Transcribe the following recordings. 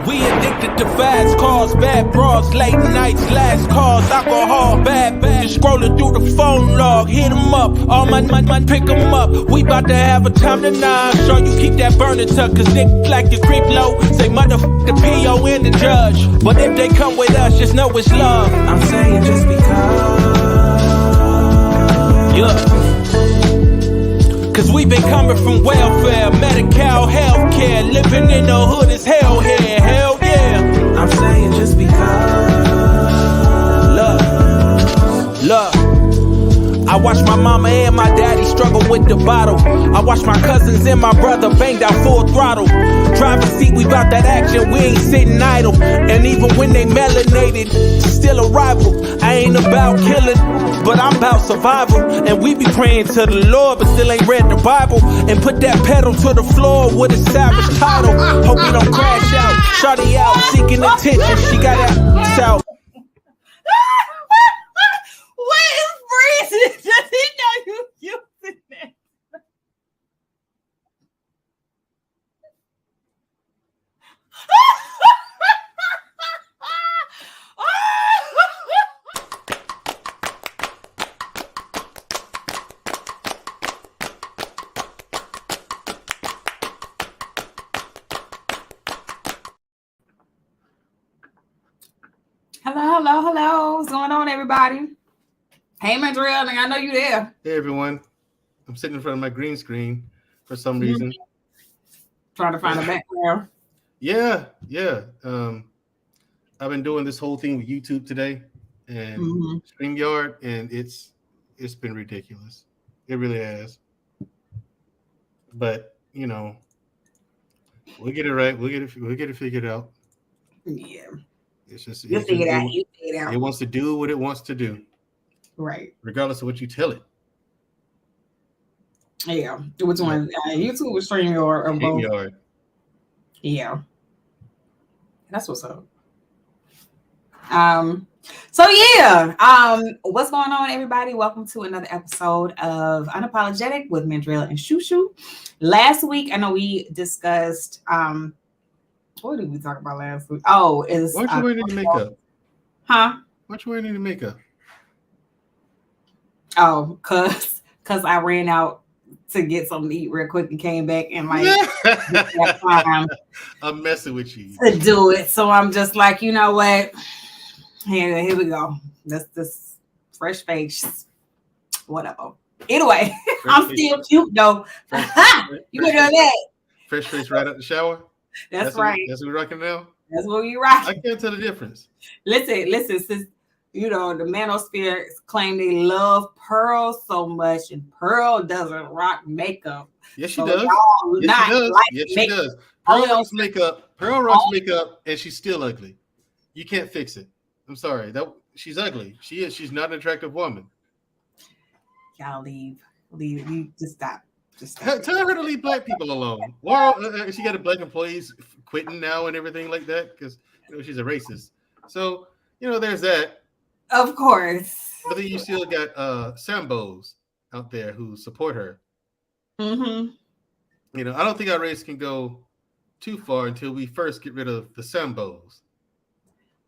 We addicted to fast cars, bad bras, late nights, last calls, alcohol, bad bitches scrolling through the phone log. Hit 'em up, all my pick 'em up. We bout to have a time tonight. Sure you keep that burner tuck, cause Nick like you creep low. Say motherfuck the P.O. and the judge. But if they come with us, just know it's love. I'm saying just because. Yeah. Cause we been coming from welfare, medical, healthcare, living in the hood is hell here, hell yeah. I'm saying just because. Love. I watched my mama and my daddy struggle with the bottle. I watched my cousins and my brother banged out full throttle. Driver's seat, we bout that action, we ain't sitting idle. And even when they melanated, still a rival. I ain't about killing, but I'm about survival. And we be praying to the Lord, but still ain't read the Bible. And put that pedal to the floor with a savage title. Hope we don't crash out. Shawty out, seeking attention, she got that out. What is freezing? Does he know you using that? Hello. What's going on, everybody? Hey, Mandrell, I know you there. Hey, everyone. I'm sitting in front of my green screen for some reason. Trying to find a background. Yeah. I've been doing this whole thing with YouTube today and StreamYard, and it's been ridiculous. It really has. But, you know, we'll get it right. We'll get it figured out. Yeah. It's just You figure it out. It wants to do what it wants to do. Right. Regardless of what you tell it. Yeah. Which one? YouTube or StreamYard or both? StreamYard. Yeah. That's what's up. So yeah. What's going on, everybody? Welcome to another episode of Unapologetic with Mandrell and Shu Shu. Last week, I know we discussed what did we talk about last week? Oh, is why don't you wear any makeup? Huh? Why don't you wear any makeup? Oh, cause I ran out to get something to eat real quick and came back and like time I'm messing with you to do it. So I'm just like, you know what? Here we go. This fresh face, whatever. Anyway, I'm still cute though. You can do that. Fresh face right out the shower. That's right. That's what we're rocking now. That's what you're rocking. I can't tell the difference. Listen. Since you know the manosphere claim they love Pearl so much, and Pearl doesn't rock makeup. Yes, she does. Yes, she does. Pearl rocks makeup. Pearl rocks makeup, and she's still ugly. You can't fix it. I'm sorry. She's ugly. She is. She's not an attractive woman. Y'all leave. You just stop. Tell her to leave black people alone. Well, she got black employees quitting now and everything like that because she's a racist. So there's that. Of course. But then you still got Sambos out there who support her. I don't think our race can go too far until we first get rid of the Sambos.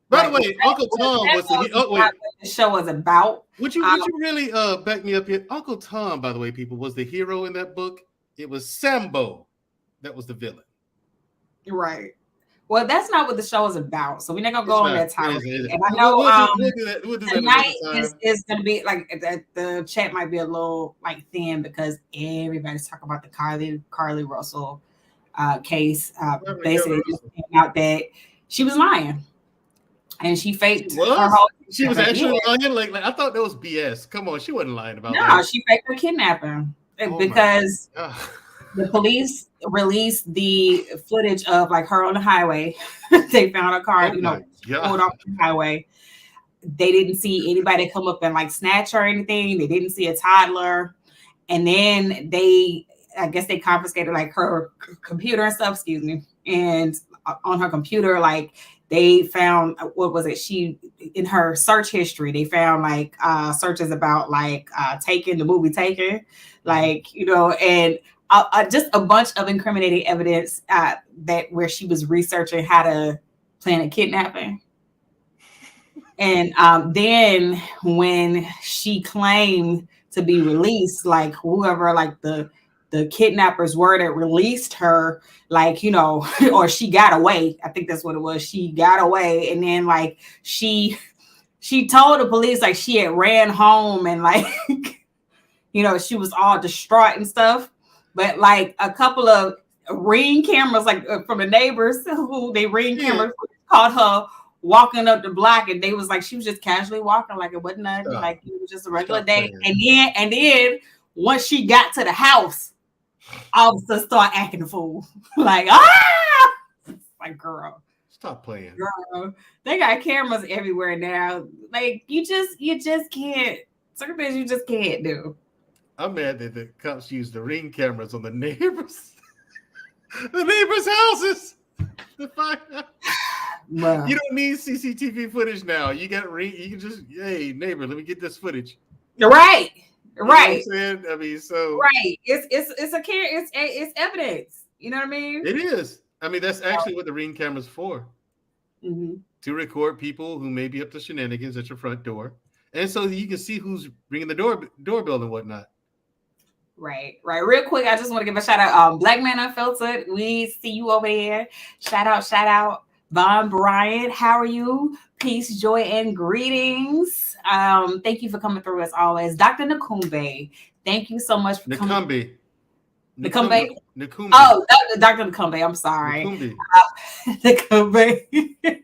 By the way, Uncle Tom was what the show was about. Would you really back me up here? Uncle Tom, by the way, people, was the hero in that book. It was Sambo that was the villain. Right. Well, that's not what the show is about. So we're not gonna go on that time. And I know we'll do tonight is gonna be like the chat might be a little like thin because everybody's talking about the Carly Russell case. Basically, just came out that she was lying. And she faked her whole. She was actually lying. Like I thought that was BS. Come on, she wasn't lying about that. No, she faked her kidnapping because the police released the footage of like her on the highway. They found her car, pulled off the highway. They didn't see anybody come up and like snatch her or anything. They didn't see a toddler, and then I guess they confiscated like her computer and stuff. Excuse me, and on her computer, like. They found she in her search history, they found like searches about like the movie Taken, like, and just a bunch of incriminating evidence that where she was researching how to plan a kidnapping. And then when she claimed to be released, like whoever, like the kidnappers were that released her, like, you know, or she got away. I think that's what it was. She got away. And then like she told the police like she had ran home and like, you know, she was all distraught and stuff. But like a couple of Ring cameras, like from the neighbors who they Ring cameras caught her walking up the block, and they was like, she was just casually walking, like it wasn't nothing, like it was just a regular day. And then once she got to the house, officers start acting a fool, like like girl, stop playing. Girl, they got cameras everywhere now. Like you just can't. Certain things you just can't do. I'm mad that the cops used the Ring cameras on the neighbors, the neighbors' houses. Well, you don't need CCTV footage now. You got Ring. You can just, hey neighbor, let me get this footage. Right. You know what I'm saying? I mean, so right. It's evidence. You know what I mean? It is. I mean, that's actually what the Ring camera's for. Mm-hmm. To record people who may be up to shenanigans at your front door, and so you can see who's ringing the doorbell and whatnot. Right. Real quick, I just want to give a shout out. Blackman Unfiltered. We see you over there. Shout out. Von Bryant, how are you? Peace, joy, and greetings. Thank you for coming through as always. Dr. Nakumbe, thank you so much for coming. Nakumbe. Oh, Dr. Nakumbe, I'm sorry. Nakumbe.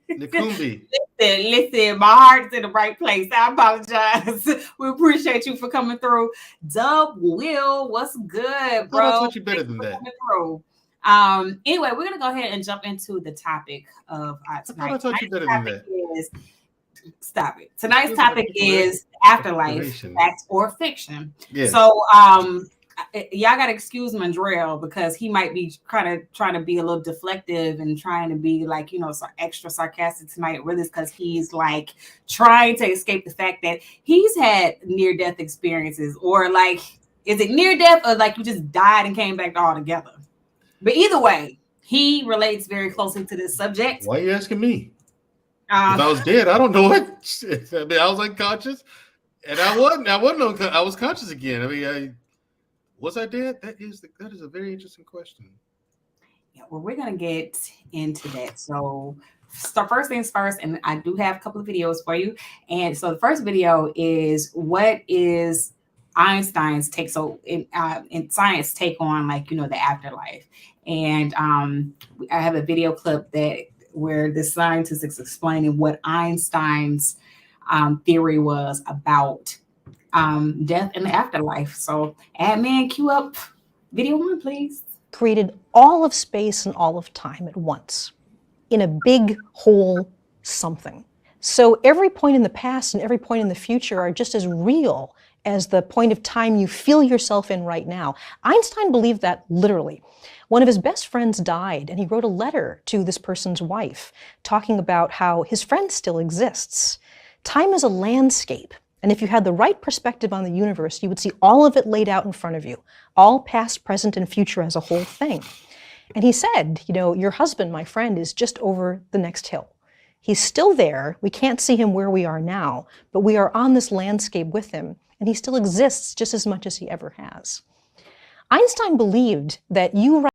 Nakumbe. Listen, my heart's in the right place. I apologize. We appreciate you for coming through. Dub Will, what's good, bro? I thought you better than that. Anyway, we're gonna go ahead and jump into the topic of tonight. I thought you better than that. Stop it. Tonight's topic is Afterlife, fact or fiction. Yes. So y'all gotta excuse Mandrell because he might be trying to be a little deflective and trying to be like, you know, extra sarcastic tonight. Really, because he's like trying to escape the fact that he's had near-death experiences, or like, is it near death or like you just died and came back all together? But either way, he relates very closely to this subject. Why are you asking me? If I was dead, I don't know what. I mean, I was unconscious, and I was conscious again. I mean, was I dead? That is a very interesting question. Yeah, well, we're gonna get into that. So first things first, and I do have a couple of videos for you. And so the first video is what is Einstein's take, so in science take on, like, you know, the afterlife. And I have a video clip where the scientist is explaining what Einstein's theory was about death and the afterlife. So admin, cue up video 1, please. Created all of space and all of time at once in a big whole something. So every point in the past and every point in the future are just as real as the point of time you feel yourself in right now. Einstein believed that literally. One of his best friends died, and he wrote a letter to this person's wife talking about how his friend still exists. Time is a landscape, and if you had the right perspective on the universe, you would see all of it laid out in front of you, all past, present, and future as a whole thing. And he said, you know, your husband, my friend, is just over the next hill. He's still there. We can't see him where we are now, but we are on this landscape with him, and he still exists just as much as he ever has. Einstein believed that you...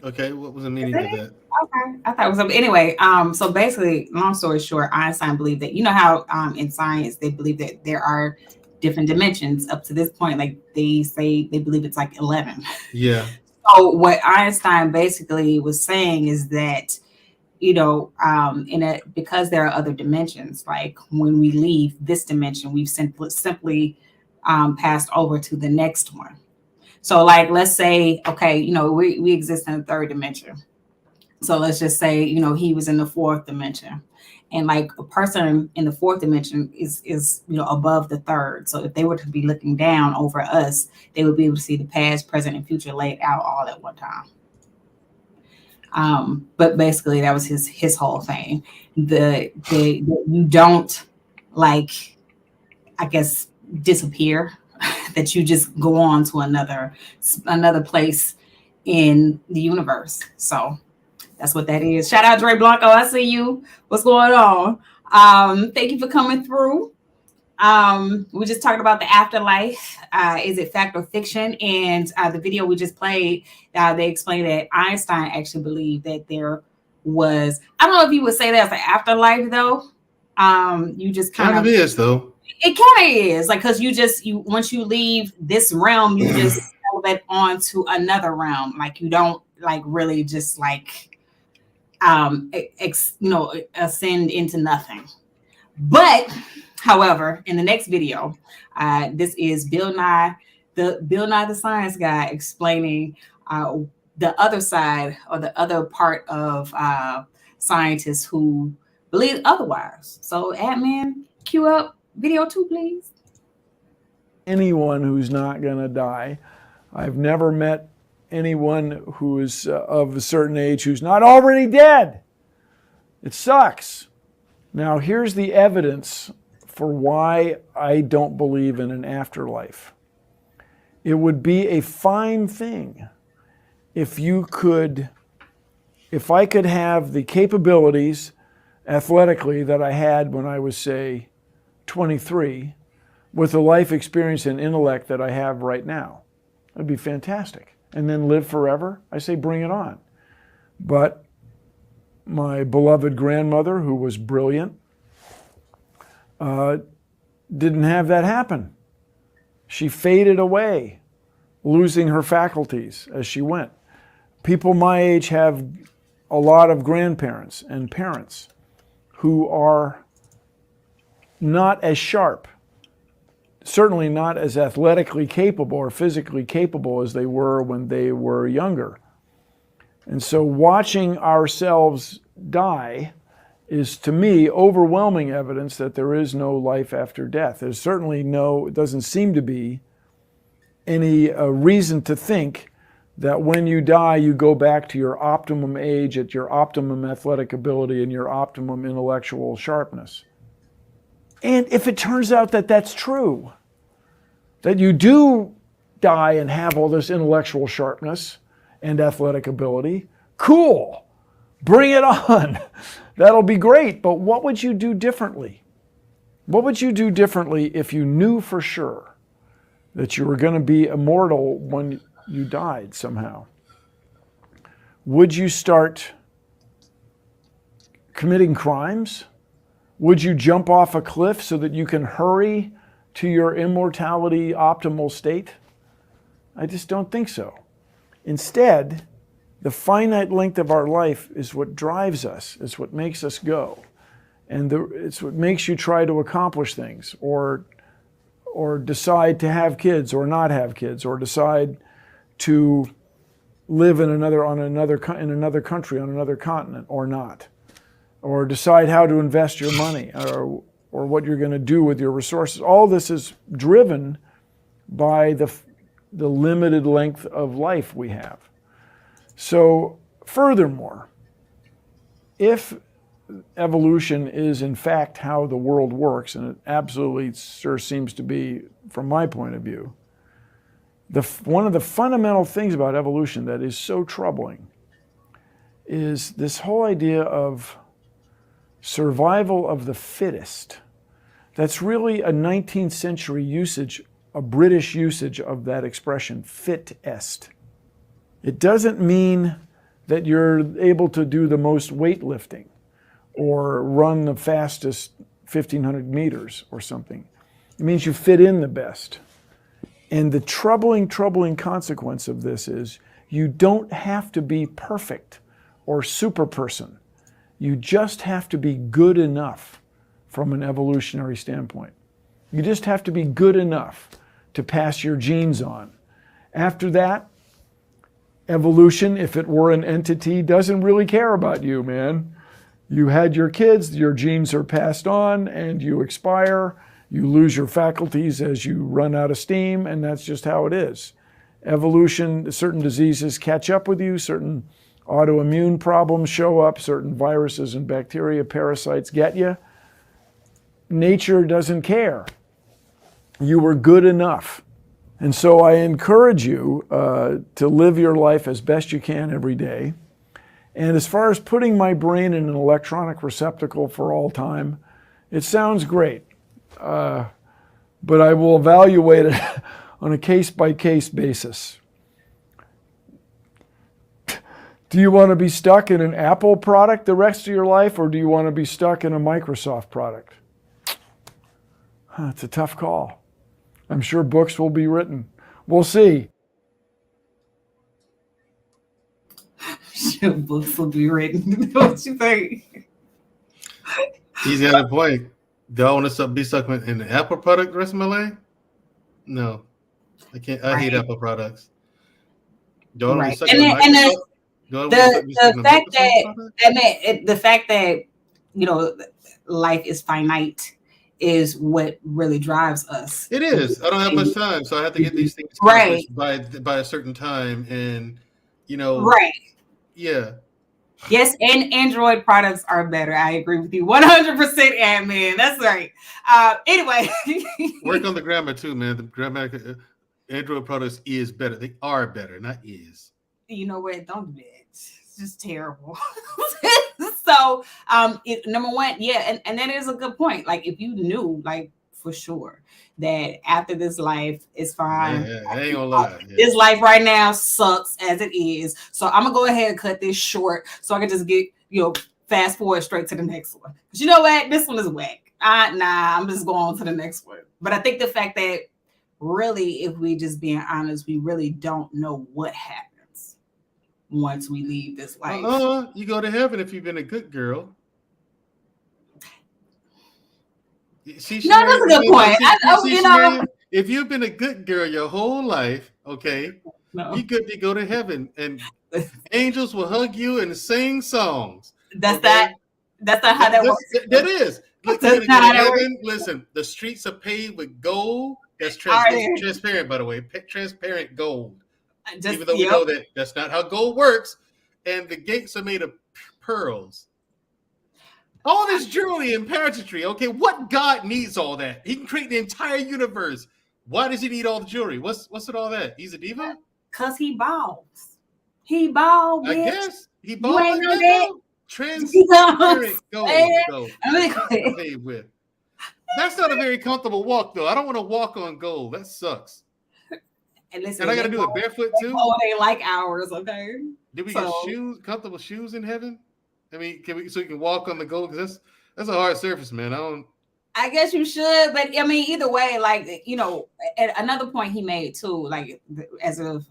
Okay, what was the meaning of that? Okay, I thought it was anyway. So basically, long story short, Einstein believed that, you know how in science they believe that there are different dimensions up to this point. Like they say, they believe it's like 11. Yeah. So what Einstein basically was saying is that, you know, because there are other dimensions, like when we leave this dimension, we've simply passed over to the next one. So like, let's say, okay, you know, we exist in the third dimension. So let's just say, you know, he was in the fourth dimension, and like a person in the fourth dimension is, you know, above the third. So if they were to be looking down over us, they would be able to see the past, present, and future laid out all at one time. But basically that was his whole thing. You don't like, I guess, disappear, that you just go on to another place in the universe. So that's what that is. Shout out Dre Blanco. I see you. What's going on? Thank you for coming through. We just talked about the afterlife. Is it fact or fiction? And the video we just played, they explained that Einstein actually believed that there was, I don't know if you would say that's an afterlife though. You just kind of is though. It kind of is, like, because you once you leave this realm, you just elevate on to another realm. Like, you don't like really just like ascend into nothing. But however, in the next video, this is Bill Nye the Science Guy explaining the other side, or the other part of scientists who believe otherwise. So, Admin, cue up video 2, please. Anyone who's not going to die. I've never met anyone who is of a certain age who's not already dead. It sucks. Now, here's the evidence for why I don't believe in an afterlife. It would be a fine thing if I could have the capabilities athletically that I had when I was, say, 23, with the life experience and intellect that I have right now. That'd be fantastic. And then live forever? I say bring it on. But my beloved grandmother, who was brilliant, didn't have that happen. She faded away, losing her faculties as she went. People my age have a lot of grandparents and parents who are not as sharp, certainly not as athletically capable or physically capable as they were when they were younger. And so watching ourselves die is, to me, overwhelming evidence that there is no life after death. There's certainly it doesn't seem to be any reason to think that when you die, you go back to your optimum age, at your optimum athletic ability and your optimum intellectual sharpness. And if it turns out that that's true, that you do die and have all this intellectual sharpness and athletic ability, cool, bring it on. That'll be great. But what would you do differently? What would you do differently if you knew for sure that you were going to be immortal when you died somehow? Would you start committing crimes? Would you jump off a cliff so that you can hurry to your immortality optimal state? I just don't think so. Instead, the finite length of our life is what drives us, is what makes us go. And it's what makes you try to accomplish things, or decide to have kids or not have kids, or decide to live in another country, on another continent, or not. Or decide how to invest your money, or what you're going to do with your resources. All this is driven by the limited length of life we have. So, furthermore, if evolution is in fact how the world works, and it absolutely sure seems to be from my point of view, one of the fundamental things about evolution that is so troubling is this whole idea of survival of the fittest. That's really a 19th century usage, a British usage of that expression, fittest. It doesn't mean that you're able to do the most weightlifting or run the fastest 1,500 meters or something. It means you fit in the best. And the troubling consequence of this is you don't have to be perfect or super person. You just have to be good enough from an evolutionary standpoint. You just have to be good enough to pass your genes on. After that, evolution, if it were an entity, doesn't really care about you, man. You had your kids, your genes are passed on, and you expire. You lose your faculties as you run out of steam, and that's just how it is. Evolution, certain diseases catch up with you, certain autoimmune problems show up, certain viruses and bacteria, parasites get you. Nature doesn't care. You were good enough. And so I encourage you to live your life as best you can every day. And as far as putting my brain in an electronic receptacle for all time, it sounds great. But I will evaluate it on a case-by-case basis. Do you want to be stuck in an Apple product the rest of your life, or do you want to be stuck in a Microsoft product? It's a tough call. I'm sure books will be written. We'll see. Sure, books will be written. What you think? He's got a point. Do I want to be stuck in an Apple product the rest of my life? No, I can't. I hate Apple products. Do I want to be stuck in Microsoft? The fact that life is finite is what really drives us. It is. I don't have much time, so I have to get these things right by a certain time, and right. Yeah. Yes, and Android products are better. I agree with you 100%, admin. That's right. Anyway, work on the grammar too, man. The grammar, Android products is better. They are better, not is. You know what? Don't do that. It's just terrible. So, number one, yeah, and that is a good point. Like, if you knew, like, for sure that after this life is fine. Yeah, I ain't gonna lie. Yeah. This life right now sucks as it is. So I'm gonna go ahead and cut this short so I can just get, fast forward straight to the next one. Because you know what? This one is whack. I'm just going on to the next one. But I think the fact that really, if we just being honest, we really don't know what happens once we leave this life. You go to heaven if you've been a good girl. That's a good point. If you've been a good girl your whole life, okay, you're good to go to heaven, and angels will hug you and sing songs. That's not how that works. That is. Look, you're gonna go to heaven. Listen, the streets are paved with gold. That's transparent, by the way. Transparent gold. Even though we know that that's not how gold works, and the gates are made of pearls. All this jewelry and pageantry, okay? What God needs all that? He can create the entire universe. Why does he need all the jewelry? What's with all that? He's a diva? Because he balls. He bald, bitch. I guess. He bald. You ain't know that? Transparent gold. That's not a very comfortable walk, though. I don't want to walk on gold. That sucks. And listen, and I got to do it barefoot, too? Oh, they like ours, okay? Do we get comfortable shoes in heaven? I mean, so you can walk on the gold? Because that's a hard surface, man. I guess you should, but I mean, either way, like, and another point he made too, like as a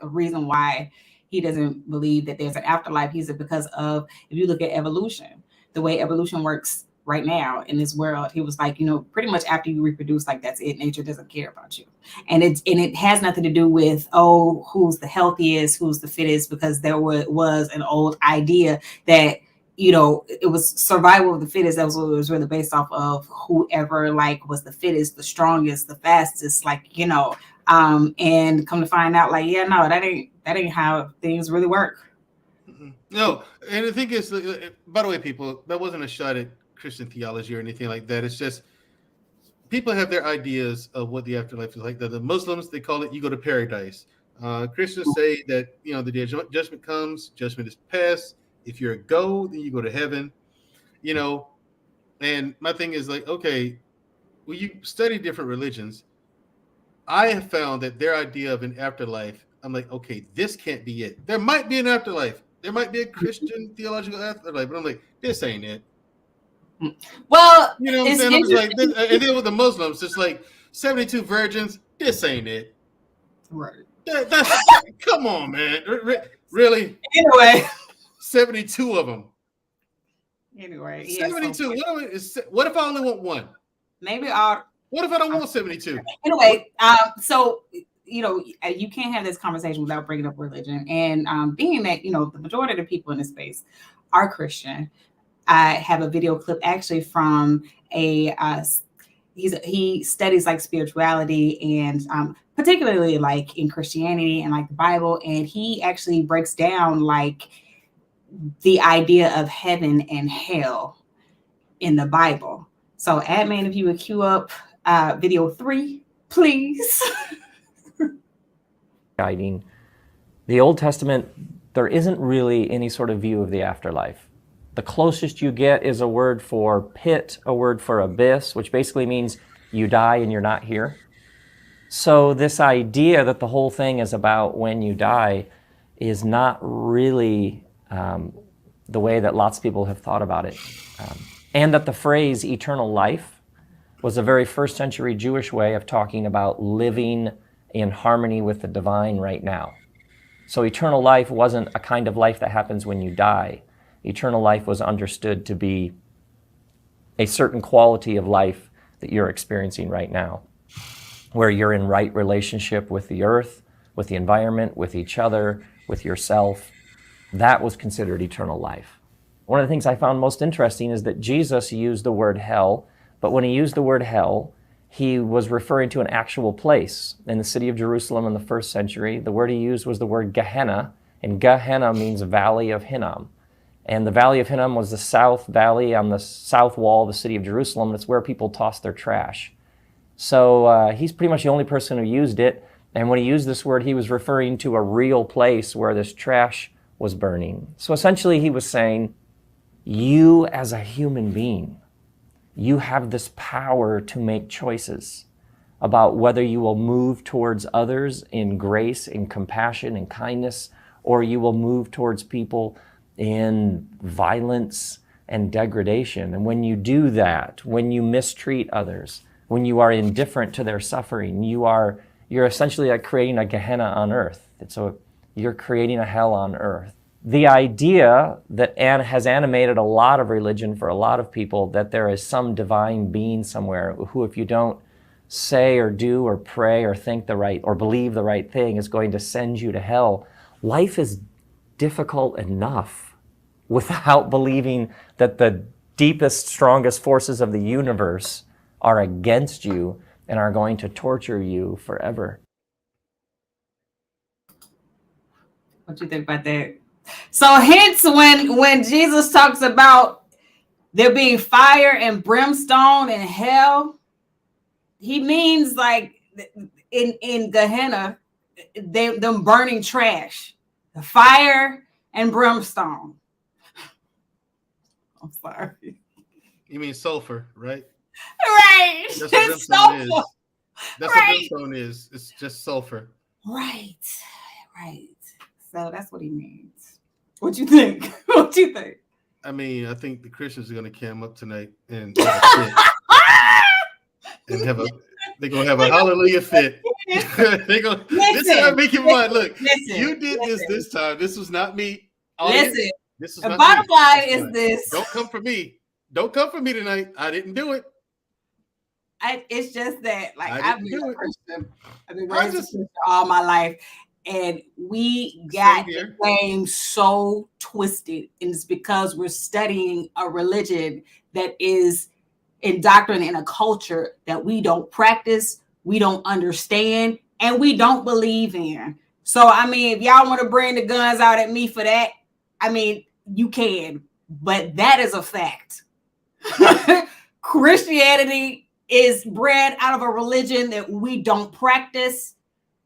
reason why he doesn't believe that there's an afterlife, he said because of, if you look at evolution, the way evolution works right now in this world, he was like, pretty much after you reproduce, like that's it. Nature doesn't care about you, and it has nothing to do with who's the healthiest, who's the fittest, because there was an old idea that it was survival of the fittest. That was what it was really based off of, whoever like was the fittest, the strongest, the fastest, and come to find out, like, no, that ain't how things really work. No, and the thing is, by the way, people, that wasn't a shot at Christian theology or anything like that. It's just people have their ideas of what the afterlife is like. The Muslims, they call it you go to paradise. Christians say that the day of judgment comes, judgment is passed. If you're a go, then you go to heaven. And my thing is like, okay, when you study different religions, I have found that their idea of an afterlife, I'm like, okay, this can't be it. There might be an afterlife. There might be a Christian theological afterlife, but I'm like, this ain't it. Well, you know what I'm saying? I'm just like, and then with the Muslims, it's like 72 virgins. This ain't it. Right. That's come on, man. Really? Anyway, 72 of them. Anyway, 72. What if I only want one? Maybe I'll. What if I don't want 72? Anyway, so you can't have this conversation without bringing up religion, and being that the majority of the people in this space are Christian. I have a video clip actually from he studies like spirituality and particularly like in Christianity and like the Bible, and he actually breaks down like the idea of heaven and hell in the Bible. So admin, if you would cue up video 3, Please. Guiding the Old Testament, there isn't really any sort of view of the afterlife. The closest you get is a word for pit, a word for abyss, which basically means you die and you're not here. So this idea that the whole thing is about when you die is not really the way that lots of people have thought about it. And that the phrase eternal life was a very first century Jewish way of talking about living in harmony with the divine right now. So eternal life wasn't a kind of life that happens when you die. Eternal life was understood to be a certain quality of life that you're experiencing right now, where you're in right relationship with the earth, with the environment, with each other, with yourself. That was considered eternal life. One of the things I found most interesting is that Jesus used the word hell, but when he used the word hell, he was referring to an actual place in the city of Jerusalem in the first century. The word he used was the word Gehenna, and Gehenna means Valley of Hinnom. And the Valley of Hinnom was the south valley on the south wall of the city of Jerusalem. It's where people toss their trash. So he's pretty much the only person who used it. And when he used this word, he was referring to a real place where this trash was burning. So essentially he was saying, you as a human being, you have this power to make choices about whether you will move towards others in grace, in compassion, in kindness, or you will move towards people in violence and degradation. And when you do that, when you mistreat others, when you are indifferent to their suffering, you're essentially like creating a Gehenna on earth. You're creating a hell on earth. The idea that has animated a lot of religion for a lot of people, that there is some divine being somewhere who, if you don't say or do or pray or think the right or believe the right thing, is going to send you to hell. Life is difficult enough without believing that the deepest, strongest forces of the universe are against you and are going to torture you forever. What do you think about that? So hence when Jesus talks about there being fire and brimstone and hell, he means like in Gehenna, them burning trash, the fire and brimstone. I'm sorry. You mean sulfur, right? Right. That's what brimstone is. That's what brimstone is. It's just sulfur. Right. So that's what he means. What you think? What you think? I mean, I think the Christians are going to come up tonight and they're gonna have a hallelujah fit. They're gonna this is make you mind. Look, you did this time. This was not me. Listen, this is the bottom line is this. Don't come for me. Don't come for me tonight. I didn't do it. It's just that, like, I've been a Christian. I've been raised a Christian all my life. And we got the game so twisted, and it's because we're studying a religion that is indoctrinated in a culture that we don't practice, we don't understand, and we don't believe in. So, I mean, if y'all want to bring the guns out at me for that, I mean, you can, but that is a fact. Christianity is bred out of a religion that we don't practice,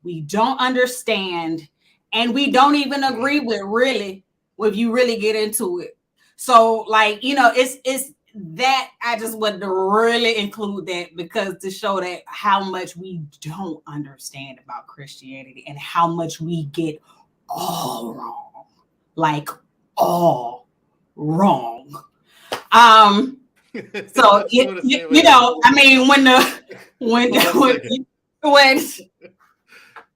we don't understand, and we don't even agree with, really, if you really get into it. So, like, you know, it's that I just wanted to really include that, because to show that how much we don't understand about Christianity and how much we get all wrong, like all wrong. So you know, I mean, when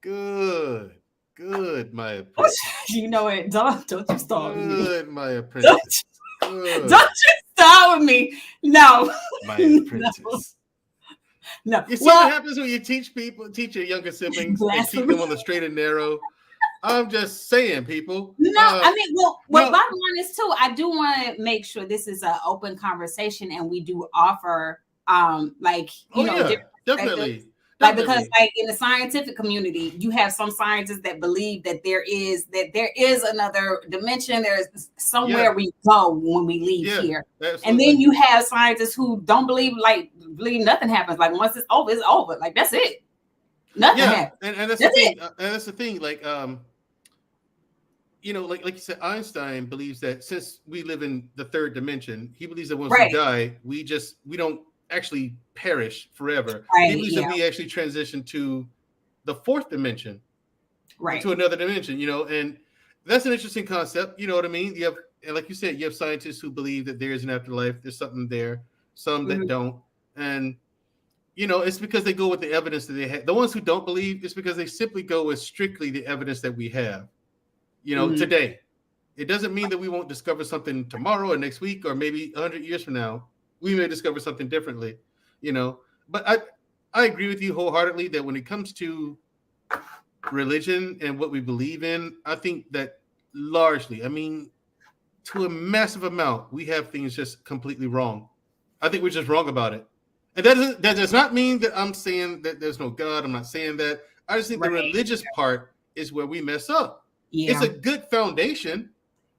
Good, my apprentice. You know it. Don't you start with me. Good, my apprentice. Don't you start with me. No. My apprentice. No. You see what happens when you teach your younger siblings and keep them on the straight and narrow? I'm just saying, people. No, I mean, bottom line is too, I do want to make sure this is an open conversation, and we do offer definitely. Like, because like in the scientific community, you have some scientists that believe that there is another dimension. There's somewhere we go when we leave here. Absolutely. And then you have scientists who don't believe nothing happens. Like, once it's over, like, that's it. Nothing Yeah, happened. and that's the thing. And that's the thing. Like, you know, like you said, Einstein believes that since we live in the third dimension, he believes that once we die, we don't actually perish forever. Right, He believes that we actually transition to the fourth dimension, to another dimension. You know, and that's an interesting concept. You know what I mean? You have, and like you said, you have scientists who believe that there is an afterlife. There's something there. Some that don't, and you know, it's because they go with the evidence that they have. The ones who don't believe, it's because they simply go with strictly the evidence that we have. You know, today. It doesn't mean that we won't discover something tomorrow or next week or maybe 100 years from now. We may discover something differently, you know. But I agree with you wholeheartedly that when it comes to religion and what we believe in, I think that largely, I mean, to a massive amount, we have things just completely wrong. I think we're just wrong about it. And that does not mean that I'm saying that there's no God. I'm not saying that. I just think the religious part is where we mess up. Yeah. It's a good foundation.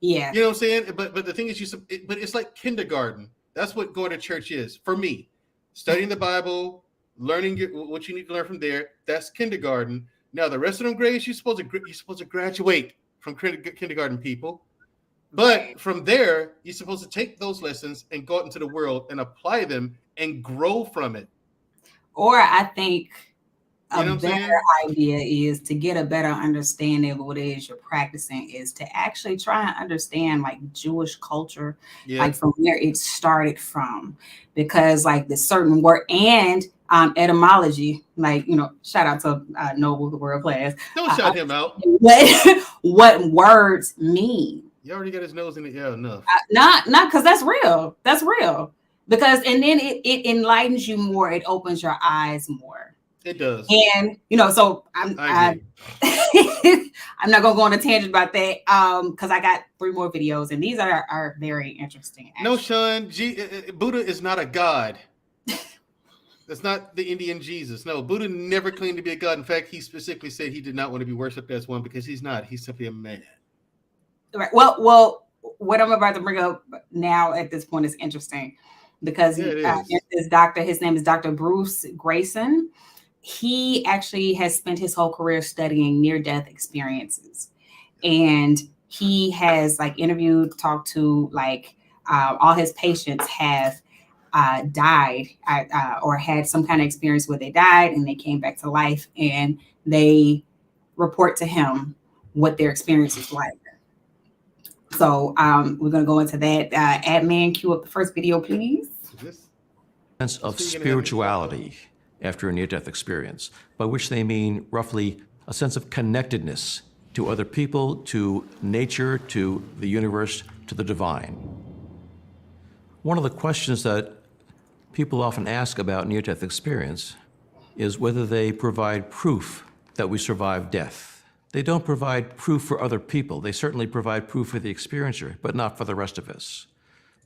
Yeah. You know what I'm saying? But the thing is, but it's like kindergarten. That's what going to church is for me. Studying the Bible, learning what you need to learn from there. That's kindergarten. Now the rest of them grades, you're supposed to graduate from kindergarten, people. But from there, you're supposed to take those lessons and go out into the world and apply them and grow from it. Or I think a better idea is to get a better understanding of what it is you're practicing is to actually try and understand like Jewish culture, like from where it started from, because like the certain word and etymology, like, you know, shout out to Noble, the world class. Don't shout him out. What words mean. You already got his nose in it. Yeah, enough. Not because that's real. That's real. Because and then it enlightens you more. It opens your eyes more. It does. And you know, so I'm not gonna go on a tangent about that. Because I got 3 more videos, and these are very interesting. Actually. No, Sean, Buddha is not a god. That's not the Indian Jesus. No, Buddha never claimed to be a god. In fact, he specifically said he did not want to be worshipped as one because he's not. He's simply a man. Right. Well, what I'm about to bring up now at this point is interesting because this doctor, his name is Dr. Bruce Grayson. He actually has spent his whole career studying near-death experiences, and he has like talked to like all his patients have died or had some kind of experience where they died and they came back to life, and they report to him what their experience is like. So we're going to go into that. Admin, cue up the first video, please. Sense of spirituality after a near-death experience, by which they mean roughly a sense of connectedness to other people, to nature, to the universe, to the divine. One of the questions that people often ask about near-death experience is whether they provide proof that we survived death. They don't provide proof for other people. They certainly provide proof for the experiencer, but not for the rest of us.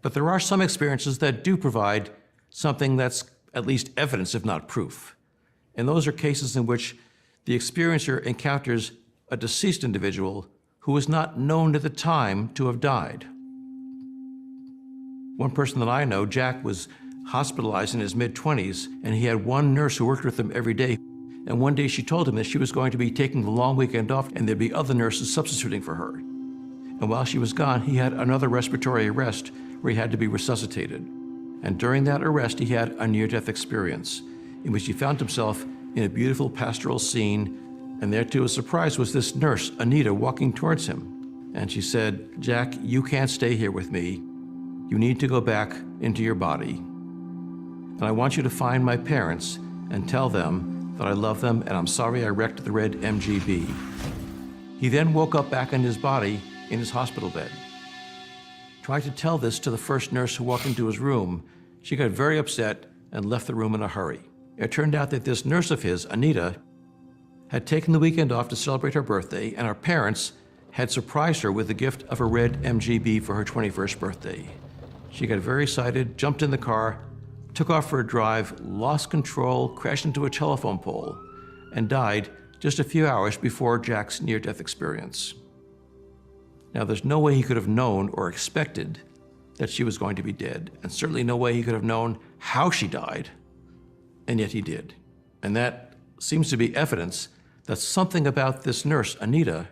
But there are some experiences that do provide something that's at least evidence, if not proof. And those are cases in which the experiencer encounters a deceased individual who was not known at the time to have died. One person that I know, Jack, was hospitalized in his mid-20s, and he had one nurse who worked with him every day. And one day she told him that she was going to be taking the long weekend off and there'd be other nurses substituting for her. And while she was gone, he had another respiratory arrest where he had to be resuscitated. And during that arrest, he had a near-death experience in which he found himself in a beautiful pastoral scene, and there to his surprise was this nurse, Anita, walking towards him. And she said, "Jack, you can't stay here with me. You need to go back into your body. And I want you to find my parents and tell them that I love them and I'm sorry I wrecked the red MGB." He then woke up back in his body in his hospital bed. Trying to tell this to the first nurse who walked into his room, she got very upset and left the room in a hurry. It turned out that this nurse of his, Anita, had taken the weekend off to celebrate her birthday, and her parents had surprised her with the gift of a red MGB for her 21st birthday. She got very excited, jumped in the car, took off for a drive, lost control, crashed into a telephone pole, and died just a few hours before Jack's near-death experience. Now, there's no way he could have known or expected that she was going to be dead, and certainly no way he could have known how she died, and yet he did. And that seems to be evidence that something about this nurse, Anita,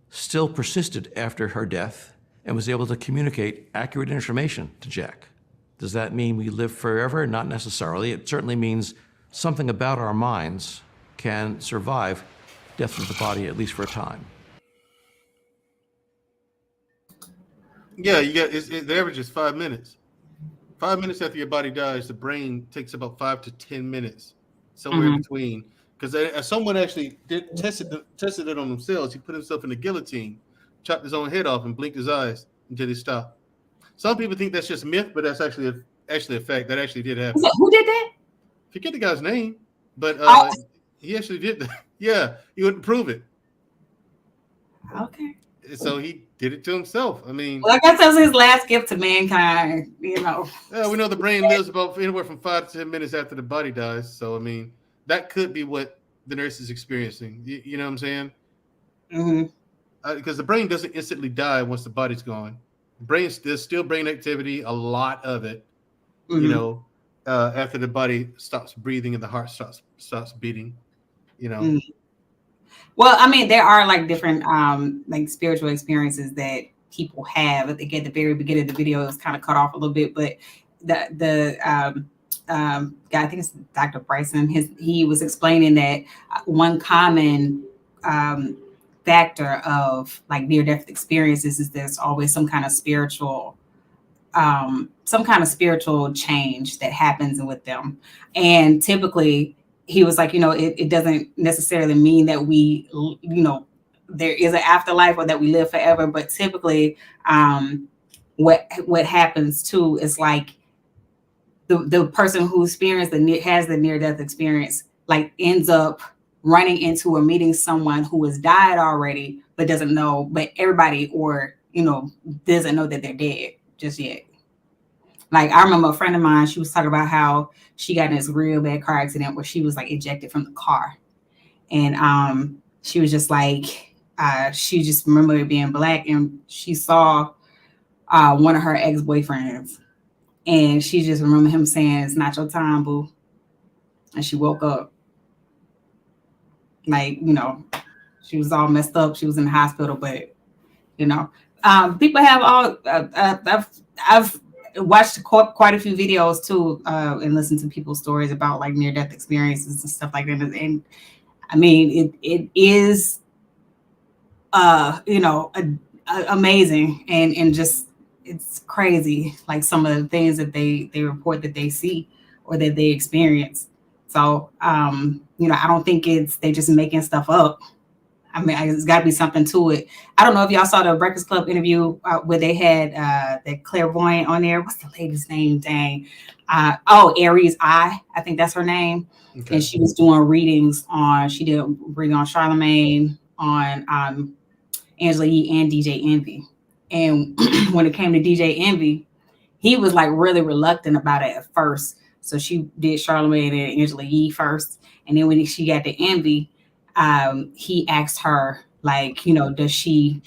still persisted after her death and was able to communicate accurate information to Jack. Does that mean we live forever? Not necessarily. It certainly means something about our minds can survive death of the body, at least for a time. Yeah, the average is 5 minutes. 5 minutes after your body dies, the brain takes about 5 to 10 minutes, somewhere in between. Because someone actually tested it on themselves. He put himself in the guillotine, chopped his own head off, and blinked his eyes until he stopped. Some people think that's just myth, but that's actually a fact. That actually did happen. Who did that? Forget the guy's name, but he actually did that. Yeah, he wouldn't prove it. Okay. So he did it to himself. I mean, well, I guess that was his last gift to mankind, you know. Yeah, we know the brain lives about anywhere from 5 to 10 minutes after the body dies. So, I mean, that could be what the nurse is experiencing. You know what I'm saying? Mm-hmm. Because the brain doesn't instantly die once the body's gone. There's still brain activity, a lot of it, you know, after the body stops breathing and the heart stops beating, you know. Mm-hmm. Well, I mean, there are like different like spiritual experiences that people have. I think at the very beginning of the video, it was kind of cut off a little bit, but the guy, I think it's Dr. Bryson, he was explaining that one common factor of like near-death experiences is there's always some kind of spiritual change that happens with them. And typically he was like, you know, it doesn't necessarily mean that we, you know, there is an afterlife or that we live forever, but typically what happens too is like the person who has the near-death experience like ends up running into or meeting someone who has died already, but doesn't know, but everybody, or, you know, doesn't know that they're dead just yet. Like I remember a friend of mine, she was talking about how she got in this real bad car accident where she was like ejected from the car. And she was just like, she just remembered it being black, and she saw one of her ex-boyfriends. And she just remembered him saying, "It's not your time, boo." And she woke up. Like, you know, she was all messed up. She was in the hospital, but, you know, people have all, I've watched quite a few videos too, and listened to people's stories about like near-death experiences and stuff like that. And I mean, it is, you know, amazing and just, it's crazy. Like some of the things that they report that they see or that they experience. So, you know, I don't think they just making stuff up. I mean, it's got to be something to it. I don't know if y'all saw the Breakfast Club interview where they had that clairvoyant on there. What's the lady's name? Dang. Aries I think that's her name. Okay. And she was doing readings she did a reading on Charlemagne, on Angela Yee, and DJ Envy. And when it came to DJ Envy, he was like really reluctant about it at first. So she did Charlemagne and Angela Yee first. And then when she got to Envy, he asked her, like, you know, does she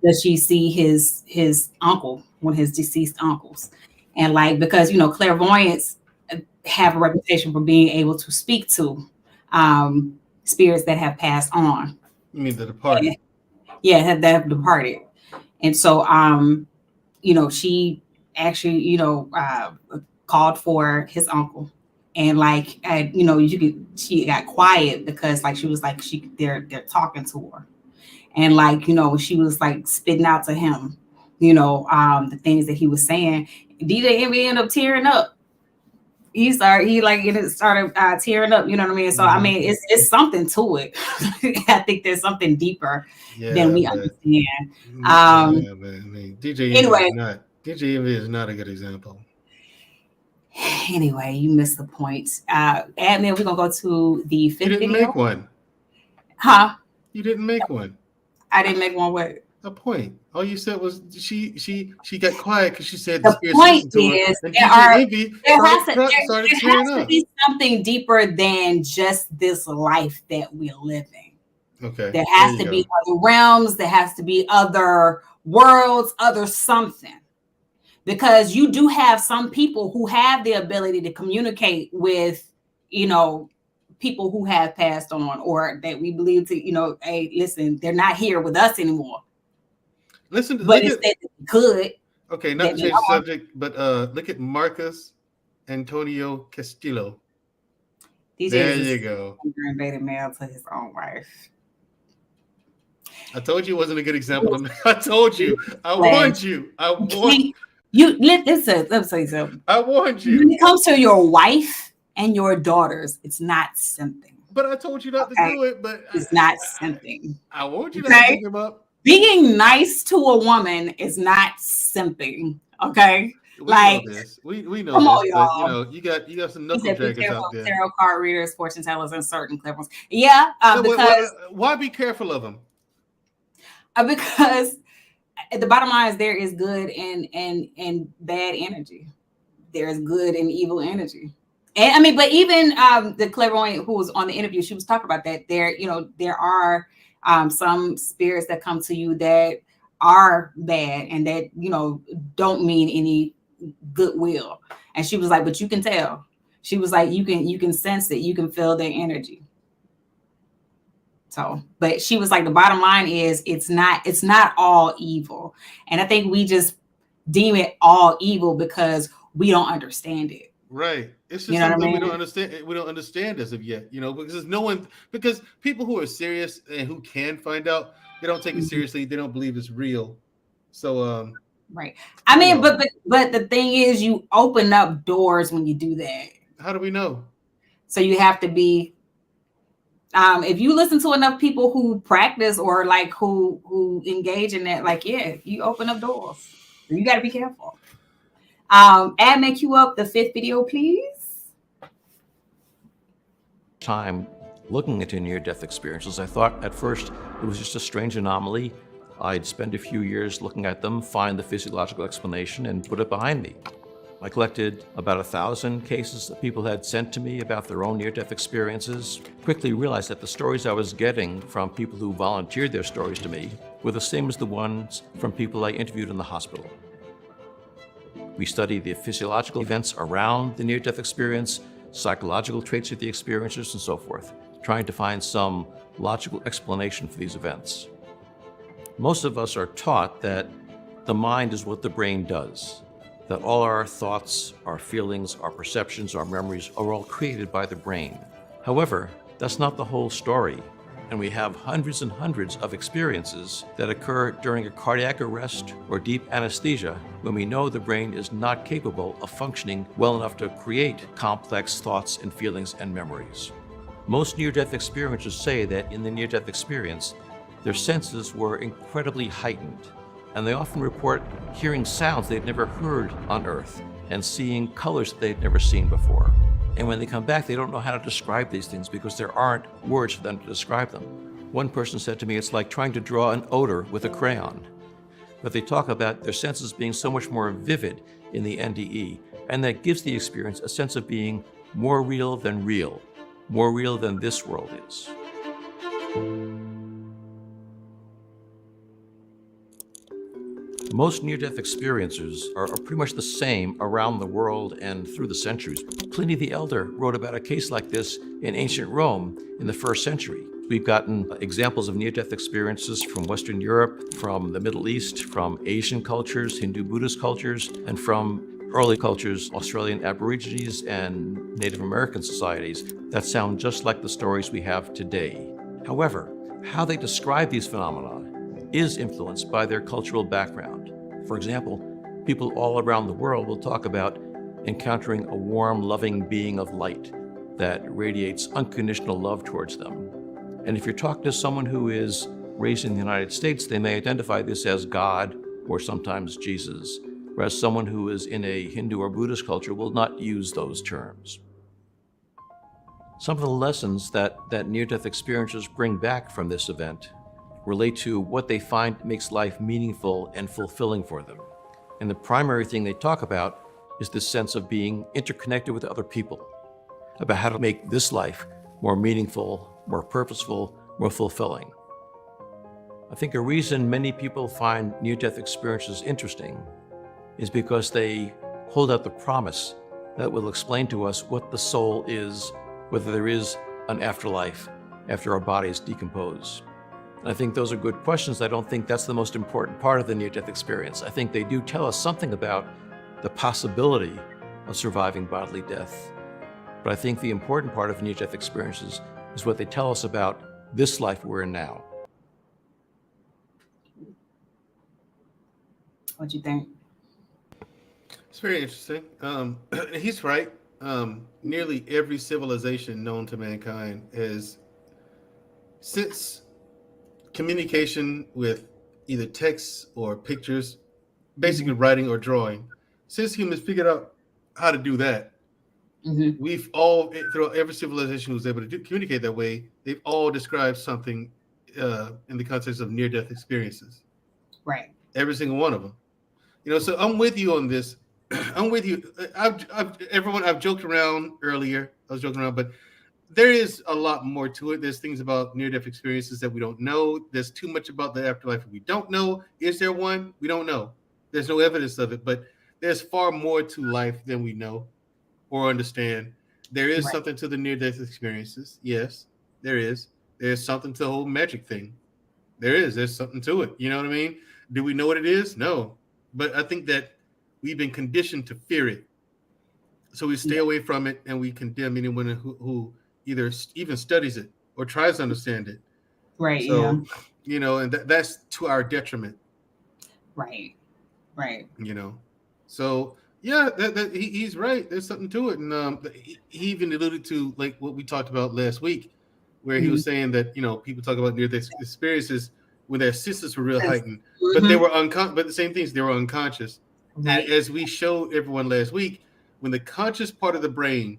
see his uncle, one of his deceased uncles? And like, because, you know, clairvoyants have a reputation for being able to speak to spirits that have passed on. You mean the departed? Yeah, that have departed. And so, you know, she actually, you know, called for his uncle. And like, you know, she got quiet because like, she was like, they're talking to her. And like, you know, she was like spitting out to him, you know, the things that he was saying. DJ Envy ended up tearing up. He started tearing up, you know what I mean? So, I mean, it's something to it. I think there's something deeper than we understand. Man. I mean, DJ Envy is not a good example. Anyway, you missed the point. And then we're going to go to the fifth video. You didn't make one. Huh? You didn't make one. I didn't make one what? A point. All you said was she got quiet because she said the point is there has to be something deeper than just this life that we're living. Okay. There has to be other realms. There has to be other worlds, other something. Because you do have some people who have the ability to communicate with, you know, people who have passed on, or that we believe to, hey, listen, they're not here with us anymore. But instead they could. Okay, not to change the subject, but look at Marcus Antonio Castillo. There you go. Invaded male to his own wife. I told you it wasn't a good example. I told you. I warned you. Listen, let me say something. I warned you. When it comes to your wife and your daughters, it's not simping. But I told you not to do it. But it's not simping. I warned you not to pick him up. Being nice to a woman is not simping. Okay. We know this. We know come this. On, y'all. But, you got some knuckle draggers out there. Tarot card readers, fortune tellers, and certain clippers. Yeah. Because why be careful of them? Because the bottom line is there is good and bad energy. There is good and evil energy. And I mean, but even the clairvoyant who was on the interview, she was talking about that. There are some spirits that come to you that are bad and that don't mean any goodwill. And she was like, but you can tell. She was like, you can sense it, you can feel their energy. So, but she was like, the bottom line is it's not all evil. And I think we just deem it all evil because we don't understand it. Right. It's just something we don't understand. We don't understand as of yet, because people who are serious and who can find out, they don't take it seriously. They don't believe it's real. So, right. I mean, but the thing is, you open up doors when you do that. How do we know? So you have to be, if you listen to enough people who practice or like who engage in that, like, yeah, you open up doors. You got to be careful. Admin, cue up the 5th video, please. Time looking into near-death experiences, I thought at first it was just a strange anomaly. I'd spend a few years looking at them, find the physiological explanation, and put it behind me. I collected about 1,000 cases that people had sent to me about their own near-death experiences. Quickly realized that the stories I was getting from people who volunteered their stories to me were the same as the ones from people I interviewed in the hospital. We studied the physiological events around the near-death experience, psychological traits of the experiencers, and so forth, trying to find some logical explanation for these events. Most of us are taught that the mind is what the brain does, that all our thoughts, our feelings, our perceptions, our memories are all created by the brain. However, that's not the whole story, and we have hundreds and hundreds of experiences that occur during a cardiac arrest or deep anesthesia when we know the brain is not capable of functioning well enough to create complex thoughts and feelings and memories. Most near-death experiencers say that in the near-death experience, their senses were incredibly heightened, and they often report hearing sounds they'd never heard on Earth and seeing colors that they'd never seen before. And when they come back, they don't know how to describe these things because there aren't words for them to describe them. One person said to me, it's like trying to draw an odor with a crayon. But they talk about their senses being so much more vivid in the NDE, and that gives the experience a sense of being more real than this world is. Most near-death experiencers are pretty much the same around the world and through the centuries. Pliny the Elder wrote about a case like this in ancient Rome in the 1st century. We've gotten examples of near-death experiences from Western Europe, from the Middle East, from Asian cultures, Hindu Buddhist cultures, and from early cultures, Australian Aborigines and Native American societies that sound just like the stories we have today. However, how they describe these phenomena is influenced by their cultural background. For example, people all around the world will talk about encountering a warm, loving being of light that radiates unconditional love towards them. And if you're talking to someone who is raised in the United States, they may identify this as God or sometimes Jesus, whereas someone who is in a Hindu or Buddhist culture will not use those terms. Some of the lessons that near-death experiencers bring back from this event relate to what they find makes life meaningful and fulfilling for them. And the primary thing they talk about is this sense of being interconnected with other people, about how to make this life more meaningful, more purposeful, more fulfilling. I think a reason many people find near-death experiences interesting is because they hold out the promise that will explain to us what the soul is, whether there is an afterlife after our bodies decompose? I think those are good questions. I don't think that's the most important part of the near-death experience. I think they do tell us something about the possibility of surviving bodily death. But I think the important part of near-death experiences is what they tell us about this life we're in now. What you think? It's very interesting. He's right. Nearly every civilization known to mankind has, since communication with either texts or pictures, basically writing or drawing, since humans figured out how to do that, we've all, throughout every civilization who's able to communicate that way, they've all described something in the context of near-death experiences. Right. Every single one of them. You know, so I'm with you on this. I'm with you. I've joked around earlier. I was joking around, but there is a lot more to it. There's things about near-death experiences that we don't know. There's too much about the afterlife that we don't know. Is there one? We don't know. There's no evidence of it, but there's far more to life than we know or understand. There is something to the near-death experiences. Yes, there is. There's something to the whole magic thing. There's something to it. You know what I mean? Do we know what it is? No. But I think that we've been conditioned to fear it. So we stay away from it, and we condemn anyone who either even studies it or tries to understand it. Right. So, you know, and that's to our detriment. Right. Right. You know, so yeah, he's right. There's something to it. And he even alluded to like what we talked about last week, where he was saying that, you know, people talk about near-death experiences when their senses were real heightened, but they were but the same things, they were unconscious. Right. And as we showed everyone last week, when the conscious part of the brain,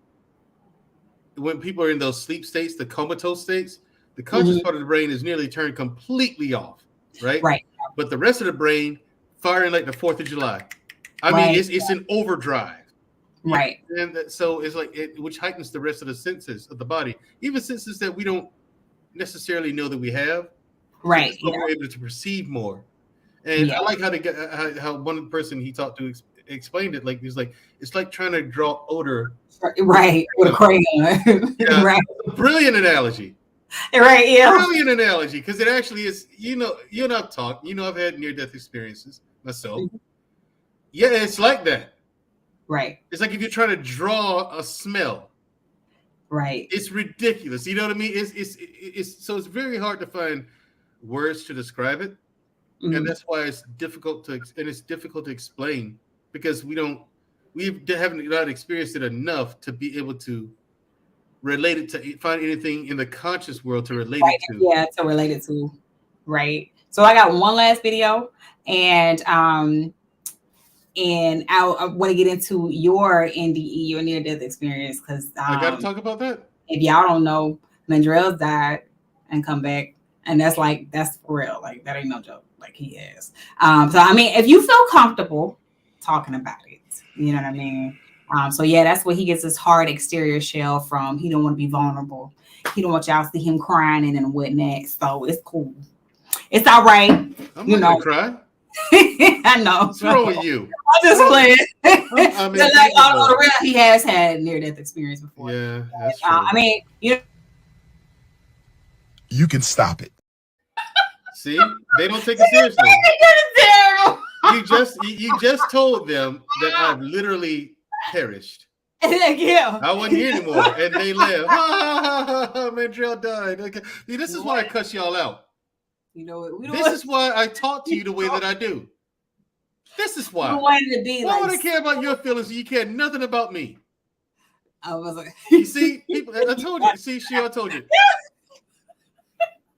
when people are in those sleep states, the comatose states, the conscious part of the brain is nearly turned completely off, right? Right. But the rest of the brain firing like the 4th of July. I mean, it's an overdrive. Right. And so it's like, which heightens the rest of the senses of the body, even senses that we don't necessarily know that we have. Right. So we're able to perceive more. And I like how one person he talked to explained it. Like, he's like, it's like trying to draw odor. Right. With a crayon. Yeah, right. Brilliant analogy. Right. Yeah. Brilliant analogy. Because it actually is, you know, you and I've talked, you know, I've had near-death experiences myself. Yeah, it's like that. Right. It's like if you're trying to draw a smell. Right. It's ridiculous. You know what I mean? It's so it's very hard to find words to describe it. And that's why it's difficult to explain, because we haven't not experienced it enough to be able to relate it to, find anything in the conscious world to relate it to. Yeah, to relate it to. Right. So I got one last video, and I want to get into your NDE, your near-death experience, because I got to talk about that. If y'all don't know, Mandrell died and come back, and that's for real. Like, that ain't no joke. Like, he is. So I mean, if you feel comfortable talking about it, you know what I mean. So yeah, that's where he gets his hard exterior shell from. He don't want to be vulnerable. He don't want y'all to see him crying and whatnot. So it's cool. It's all right. I'm not gonna cry. I know. What's wrong with you? I'm just playing. I mean, like, on the real, he has had near-death experience before. Yeah, that's true. I mean, you can stop it. See, they don't take it seriously. You just told them that I've literally perished. Yeah. I wasn't here anymore, and they left. Mandrell died. Okay. See, this is why I cuss y'all out. You know, this is why I talk to you the way that I do. This is why. Why would I care about your feelings? You care nothing about me. I was like, you see, people, I told you. See, I told you.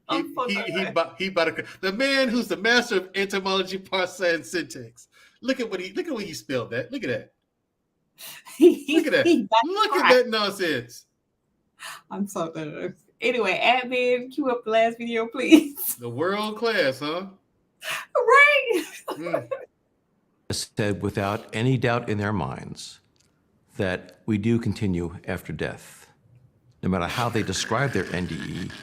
He the man who's the master of etymology, parse, and syntax. Look at what he spelled that. Look at that. Look at that. Look at that nonsense. I'm so good. Anyway, admin, cue up the last video, please. The world class, huh? Right. Said without any doubt in their minds that we do continue after death. No matter how they describe their NDE,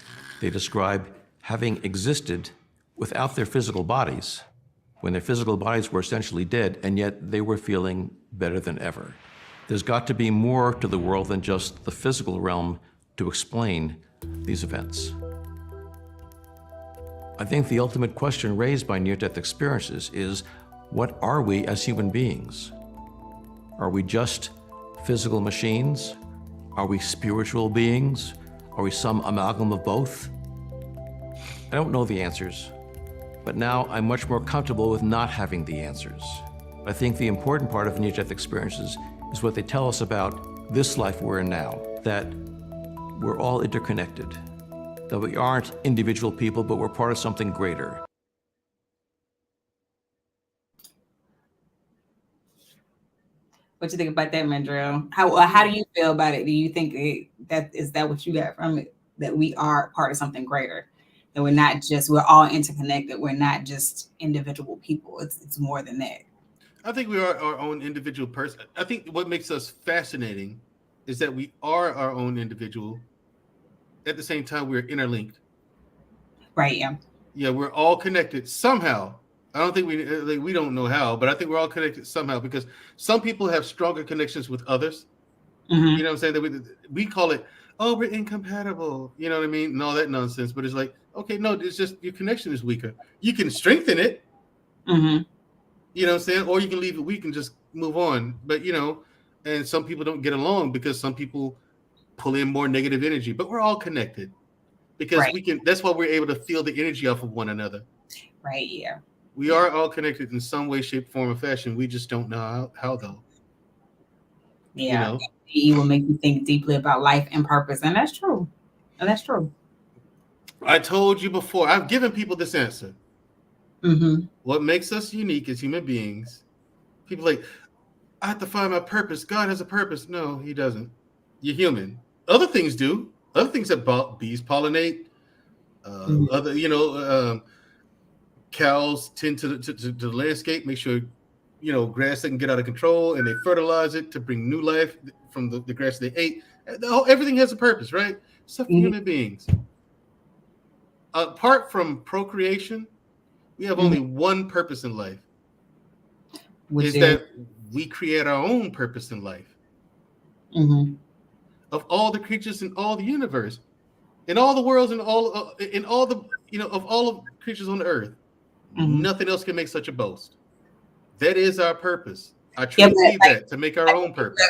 they describe having existed without their physical bodies, when their physical bodies were essentially dead, and yet they were feeling better than ever. There's got to be more to the world than just the physical realm to explain these events. I think the ultimate question raised by near-death experiences is, what are we as human beings? Are we just physical machines? Are we spiritual beings? Are we some amalgam of both? I don't know the answers, but now I'm much more comfortable with not having the answers. I think the important part of near-death experiences is what they tell us about this life we're in now, that we're all interconnected, that we aren't individual people, but we're part of something greater. What you think about that, Mandrell? How do you feel about it? Do you think that what you got from it? That we are part of something greater? That we're all interconnected. We're not just individual people. It's more than that. I think we are our own individual person. I think what makes us fascinating is that we are our own individual. At the same time, we're interlinked. Right. Yeah. Yeah, we're all connected somehow. I don't think we don't know how, but I think we're all connected somehow because some people have stronger connections with others. Mm-hmm. You know what I'm saying? That we call it, oh, we're incompatible. You know what I mean? And all that nonsense. But it's like, okay, no, it's just your connection is weaker. You can strengthen it. Mm-hmm. You know what I'm saying? Or you can leave it weak and just move on. But, and some people don't get along because some people pull in more negative energy. But we're all connected because that's why we're able to feel the energy off of one another. Right, yeah. We are all connected in some way, shape, form, or fashion. We just don't know how though. Yeah. It will make you think deeply about life and purpose. And that's true. I told you before, I've given people this answer. Mm-hmm. What makes us unique as human beings? People like, I have to find my purpose. God has a purpose. No, he doesn't. You're human. Other things do. Other things that bees pollinate. Other, cows tend to the landscape, make sure, grass doesn't get out of control, and they fertilize it to bring new life from the grass they ate. Everything has a purpose, right? Except for human beings. Apart from procreation, we have only one purpose in life. Which is that we create our own purpose in life. Mm-hmm. Of all the creatures in all the universe, in all the worlds, in all the of all of creatures on the earth, nothing else can make such a boast. That is our purpose. I truly believe that, to make our own purpose.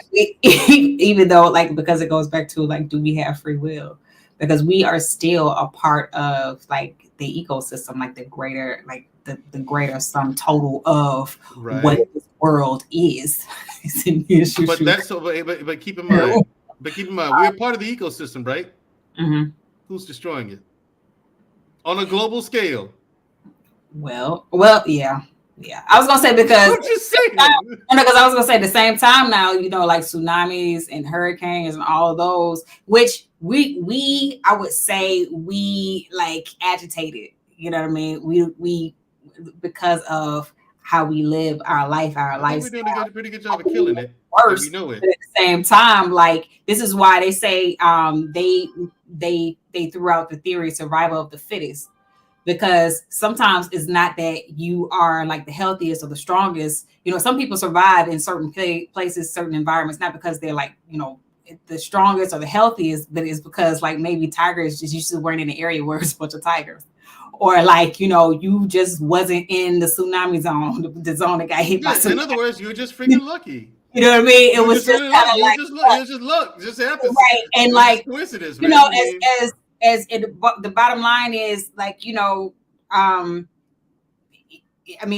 Even though, because it goes back to do we have free will? Because we are still a part of the ecosystem, the greater the greater sum total of what this world is. But that's so. But keep in mind. But keep in mind, we're part of the ecosystem, right? Mm-hmm. Who's destroying it on a global scale? Well, yeah. I was gonna say because I was gonna say at the same time now, tsunamis and hurricanes and all of those, which we I would say we agitated. You know what I mean? We because of how we live our life, we're doing a pretty good job of killing it. Worse, we know it. But at the same time, this is why they say they threw out the theory survival of the fittest. Because sometimes it's not that you are the healthiest or the strongest. Some people survive in certain places, certain environments, not because they're the strongest or the healthiest, but it's because maybe tigers just usually weren't in the area where it's a bunch of tigers. Or you just wasn't in the tsunami zone, the zone that got hit by tsunami. In other words, you're just freaking lucky. You know what I mean? It was just kind of just luck. Just happens. Right. And coincidence, the bottom line is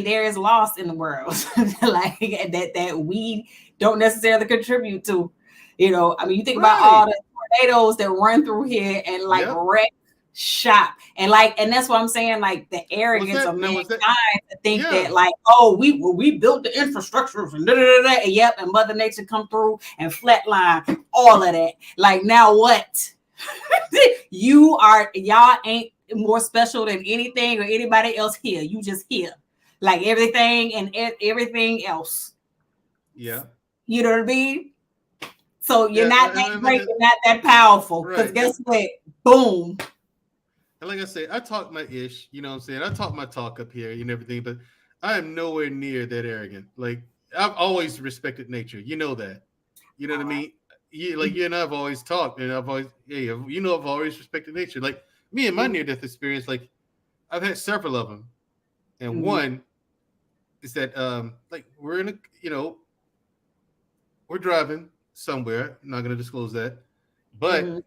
there is loss in the world that we don't necessarily contribute to. You think about all the tornadoes that run through here and wreck shop and that's what I'm saying, the arrogance of mankind to think that we built the infrastructure and and Mother Nature come through and flatline all of that. Now what? Y'all ain't more special than anything or anybody else here. You just here everything and everything else. Yeah. You know what I mean? So you're not that great, you're not that powerful. Because guess what? Boom. And like I said, I talk my ish, you know what I'm saying? I talk my talk up here and everything, but I am nowhere near that arrogant. I've always respected nature. You know that. You know what I mean? you and I've always talked, and I've always, I've always respected nature. Like me and my near-death experience, like I've had several of them, and one is that like we're in a, we're driving somewhere. I'm not going to disclose that, but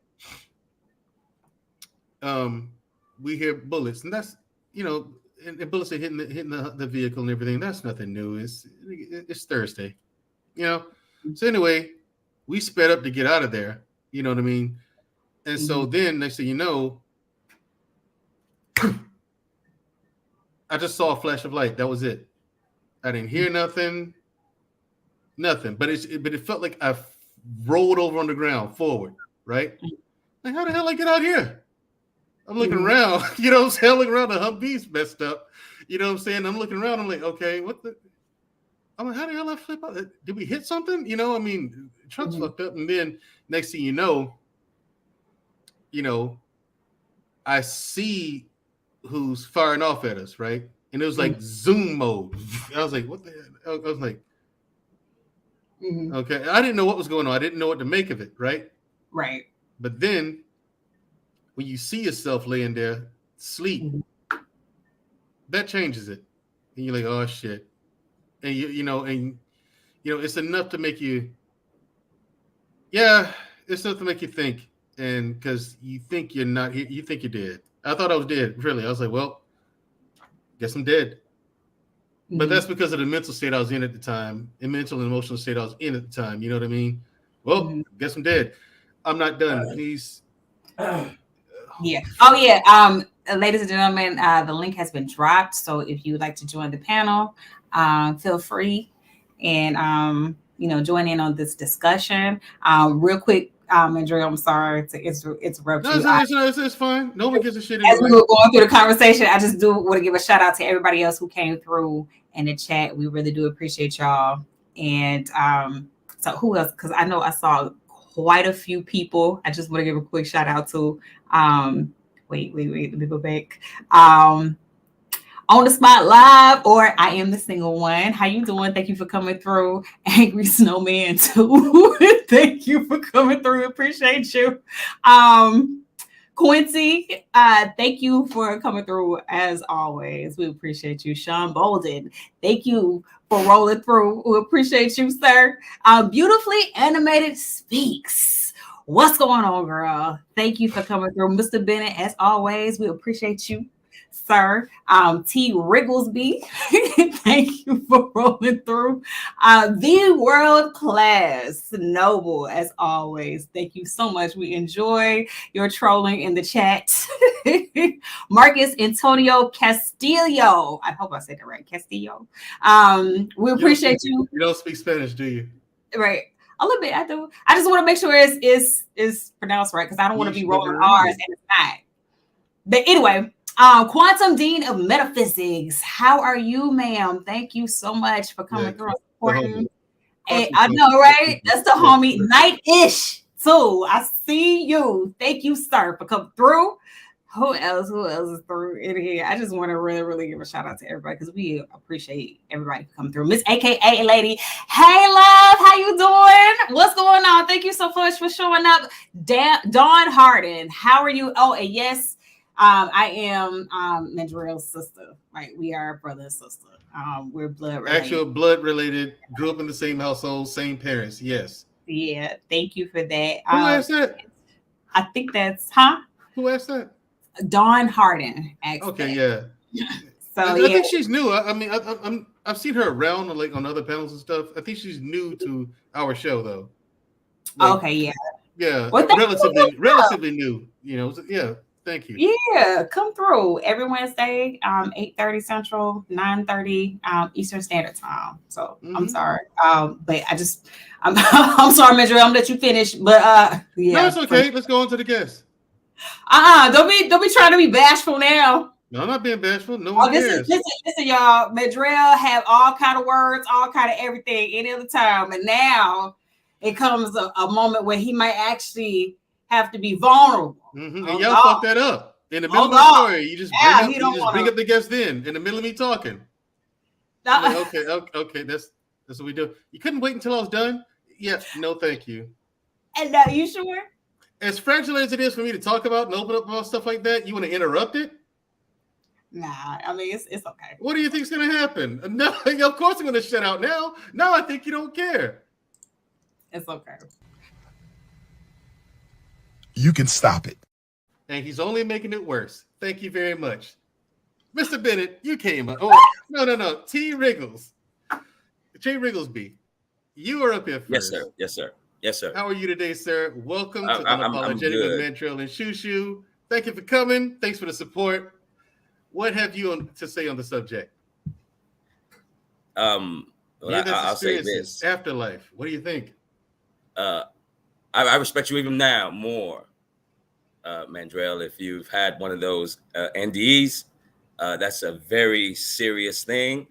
we hear bullets, and that's and bullets are hitting the vehicle and everything. That's nothing new. It's Thursday, So anyway, we sped up to get out of there. You know what I mean? And so then next thing you know, I just saw a flash of light. That was it. I didn't hear nothing. But it felt like I rolled over on the ground forward, right? Like, how the hell I get out here? I'm looking around, what I'm saying? Looking around, the Humvee's messed up. You know what I'm saying? I'm looking around, I'm like, okay, I'm like, how the hell I flip out? Did we hit something? The truck's fucked up. And then next thing you know, I see who's firing off at us, right? And it was like zoom mode. I was like, what the hell? I was like, okay. I didn't know what was going on. I didn't know what to make of it, right? Right. But then when you see yourself laying there, sleep, that changes it. And you're like, oh shit. And it's enough to make you, it's enough to make you think. And because you think you're not, you think you're dead. I thought I was dead, really. I was like, well, guess I'm dead. But that's because of the mental state I was in at the time, and mental and emotional state I was in at the time. You know what I mean? Well, guess I'm dead. I'm not done. Please. Yeah. Oh, yeah. Ladies and gentlemen, the link has been dropped. So if you would like to join the panel, feel free and, join in on this discussion. Real quick, Mandrell, I'm sorry to interrupt you. It's fine. No one gives a shit. As we were going through the conversation, I just do want to give a shout out to everybody else who came through in the chat. We really do appreciate y'all. And so who else? Because I know I saw quite a few people. I just want to give a quick shout out to wait, let me go back. On the Spot Live, or I Am the Single One. How you doing? Thank you for coming through. Angry Snowman too. Thank you for coming through. Appreciate you. Quincy, thank you for coming through as always. We appreciate you. Sean Bolden, thank you for rolling through. We appreciate you, sir. Beautifully Animated Speaks. What's going on, girl? Thank you for coming through. Mr. Bennett, as always, we appreciate you, sir. T. Rigglesby, thank you for rolling through. The World Class Noble, as always, thank you so much. We enjoy your trolling in the chat. Marcus Antonio Castillo, I hope I said that right, Castillo. We appreciate you. You don't speak Spanish, do you? Right. A little bit, I do. I just want to make sure it's pronounced right, because I don't want to be rolling R's and it's not. But anyway, Quantum Dean of Metaphysics, how are you, ma'am? Thank you so much for coming through and supporting. Hey, I know, right? That's the homie. Night-ish, too. I see you. Thank you, sir, for coming through. Who else is through in here? I just want to really, really give a shout out to everybody, because we appreciate everybody for coming through. Miss AKA Lady, hey love, how you doing? What's going on? Thank you so much for showing up. Dawn Harden, how are you? Oh, and yes, I am Mandrell's sister. Right, we are brother and sister. We're blood related. Actual blood related. Grew up in the same household, same parents. Yes. Yeah, thank you for that. Who asked that? I think that's Who asked that? Dawn Harden. Okay, that. Yeah. So I think she's new. I've seen her around on other panels and stuff. I think she's new to our show though. Okay, yeah. Yeah, well, relatively new. Yeah. Thank you. Yeah, come through every Wednesday, 8:30 Central, 9:30 Eastern Standard Time. So I'm sorry, but I'm sorry, Mandrell. I'm gonna let you finish, but yeah. No, it's okay. Let's go on to the guest. Don't be trying to be bashful now. No, I'm not being bashful. No one cares. Listen, y'all. Mandrell have all kind of words, all kind of everything any other time, and now it comes a moment where he might actually have to be vulnerable. And y'all fuck that up in the middle of the story. You just bring up the guest in the middle of me talking. Like, okay, that's what we do. You couldn't wait until I was done. Yeah, no, thank you. And now, you sure? As fragile as it is for me to talk about and open up about stuff like that, you want to interrupt it? Nah, I mean, it's okay. What do you think's going to happen? No, of course I'm going to shut out now. Now I think you don't care. It's okay. You can stop it. And he's only making it worse. Thank you very much. Mr. Bennett, you came up. Oh, no. T. Wriggles. J. Wrigglesby, you are up here first. Yes, sir. How are you today, sir? Welcome to Unapologetic with Mandrell and Shu Shu. Thank you for coming. Thanks for the support. What have you to say on the subject? I'll say this. Afterlife. What do you think? I respect you even now more, Mandrell. If you've had one of those NDEs, that's a very serious thing.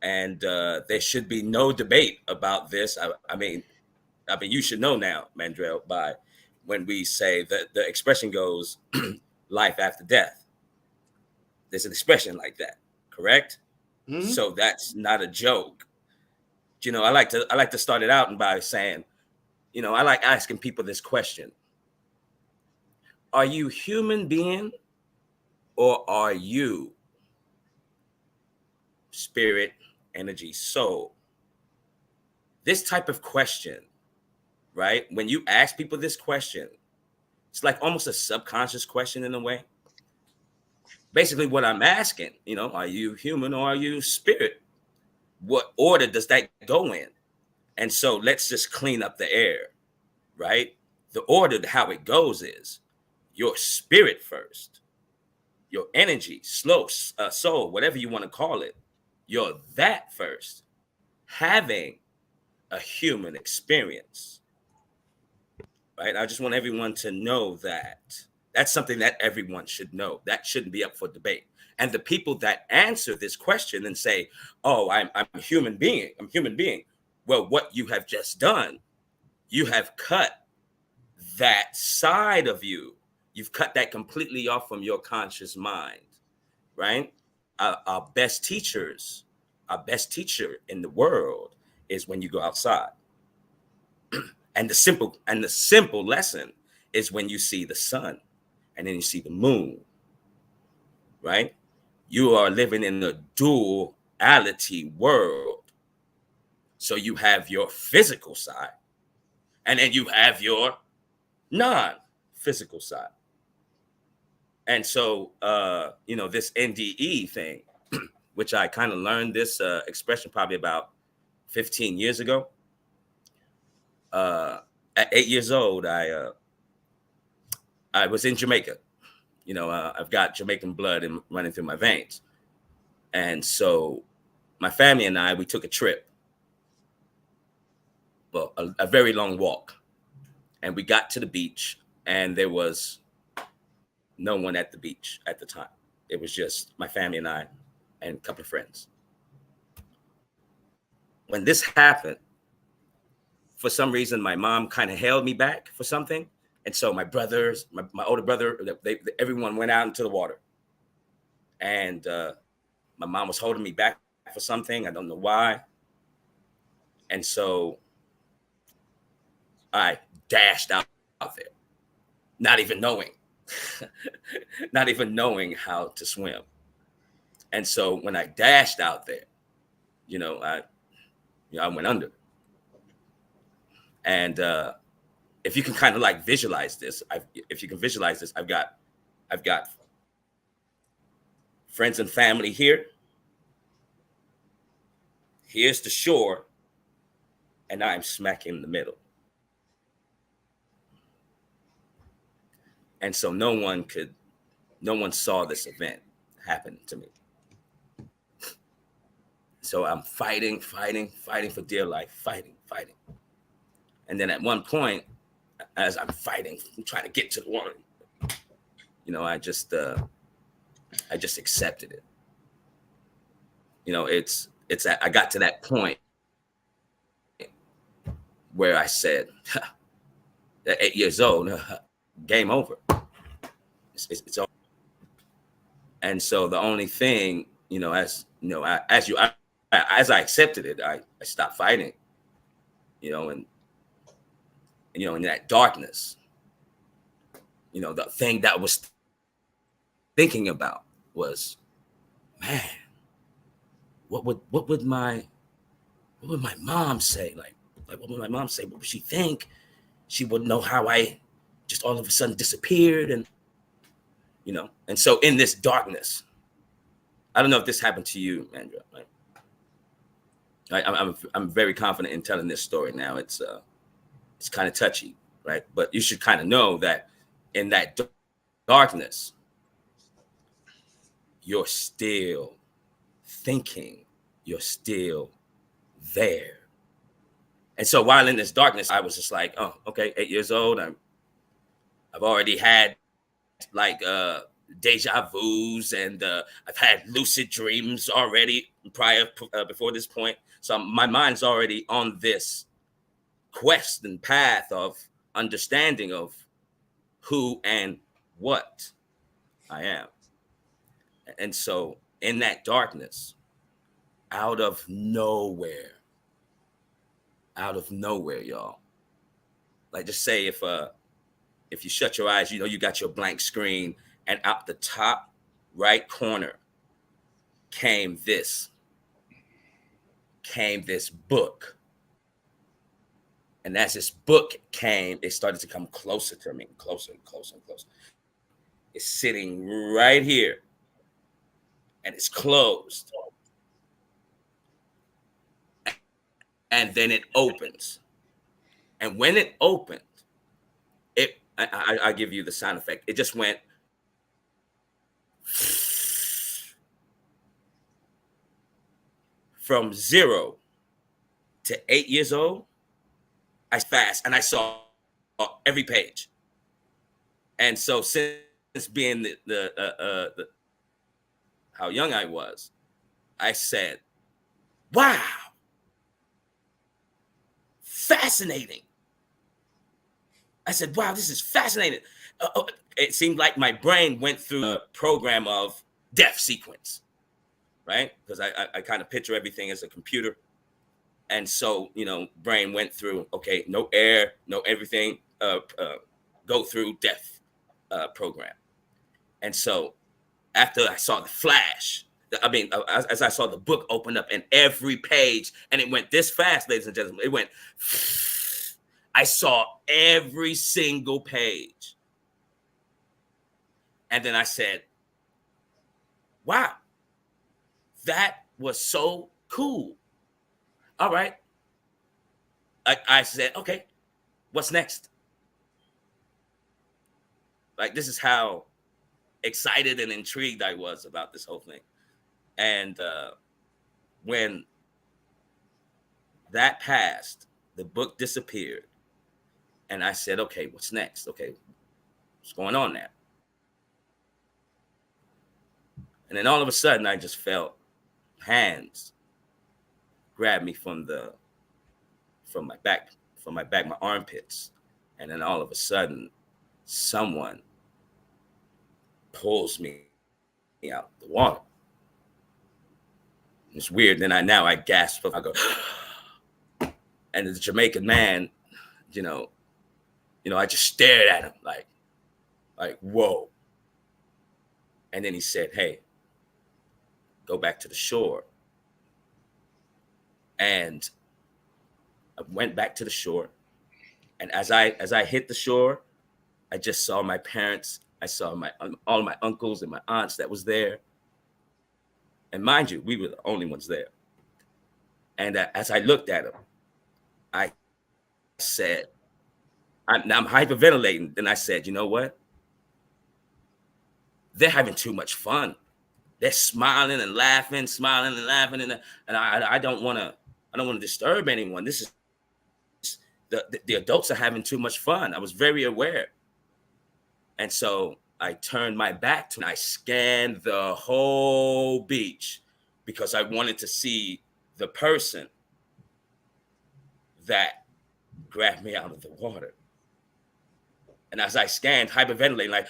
And there should be no debate about this. I mean, you should know now, Mandrell, by when we say that the expression goes life after death. There's an expression like that, correct? Mm-hmm. So that's not a joke. You know, I like to start it out by saying, you know, I like asking people this question. Are you human being or are you spirit, energy, soul? This type of question, right? When you ask people this question, it's like almost a subconscious question in a way. Basically what I'm asking, you know, are you human or are you spirit? What order does that go in? And so let's just clean up the air, right? The order, how it goes is your spirit first, your energy, soul, whatever you want to call it. You're that first, having a human experience, right? I just want everyone to know that. That's something that everyone should know. That shouldn't be up for debate. And the people that answer this question and say, oh, I'm a human being. I'm a human being. Well, what you have just done, you have cut that side of you. You've cut that completely off from your conscious mind, right? Our best teacher in the world is when you go outside. And the simple lesson is when you see the sun and then you see the moon, right? You are living in a duality world. So you have your physical side and then you have your non-physical side. And so, you know, this NDE thing, which I kind of learned this expression probably about 15 years ago. At 8 years old, I was in Jamaica. You know, I've got Jamaican blood running through my veins. And so my family and I, we took a trip. Well, a very long walk. And we got to the beach and there was no one at the beach at the time. It was just my family and I and a couple of friends. When this happened, for some reason, my mom kind of held me back for something. And so my brothers, my older brother, everyone went out into the water. And my mom was holding me back for something. I don't know why. And so I dashed out there, not even knowing how to swim. And so when I dashed out there, I went under. And if you can kind of like visualize this, I've got friends and family here. Here's the shore, and I'm smack in the middle. And so no one saw this event happen to me. So I'm fighting for dear life, fighting. And then at one point, as I'm fighting, I'm trying to get to the water, I just accepted it. I got to that point where I said, at 8 years old, game over. It's over. And so the only thing, as I accepted it, I stopped fighting, and you know, in that darkness, you know, the thing that I was thinking about was, man, what would my mom say? Like what would my mom say? What would she think? She wouldn't know how I just all of a sudden disappeared, and you know. And so in this darkness, I don't know if this happened to you, Mandrell. Right? I'm very confident in telling this story now. It's kind of touchy, right? But you should kind of know that in that darkness, you're still thinking, you're still there. And so while in this darkness, I was just like, oh, okay, 8 years old. I've already had like deja vus, and I've had lucid dreams already before this point. So my mind's already on this quest and path of understanding of who and what I am. And so in that darkness, out of nowhere, y'all, like just say if you shut your eyes, you know, you got your blank screen, and out the top right corner came this book. And as this book came, it started to come closer to me, closer and closer and closer. It's sitting right here, and it's closed. And then it opens. And when it opened, I give you the sound effect. It just went from 0 to 8 years old. I fast, and I saw every page. And so since being the how young I was, I said, wow, fascinating. I said, wow, this is fascinating. It seemed like my brain went through a program of death sequence, right? Because I kind of picture everything as a computer. And so, you know, brain went through, okay, no air, no everything, go through death program. And so after I saw the flash, as I saw the book open up and every page, and it went this fast, ladies and gentlemen, it went, I saw every single page. And then I said, wow, that was so cool. All right. I said, okay, what's next? Like, this is how excited and intrigued I was about this whole thing. And when that passed, the book disappeared. And I said, okay, what's next? Okay, what's going on now? And then all of a sudden, I just felt hands grab me from my back, my armpits. And then all of a sudden, someone pulls me out the water. It's weird. Then I gasp. I go, and the Jamaican man, you know, I just stared at him like, whoa. And then he said, hey, go back to the shore. And I went back to the shore. And as I hit the shore, I just saw my parents. I saw all my uncles and my aunts that was there. And mind you, we were the only ones there. And as I looked at them, I said, I'm hyperventilating. Then I said, you know what? They're having too much fun. They're smiling and laughing, and I don't want to disturb anyone. This is the adults are having too much fun. I was very aware. And so I turned my back to, and I scanned the whole beach because I wanted to see the person that grabbed me out of the water. And as I scanned, hyperventilating, like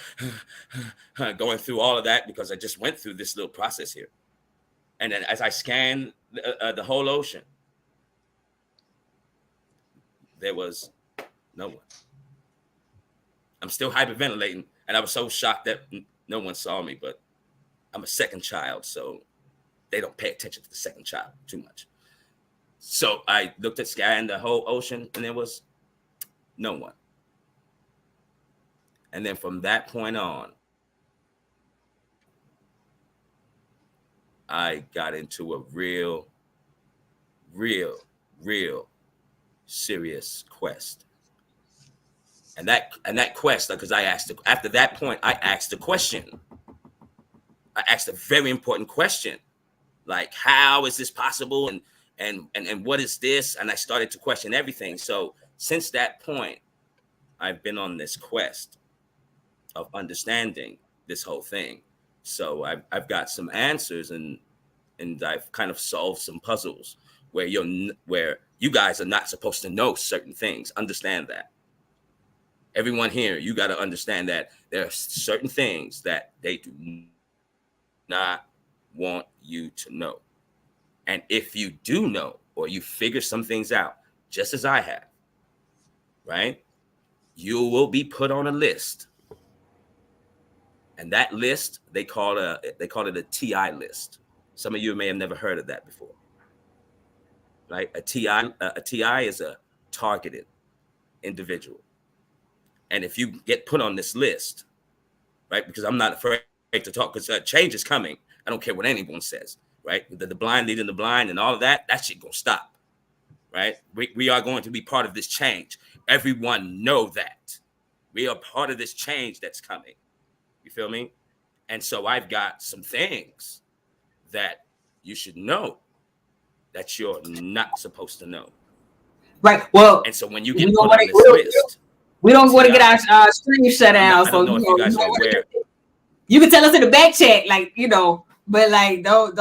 going through all of that, because I just went through this little process here. And then as I scanned the whole ocean, there was No one. I'm still hyperventilating, and I was so shocked that no one saw me, but I'm a second child, so they don't pay attention to the second child too much. So I looked at the sky and the whole ocean, and there was no one. And then from that point on, I got into a real serious quest. And that quest, because after that point, I asked a question. I asked a very important question, like, how is this possible? And what is this? And I started to question everything. So since that point, I've been on this quest of understanding this whole thing. So I've got some answers, and I've kind of solved some puzzles where you guys are not supposed to know certain things. Understand that. Everyone here, you got to understand that there are certain things that they do not want you to know. And if you do know, or you figure some things out, just as I have, right, you will be put on a list. And that list, they call it a TI list. Some of you may have never heard of that before, right? A TI is a targeted individual. And if you get put on this list, right, because I'm not afraid to talk, because change is coming. I don't care what anyone says, right? The blind leading the blind and all of that shit gonna stop, right? We are going to be part of this change. Everyone know that. We are part of this change that's coming. You feel me? And so I've got some things that you should know that you're not supposed to know. Right. Well, and so when you get put on this list, we don't want to get our stream shut down. I don't know if you guys are aware. You can tell us in the back chat, like, but like don't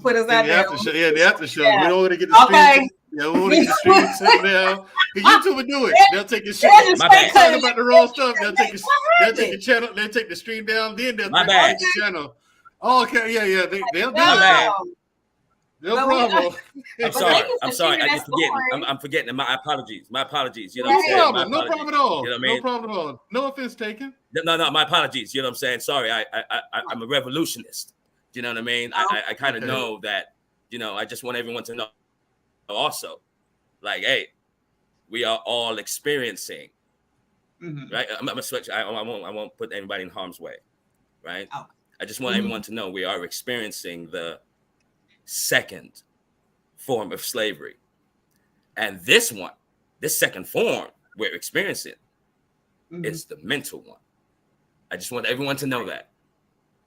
put us out there. The after show. Yeah. We don't want to get the stream. Yeah, we want to get the stream sitting down. YouTube will do it. They'll take your shit. My bad. Talking about the wrong stuff. They'll take the channel. They'll take the stream down. Then they'll take the channel. Oh, okay. Yeah. They'll do it. No problem. I'm sorry. I just forget. I'm forgetting. My apologies. You know no what I'm saying? Problem. No problem at all. You know what I mean? No problem at all. No offense taken. No. My apologies. You know what I'm saying? Sorry. I'm a revolutionist. You know what I mean? I kind of know that. I just want everyone to know. Also, like, hey, we are all experiencing. Right? I'm gonna switch. I won't put anybody in harm's way. Right? Oh. I just want everyone to know we are experiencing the second form of slavery, and this second form we're experiencing is the mental one. I just want everyone to know that.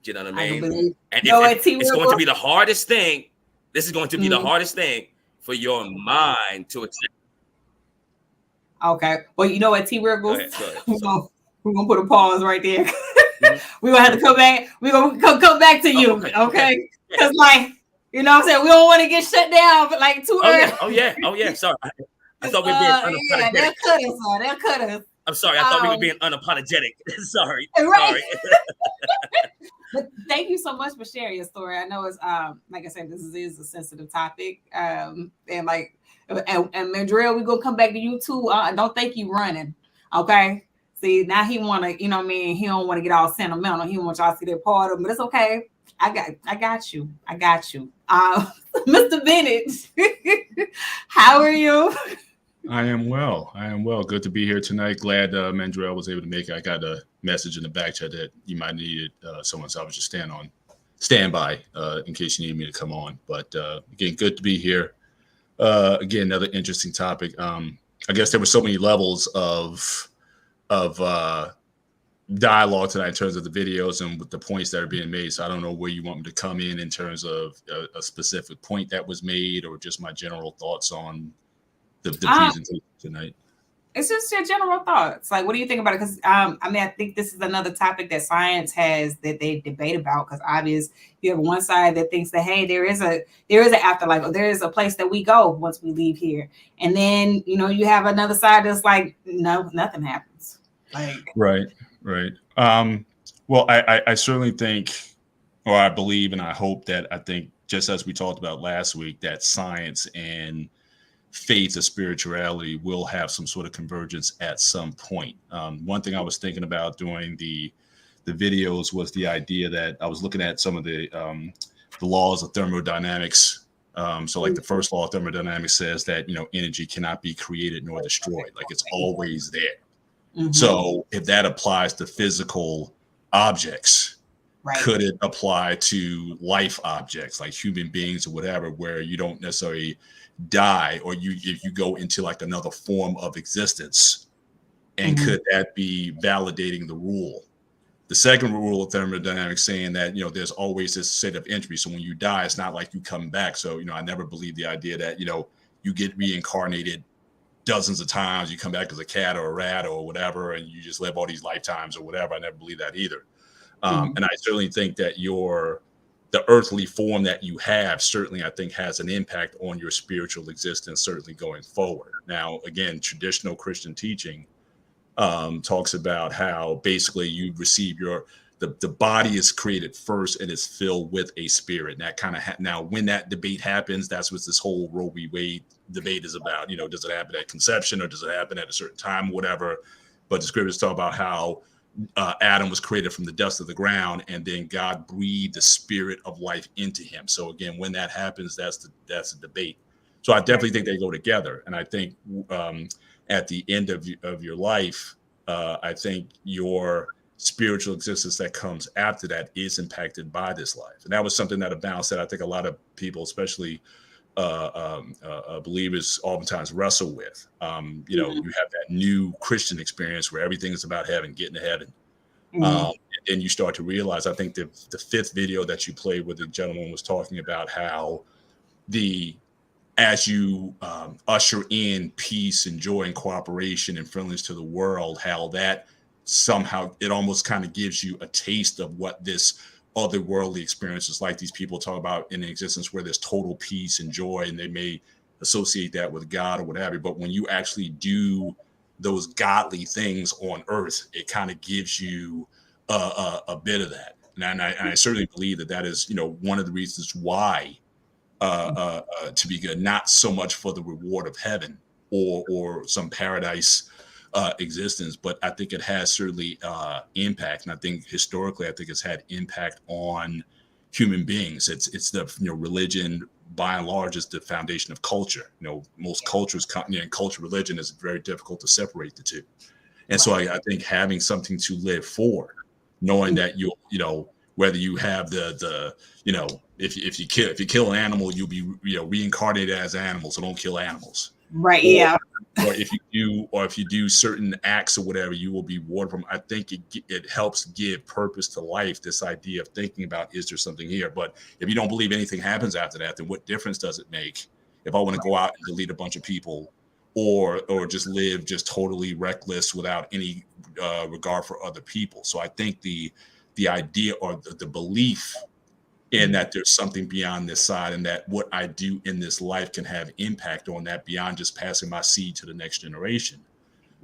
Do you know what I mean? And it's going to be the hardest thing. This is going to be the hardest thing for your mind to accept. Okay. Well, you know what, T. Wiggles? We're gonna put a pause right there. We're gonna have to come back. We're gonna come back to you, okay? Because you know what I'm saying? We don't want to get shut down, but like too early. Oh yeah. Sorry. I thought we were being unapologetic. They'll cut us. I'm sorry. I thought we were being unapologetic. Sorry. Right. But thank you so much for sharing your story. I know it's like I said, this is a sensitive topic. And Mandrell, we're gonna come back to you too. Don't think you running. Okay. See, now he wanna, he don't want to get all sentimental. He wants y'all to see that part of him, but it's okay. I got you. Mr. Bennett, how are you? I am well. Good to be here tonight. Glad Mandrell was able to make it. I got a message in the back chat that you might need someone, so I was just stand by in case you need me to come on. But again, good to be here. Again, another interesting topic. I guess there were so many levels of dialogue tonight in terms of the videos and with the points that are being made. So I don't know where you want me to come in terms of a specific point that was made, or just my general thoughts on the presentation tonight. It's just your general thoughts. Like, what do you think about it? Because I think this is another topic that science has that they debate about. Because obviously, you have one side that thinks that, hey, there is an afterlife, or there is a place that we go once we leave here, and then you have another side that's like, no, nothing happens. Like, right. Well, I certainly think, or I believe, and I hope that, I think, just as we talked about last week, that science and faith or spirituality will have some sort of convergence at some point. One thing I was thinking about during the videos was the idea that I was looking at some of the laws of thermodynamics. So like the first law of thermodynamics says that, energy cannot be created nor destroyed. Like it's always there. Mm-hmm. So if that applies to physical objects, could it apply to life objects like human beings or whatever, where you don't necessarily die, or if you go into like another form of existence, and could that be validating the rule? The second rule of thermodynamics saying that, there's always this state of entropy. So when you die, it's not like you come back. So, I never believe the idea that, you get reincarnated dozens of times, you come back as a cat or a rat or whatever, and you just live all these lifetimes or whatever. I never believe that either. And I certainly think that the earthly form that you have certainly, I think, has an impact on your spiritual existence, certainly going forward. Now, again, traditional Christian teaching talks about how basically you receive the body is created first and is filled with a spirit. And that kind of now when that debate happens, that's what this whole Roe v. Wade debate is about. Does it happen at conception or does it happen at a certain time, whatever? But the scriptures talk about how Adam was created from the dust of the ground, and then God breathed the spirit of life into him. So again, when that happens, that's the debate. So I definitely think they go together. And I think at the end of your life, I think your spiritual existence that comes after that is impacted by this life. And that was something that Abound said I think a lot of people, especially believers, oftentimes wrestle with. You have that new Christian experience where everything is about heaven, getting to heaven. And then you start to realize, I think the fifth video that you played with the gentleman was talking about how as you usher in peace and joy and cooperation and friendliness to the world, how that somehow it almost kind of gives you a taste of what this otherworldly experience is like. These people talk about in existence where there's total peace and joy, and they may associate that with God or whatever. But when you actually do those godly things on earth, it kind of gives you a bit of that. And I certainly believe that is, one of the reasons why to be good, not so much for the reward of heaven or some paradise existence, but I think it has certainly impact. And I think historically, I think it's had impact on human beings. It's the religion by and large is the foundation of culture. Most cultures, and culture, religion is very difficult to separate the two. And so I think having something to live for, knowing that whether you have if you kill an animal, you'll be reincarnated as animals, so don't kill animals. Right. Or if you do certain acts or whatever, you will be rewarded from. I think it helps give purpose to life. This idea of thinking about, is there something here? But if you don't believe anything happens after that, then what difference does it make if I want to go out and delete a bunch of people, or just live just totally reckless without any regard for other people? So I think the idea or the belief in that there's something beyond this side, and that what I do in this life can have impact on that beyond just passing my seed to the next generation.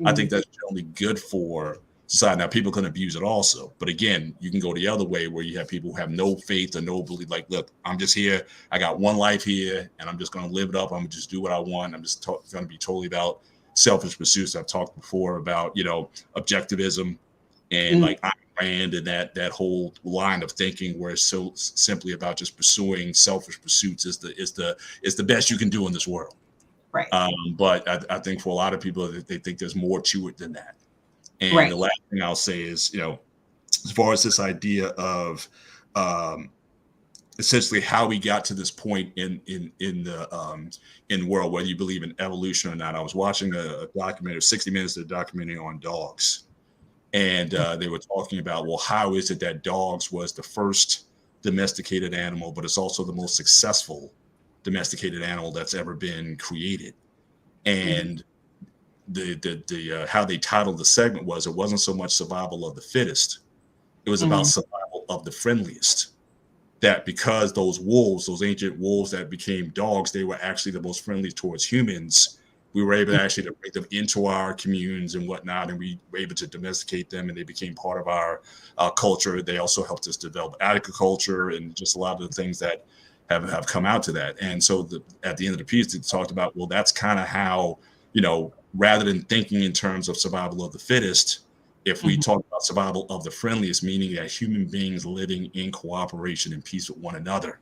I think that's only good for society. Now, people can abuse it also, but again, you can go the other way where you have people who have no faith or no belief. Like, look, I'm just here. I got one life here, and I'm just going to live it up. I'm going to just do what I want. I'm just going to be totally about selfish pursuits. I've talked before about objectivism and like Ayn Rand and that whole line of thinking where it's so simply about just pursuing selfish pursuits is the best you can do in this world. Right. But I think for a lot of people, they think there's more to it than that. And the last thing I'll say is, as far as this idea of essentially how we got to this point in the world, whether you believe in evolution or not. I was watching a documentary, 60 minutes of a documentary on dogs. And they were talking about, well, how is it that dogs was the first domesticated animal, but it's also the most successful domesticated animal that's ever been created? And the how they titled the segment was, it wasn't so much survival of the fittest, it was about survival of the friendliest. That because those wolves, those ancient wolves that became dogs, they were actually the most friendly towards humans. We were able to actually to bring them into our communes and whatnot, and we were able to domesticate them, and they became part of our culture. They also helped us develop agriculture and just a lot of the things that have come out to that. And so at the end of the piece, it talked about, well, that's kind of how, rather than thinking in terms of survival of the fittest, if we talk about survival of the friendliest, meaning that human beings living in cooperation and peace with one another,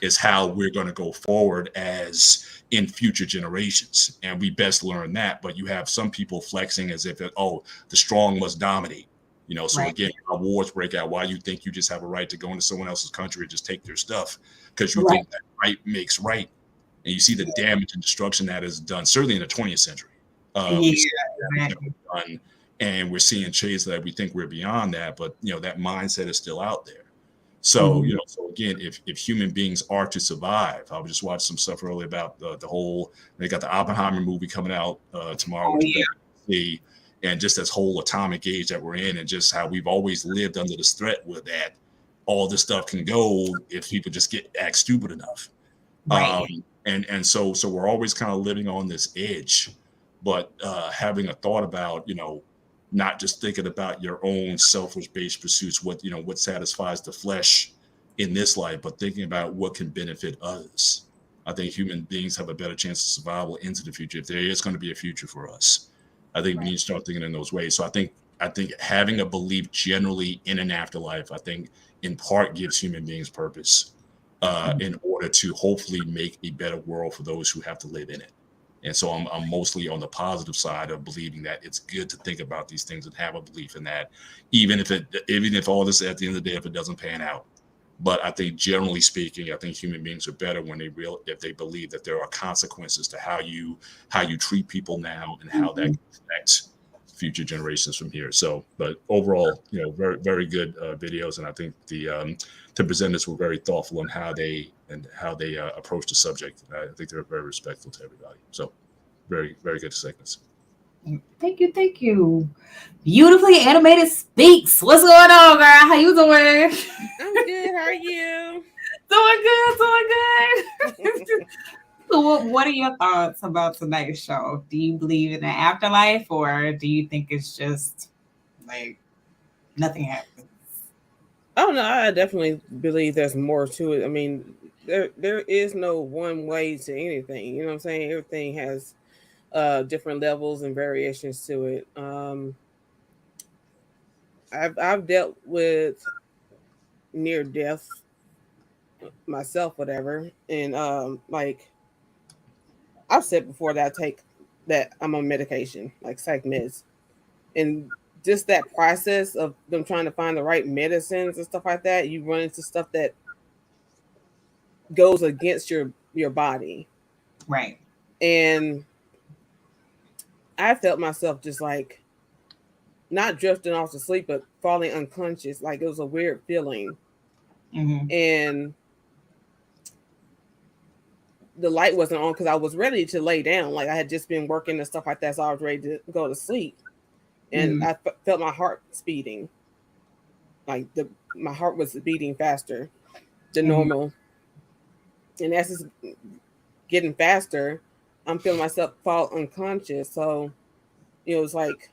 is how we're going to go forward as in future generations. And we best learn that. But you have some people flexing as if, the strong must dominate. So again, how wars break out, why you think you just have a right to go into someone else's country and just take their stuff because you think that right makes right. And you see the damage and destruction that is done, certainly in the 20th century. And we're seeing shades that we think we're beyond that, but that mindset is still out there. So, so again, if human beings are to survive, I was just watching some stuff earlier about the whole, they got the Oppenheimer movie coming out tomorrow, and just this whole atomic age that we're in, and just how we've always lived under this threat with that all this stuff can go if people just act stupid enough. And so we're always kind of living on this edge, but having a thought about, not just thinking about your own selfish-based pursuits, what satisfies the flesh in this life, but thinking about what can benefit others. I think human beings have a better chance of survival into the future if there is going to be a future for us. I think we need to start thinking in those ways. So I think having a belief generally in an afterlife, I think in part gives human beings purpose in order to hopefully make a better world for those who have to live in it. And so I'm mostly on the positive side of believing that it's good to think about these things and have a belief in that, even if all this at the end of the day, if it doesn't pan out. But I think generally speaking, I think human beings are better when if they believe that there are consequences to how you treat people now and how that affects future generations from here. So, but overall, very, very good videos. And I think the presenters were very thoughtful on how they approach the subject. I think they're very respectful to everybody. So very, very good segments. Thank you. Beautifully animated speaks. What's going on, girl? How you doing? I'm good. How are you? Doing good. So what are your thoughts about tonight's show? Do you believe in an afterlife, or do you think it's just like nothing happens? Oh no, I definitely believe there's more to it. I mean, there is no one way to anything. You know what I'm saying? Everything has different levels and variations to it. I've dealt with near death myself, whatever, and like I've said before that I'm on medication, like psych meds, and just that process of them trying to find the right medicines and stuff like that, you run into stuff that goes against your body, right? And I felt myself just like not drifting off to sleep, but falling unconscious. Like it was a weird feeling. And the light wasn't on because I was ready to lay down. Like I had just been working and stuff like that. So I was ready to go to sleep. And I felt my heart speeding. Like my heart was beating faster than normal. And as it's getting faster, I'm feeling myself fall unconscious. So it was like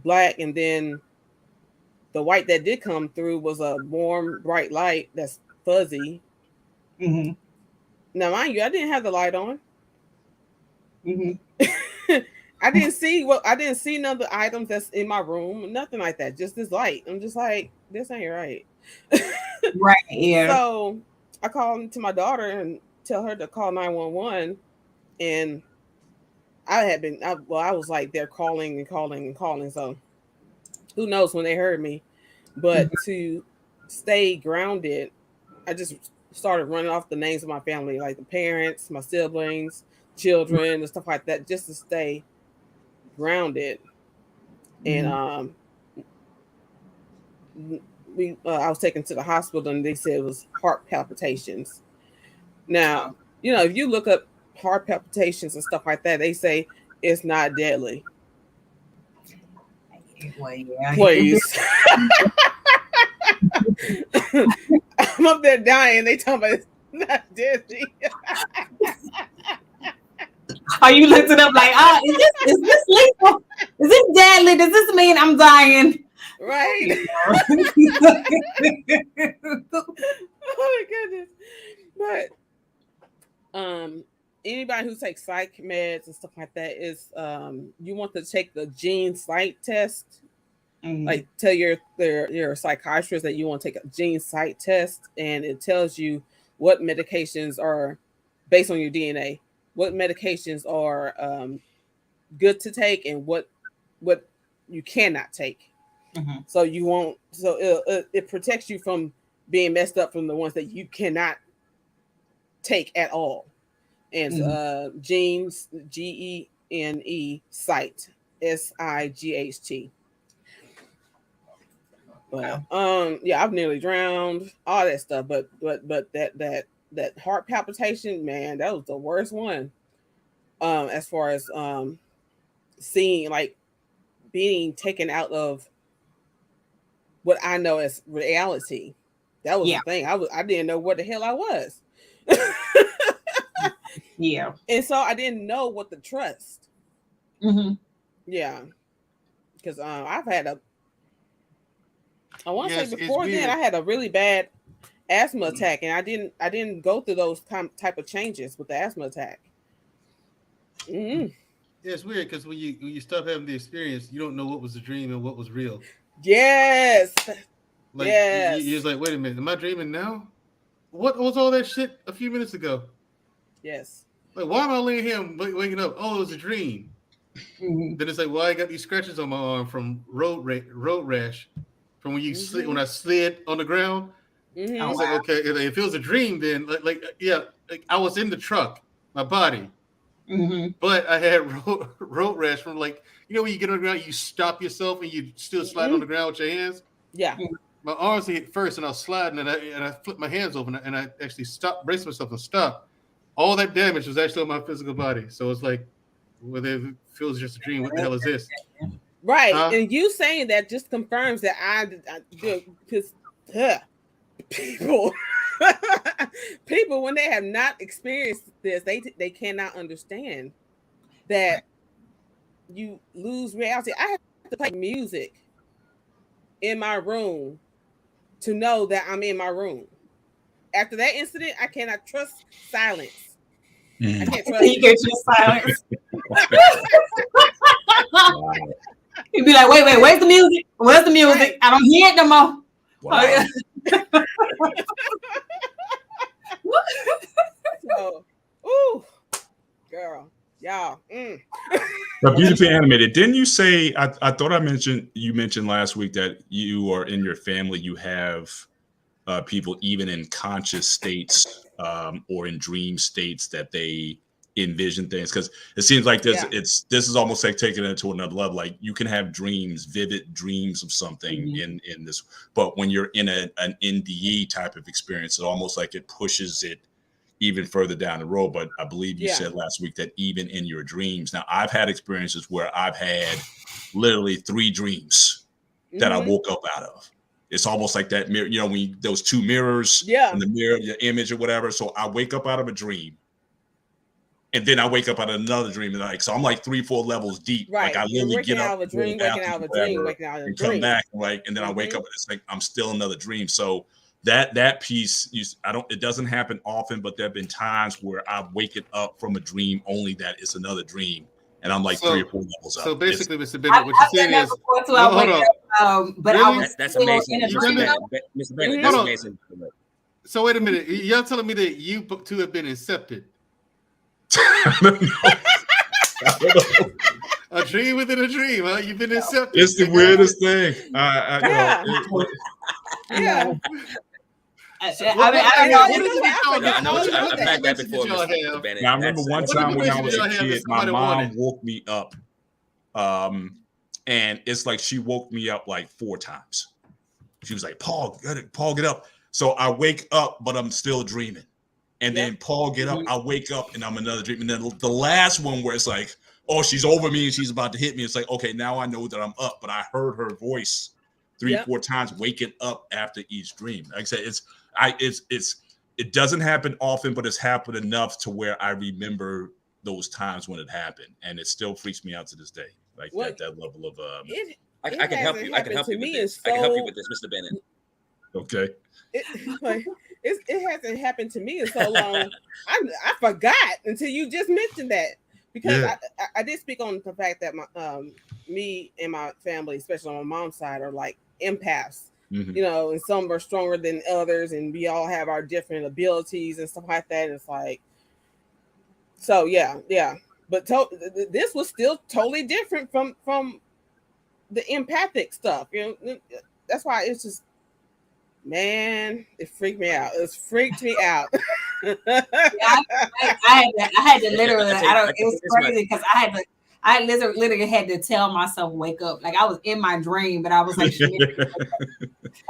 black, and then the white that did come through was a warm, bright light that's fuzzy. Now, mind you, I didn't have the light on. I didn't see none of the items that's in my room, nothing like that. Just this light. I'm just like, this ain't right. Right. Yeah. So I called to my daughter and tell her to call 911, and I was like, they're calling. So who knows when they heard me, but to stay grounded, I just started running off the names of my family, like the parents, my siblings, children, and stuff like that, just to stay grounded. And I was taken to the hospital, and they said it was heart palpitations. Now, if you look up heart palpitations and stuff like that, they say it's not deadly. Well, yeah. Please. I'm up there dying. They talking about it's not deadly. Are you looking up like, is this lethal? Is this deadly? Does this mean I'm dying? Right. Oh my goodness. But anybody who takes psych meds and stuff like that is you want to take the gene site test. Like tell your psychiatrist that you want to take a gene site test, and it tells you what medications are based on your DNA, what medications are good to take and what you cannot take. So you won't. So it protects you from being messed up from the ones that you cannot take at all. And genes, GENE site, SIGHT. But yeah, I've nearly drowned, all that stuff. But that heart palpitation, man, that was the worst one. As far as seeing, like, being taken out of what I know as reality. That was the thing. I didn't know what the hell I was. Yeah. And so I didn't know what to trust. Yeah. Because I've had I want to say before then I had a really bad asthma attack, and I didn't go through those type of changes with the asthma attack. Yeah, it's weird because when you start having the experience, you don't know what was a dream and what was real. Yes. Like, yes. You're just like, wait a minute, am I dreaming now? What was all that shit a few minutes ago? Yes. Like, why am I laying here waking up? Oh, it was a dream. Then it's like, well, I got these scratches on my arm from road rash from when when I slid on the ground. I was like, okay, if it was a dream, then like I was in the truck, my body. But I had road rash from, like, when you get on the ground, you stop yourself and you still slide on the ground with your hands. Yeah. My arms hit first, and I was sliding, and I flipped my hands over, and I actually stopped, braced myself, and stopped. All that damage was actually on my physical body. So it's like, whether it feels just a dream, what the hell is this? Right. And you saying that just confirms that I because people when they have not experienced this, they cannot understand that you lose reality. I have to play music in my room to know that I'm in my room. After that incident, I cannot trust silence. I can't trust you can't trust silence. You'd be like, wait, where's the music? Where's the music? Right. I don't hear it no more. Wow. So, ooh, girl, y'all. But beautifully animated. Didn't you say? I thought you mentioned last week that you or in your family you have people even in conscious states or in dream states that they envision things, because it seems like this is almost like taking it to another level. Like, you can have dreams, vivid dreams of something in this, but when you're in an NDE type of experience, it almost like it pushes it even further down the road. But I believe you said last week that even in your dreams, now I've had experiences where I've had literally 3 dreams that I woke up out of. It's almost like that mirror, when those 2 mirrors in the mirror, your image or whatever. So I wake up out of a dream, and then I wake up out of another dream, and so I'm like 3-4 levels deep. Right. Like, I literally get up, waking out of a dream, and come back, and then I wake up, and it's like I'm still another dream. So that piece, it doesn't happen often, but there have been times where I wake it up from a dream, only that it's another dream, and I'm like 3 or 4 levels up. So basically, Mr. Bennett, what you're saying is, but really? That's amazing. Mr. Bennett, that's amazing. So wait a minute, y'all telling me that you 2 have been incepted? A dream within a dream, huh? You've been incepted. It's the weirdest thing. Yeah. I've had that before. Now, I remember one time when I was a kid, my mom woke me up, and it's like she woke me up like 4 times. She was like, Paul, get up. So I wake up, but I'm still dreaming. And then Paul, get up. I wake up, and I'm another dream. And then the last one where it's like, oh, she's over me and she's about to hit me. It's like, okay, now I know that I'm up, but I heard her voice 3-4 times waking up after each dream. Like I said, it doesn't happen often, but it's happened enough to where I remember those times when it happened, and it still freaks me out to this day. Like that level of I can help you. I can help you with this. I can help you with this, Mr. Bennett. Okay. it hasn't happened to me in so long. I forgot until you just mentioned that, because I did speak on the fact that my me and my family, especially on my mom's side, are like empaths. You know, and some are stronger than others, and we all have our different abilities and stuff like that. It's like, so yeah. But this was still totally different from the empathic stuff. You know, that's why it's just, man, it freaked me out. It freaked me out. I had to literally. It was crazy because I literally had to tell myself wake up. Like I was in my dream, but I was like,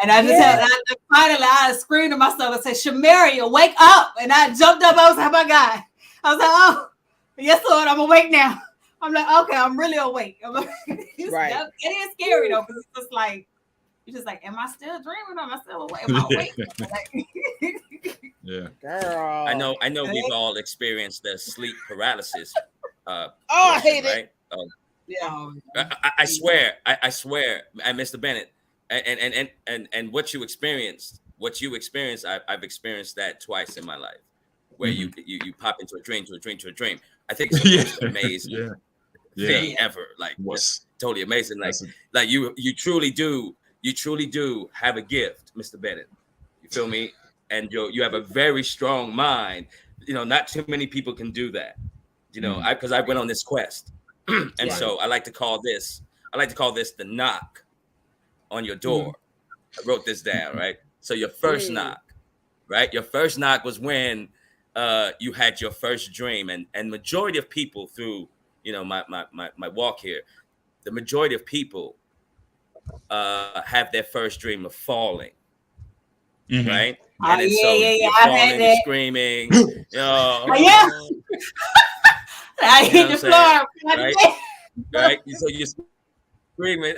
and I just finally I screamed to myself and said, "Shamaria, wake up!" And I jumped up. I was like, "Oh my God!" I was like, "Oh, yes, Lord, I'm awake now." I'm like, "Okay, I'm really awake." Right. It is scary though, because it's just like you're just like, "Am I still dreaming? Am I still awake? Am I awake?" Yeah, girl. I know. We've all experienced the sleep paralysis. I hate it. I swear, and Mr. Bennett, and what you experienced, I've experienced that twice in my life, where you pop into a dream. I think it's the most amazing thing ever. Like, totally amazing. Like you truly do have a gift, Mr. Bennett. You feel me? And you have a very strong mind. You know, not too many people can do that. You know, because I went on this quest. And so I like to call this the knock on your door. I wrote this down, right? So your first knock, right? Your first knock was when you had your first dream, and majority of people through, you know, my walk here, the majority of people have their first dream of falling, right? And then so you're falling, you're screaming, I hit the floor, right? So you're screaming,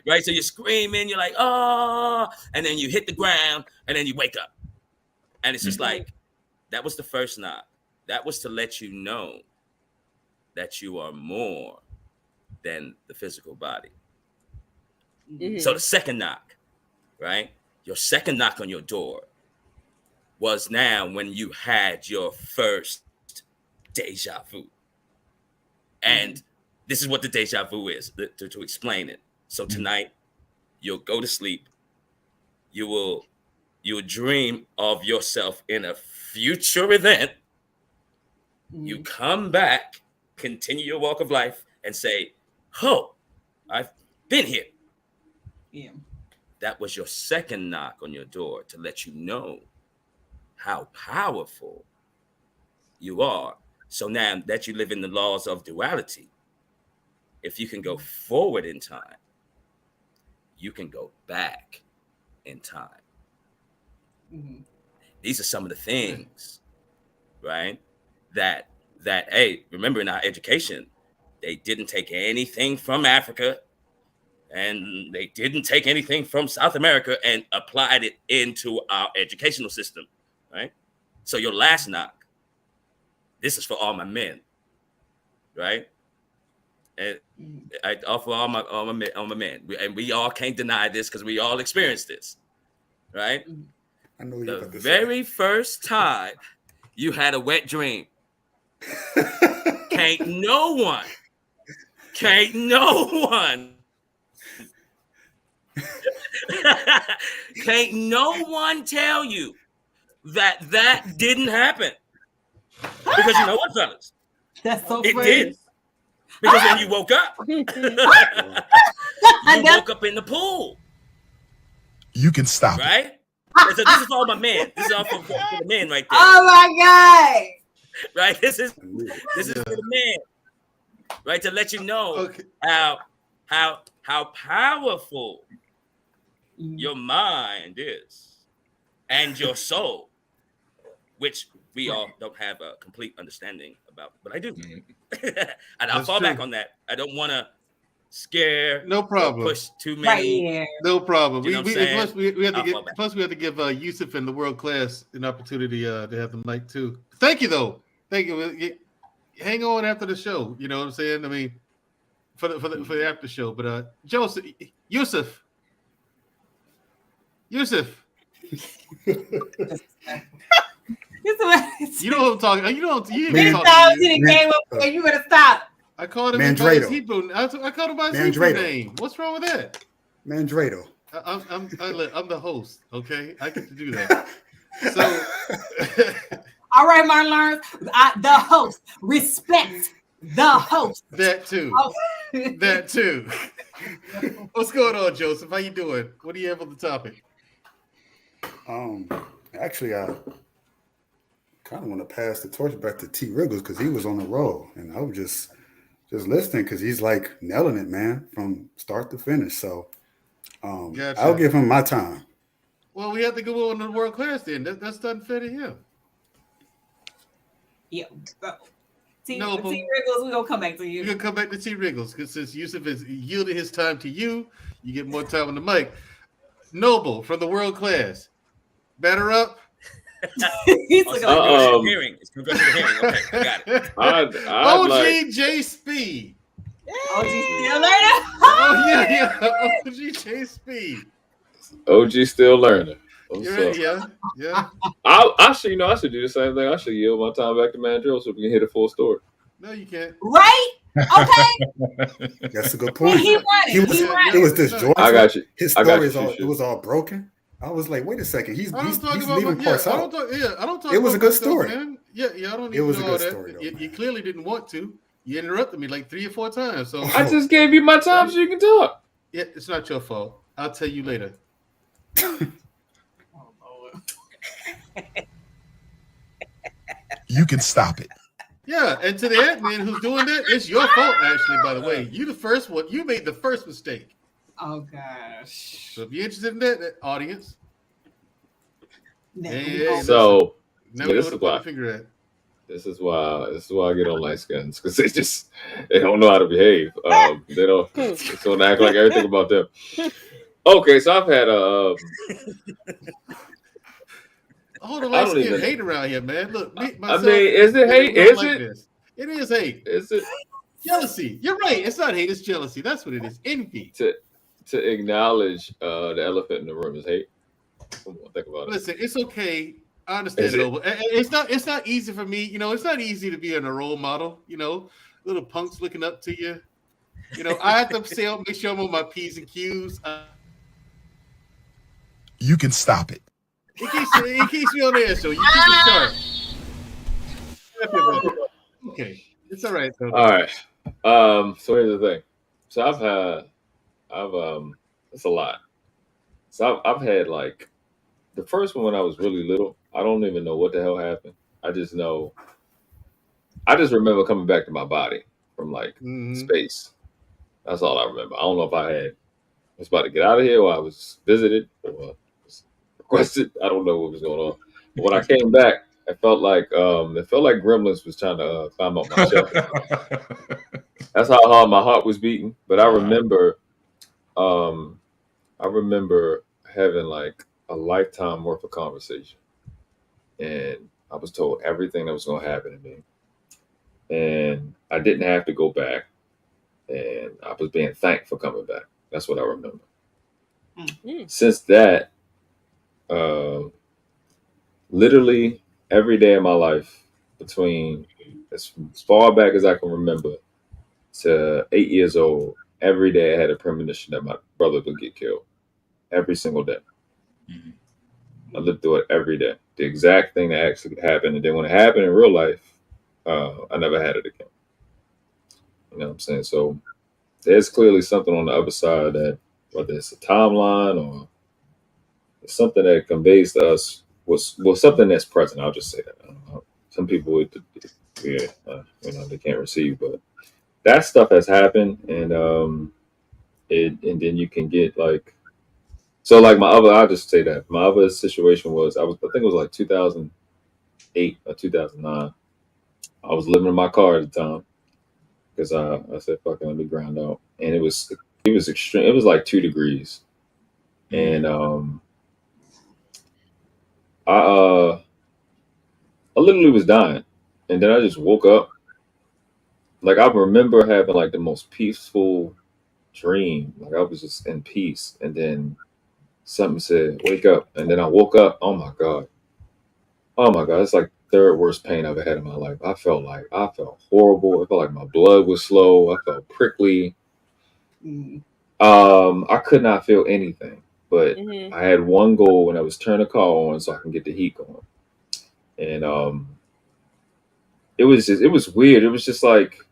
right? So you're screaming, you're like, oh, and then you hit the ground, and then you wake up, and it's just like, that was the first knock. That was to let you know that you are more than the physical body. So the second knock, right? Your second knock on your door was now when you had your first deja vu. And this is what the deja vu is, to explain it. So tonight, you'll go to sleep. You'll dream of yourself in a future event. You come back, continue your walk of life, and say, "Oh, I've been here." Yeah. That was your second knock on your door to let you know how powerful you are. So now that you live in the laws of duality, if you can go forward in time, you can go back in time. These are some of the things, right? That hey, remember in our education, they didn't take anything from Africa and they didn't take anything from South America and applied it into our educational system, right? So your last knock, this is for all my men, right? And I offer all my men, and we all can't deny this because we all experienced this, right? I know the very first time you had a wet dream, can't no one can't no one tell you that didn't happen. Because you know what, fellas? That's so it funny. Did. Because when you woke up, you woke up in the pool. You can stop right? So this is for all my men. This is all for the men right there. Oh my God. Right? This is for the men. Right? To let you know how powerful your mind is and your soul, which we all don't have a complete understanding about, but I do. And I'll fall back on that. I don't want to scare, no problem, push too many. Right. No problem. You know Plus we have to give Yusuf and the world class an opportunity to have the mic too. Thank you though. Thank you. Hang on after the show. You know what I'm saying? I mean, for the after show. But Yusuf. You know what I'm talking. You know you Many times he came up and you better stop. I called him by his Hebrew. I called him by his Hebrew name. What's wrong with that? Mandrado. I'm the host. Okay, I get to do that. So, all right, Martin Lawrence, the host. Respect the host. That too. Oh. That too. What's going on, Joseph? How you doing? What do you have on the topic? Actually, I kind of want to pass the torch back to T. Riggles because he was on the roll, and I was just listening because he's like nailing it, man, from start to finish. So, gotcha. I'll give him my time. Well, we have to go on the world class then. That's unfair to him. Yeah. T. Riggles, we're going to come back to you. We're going to come back to T. Riggles because since Yusuf has yielded his time to you, you get more time on the mic. Noble from the world class. Batter up. He's like, hearing. It's going to go to the hearing. Okay, got it. OG J Speed. OG still learning. Oh, yeah. OG J Speed. OG still learning. Yeah. I should do the same thing. I should yield my time back to Mandrell so we can hit a full story. No, you can't. Right? Okay. That's a good point. He was disjointed. I got you. His story was all broken. I was like, wait a second. He's leaving parts out. I don't talk. It was a good story. Man. Yeah. I don't. It was a good story. Though, you clearly didn't want to. You interrupted me like 3 or 4 times. So I just gave you my time so you can talk. Yeah, it's not your fault. I'll tell you later. You can stop it. Yeah, and to the admin who's doing that, it's your fault, actually, by the way. You the first one. You made the first mistake. Oh, gosh. So if you're interested in that audience. So, now we know where to put the finger at. This is why I get on light skins because they don't know how to behave. They don't act like everything about them. Okay, so I've had hold on, light skin hate around here, man. Look, myself, is it hate? Is like it? This. It is hate. Is it jealousy? You're right. It's not hate. It's jealousy. That's what it is. Envy. To acknowledge the elephant in the room is hate. Think about it. Listen, it's okay. I understand it. It's not easy for me. You know, it's not easy to be a role model. You know, little punks looking up to you. You know, I have to make sure I'm on my P's and Q's. You can stop it. In case you're on the air show, you keep it short. Okay, it's all right. Though. All right. So here's the thing. So it's a lot. So I've had like the first one when I was really little. I don't even know what the hell happened. I just remember coming back to my body from like space. That's all I remember. I don't know if I was about to get out of here or I was visited or requested. I don't know what was going on. But when I came back, it felt like Gremlins was trying to climb up my chest. That's how hard my heart was beating. But I remember having like a lifetime worth of conversation. And I was told everything that was going to happen to me. And I didn't have to go back. And I was being thanked for coming back. That's what I remember. Since that, literally every day of my life, between as far back as I can remember to 8 years old, every day I had a premonition that my brother would get killed. Every single day. I lived through it every day. The exact thing that actually happened. And then when it happened in real life, I never had it again. You know what I'm saying? So there's clearly something on the other side that, whether it's a timeline or something that conveys to us, was something that's present. I'll just say that. Some people, they can't receive, but that stuff has happened, and then you can get like. So like I'll just say that my other situation was, I think it was like 2008 or 2009. I was living in my car at the time because I said, fuck it, let me ground out. And it was extreme. It was like 2 degrees. And I literally was dying. And then I just woke up. Like I remember having like the most peaceful dream. Like I was just in peace. And then something said, "Wake up," and then I woke up. Oh my god, it's like third worst pain I've ever had in my life. I felt horrible. I felt like my blood was slow. I felt prickly. I could not feel anything, but I had one goal, and that was turn the car on so I can get the heat going. And it was weird. It was just like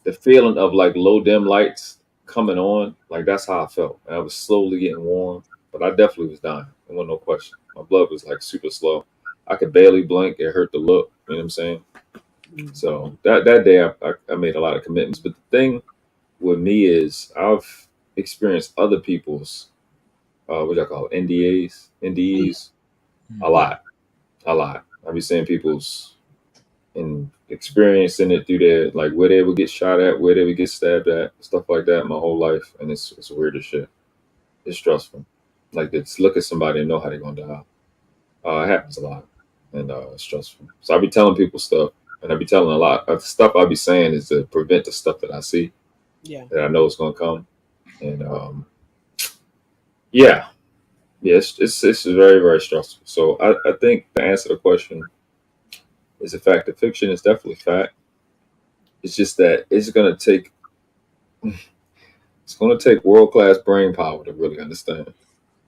the feeling of like low dim lights coming on. Like that's how I felt. And I was slowly getting warm, but I definitely was dying. There wasn't no question. My blood was like super slow. I could barely blink. It hurt to look. You know what I'm saying? So that day I made a lot of commitments. But the thing with me is I've experienced other people's what I call it, NDEs a lot. I've been seeing people's and experiencing it through their like where they would get shot at, where they would get stabbed at, stuff like that my whole life. And it's weird as shit. It's stressful. Like it's look at somebody and know how they're gonna die. It happens a lot. And it's stressful. So I be telling people stuff, and I be telling a lot of stuff I be saying is to prevent the stuff that I see. Yeah. That I know is gonna come. And yeah, it's very, very stressful. So I think the answer to the question is the fact that fiction is definitely fact. It's just that it's gonna take world-class brain power to really understand.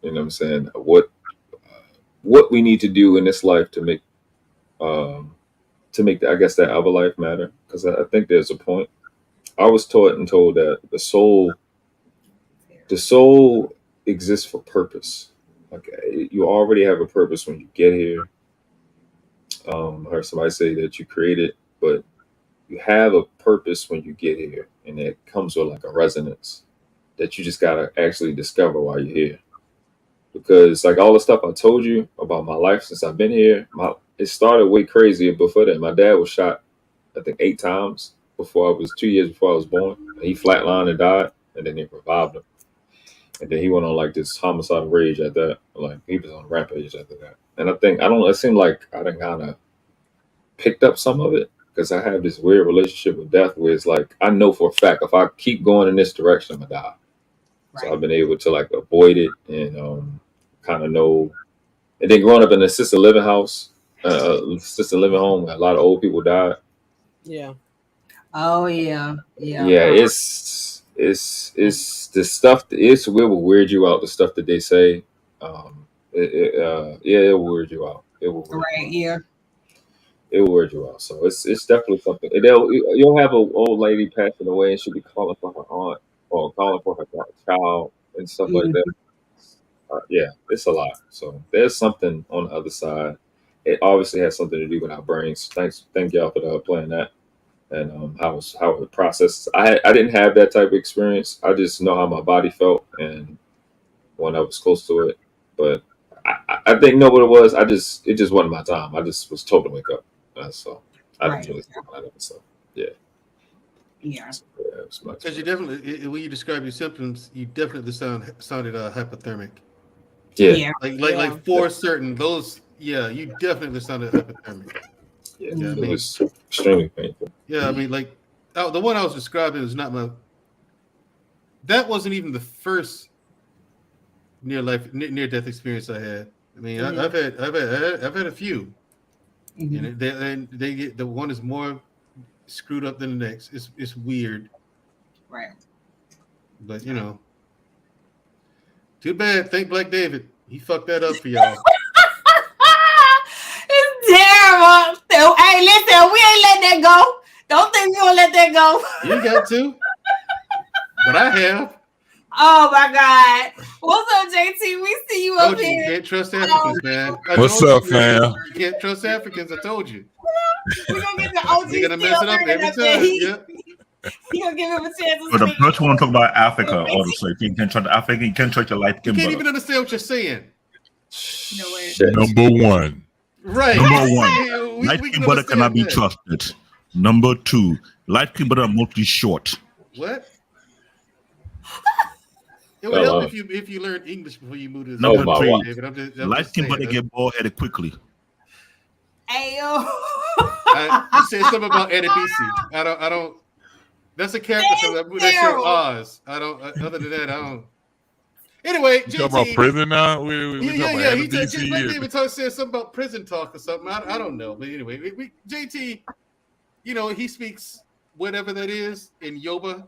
You know what I'm saying? What we need to do in this life to make I guess that other life matter. Because I think there's a point. I was taught and told that the soul exists for purpose. Like you already have a purpose when you get here. I heard somebody say that you created, but you have a purpose when you get here, and it comes with like a resonance that you just gotta actually discover while you're here. Because like all the stuff I told you about my life since I've been here, it started way crazier before that. My dad was shot, I think 8 times 2 years before I was born. He flatlined and died, and then they revived him. And then he went on like this homicidal rage at that. Like he was on a rampage after that. And it seemed like I done kind of picked up some of it because I have this weird relationship with death where it's like, I know for a fact, if I keep going in this direction, I'm gonna die. Right. So I've been able to like avoid it and kind of know. And then growing up in an assisted living house, assisted living home, where a lot of old people died. Yeah. Oh yeah. Yeah, it's the stuff. It will weird you out. The stuff that they say, it will weird you out. It will. It will weird you out. So it's definitely something. And you'll have an old lady passing away, and she'll be calling for her aunt or calling for her child and stuff like that. Yeah, it's a lot. So there's something on the other side. It obviously has something to do with our brains. Thank y'all for playing that. And how it processes. I didn't have that type of experience. I just know how my body felt, and when I was close to it. But I think what it was. It just wasn't my time. I just was told to wake up. So I didn't really think about it. So yeah. Because you definitely, when you describe your symptoms, you definitely sounded hypothermic. Yeah. Like for certain those. Yeah, you definitely sounded hypothermic. Yeah, it was extremely painful. Yeah, I mean, like the one I was describing is not my. That wasn't even the first near death experience I had. I mean, I've had a few, and they get the one is more screwed up than the next. It's weird, right? But too bad. Thank Black David. He fucked that up for y'all. Terrible. Hey, listen, we ain't let that go. Don't think we gonna let that go. You got to. But I have. Oh my God. What's up, JT? We see you up here. You can't trust Africans, man. What's up, fam? You can't trust Africans, I told you. We're gonna get the OG. You're gonna mess it up every time. You gonna give him a chance to speak. But the first one talk about Africa, honestly. You can't trust Africa, you can't trust your life. You can't even understand what you're saying. Number one. Right. Number one, light skin brother cannot be trusted. Number two, light skin brother are mostly short. What? It would help if you learned English before you moved to Number three, light skin brother get bald headed quickly. Ayo. You said something about Adebisi. I don't. That's a character from that show Oz. I don't. Other than that, I don't. Anyway, You talking about prison now? We yeah. He said David said something about prison talk or something. I don't know, but anyway, JT, he speaks whatever that is in Yoba.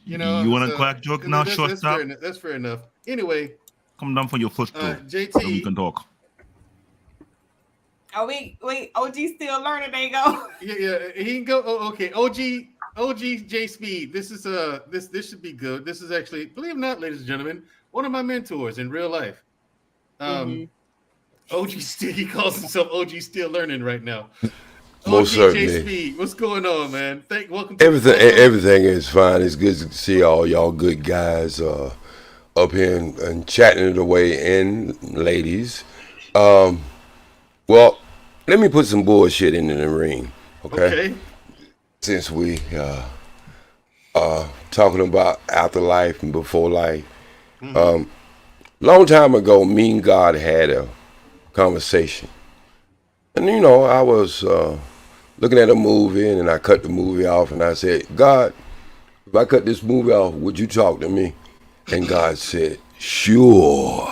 You want to crack joke now? Shortstop. That's fair enough. Anyway, come down for your first JT. We can talk. Oh wait, OG still learning. There you go. Yeah, he can go. Oh, okay, OG J Speed. This is this should be good. This is actually, believe it or not, ladies and gentlemen, one of my mentors in real life. OG still, he calls himself OG still learning right now. Most certainly. J Speed, what's going on, man? Welcome. Everything is fine. It's good to see all y'all good guys up here and chatting it away, and ladies. Well, let me put some bullshit into the ring, okay? Since we talking about afterlife and before life. Long time ago, me and God had a conversation. And I was looking at a movie, and I cut the movie off, and I said, God, if I cut this movie off, would you talk to me? And God said, sure.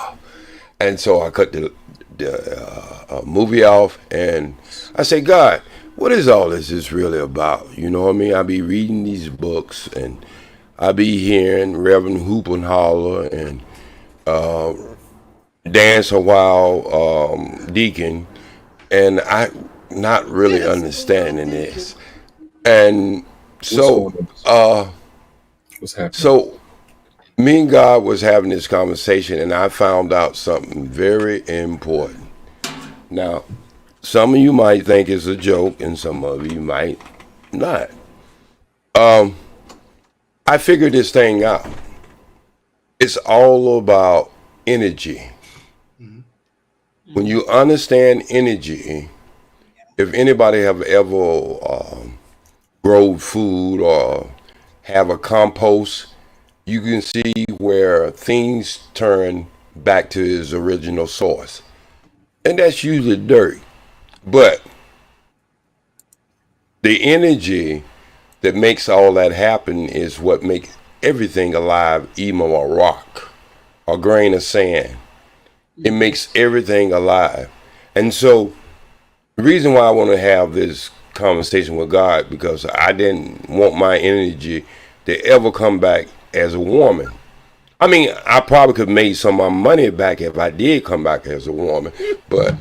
And so I cut the movie off, and I say, God, what is all this is really about? You know what I mean? I be reading these books, and I be hearing Reverend Hoop and Holler and dance a while, Deacon, and I not really understanding this. And so what's happening? So me and God was having this conversation, and I found out something very important. Now, some of you might think it's a joke, and some of you might not. I figured this thing out. It's all about energy. When you understand energy, if anybody have ever grown food or have a compost, you can see where things turn back to its original source. And that's usually dirt. But the energy that makes all that happen is what makes everything alive, even a rock, a grain of sand. It makes everything alive. And so the reason why I want to have this conversation with God, because I didn't want my energy to ever come back as a woman. I mean, I probably could make some of my money back if I did come back as a woman, but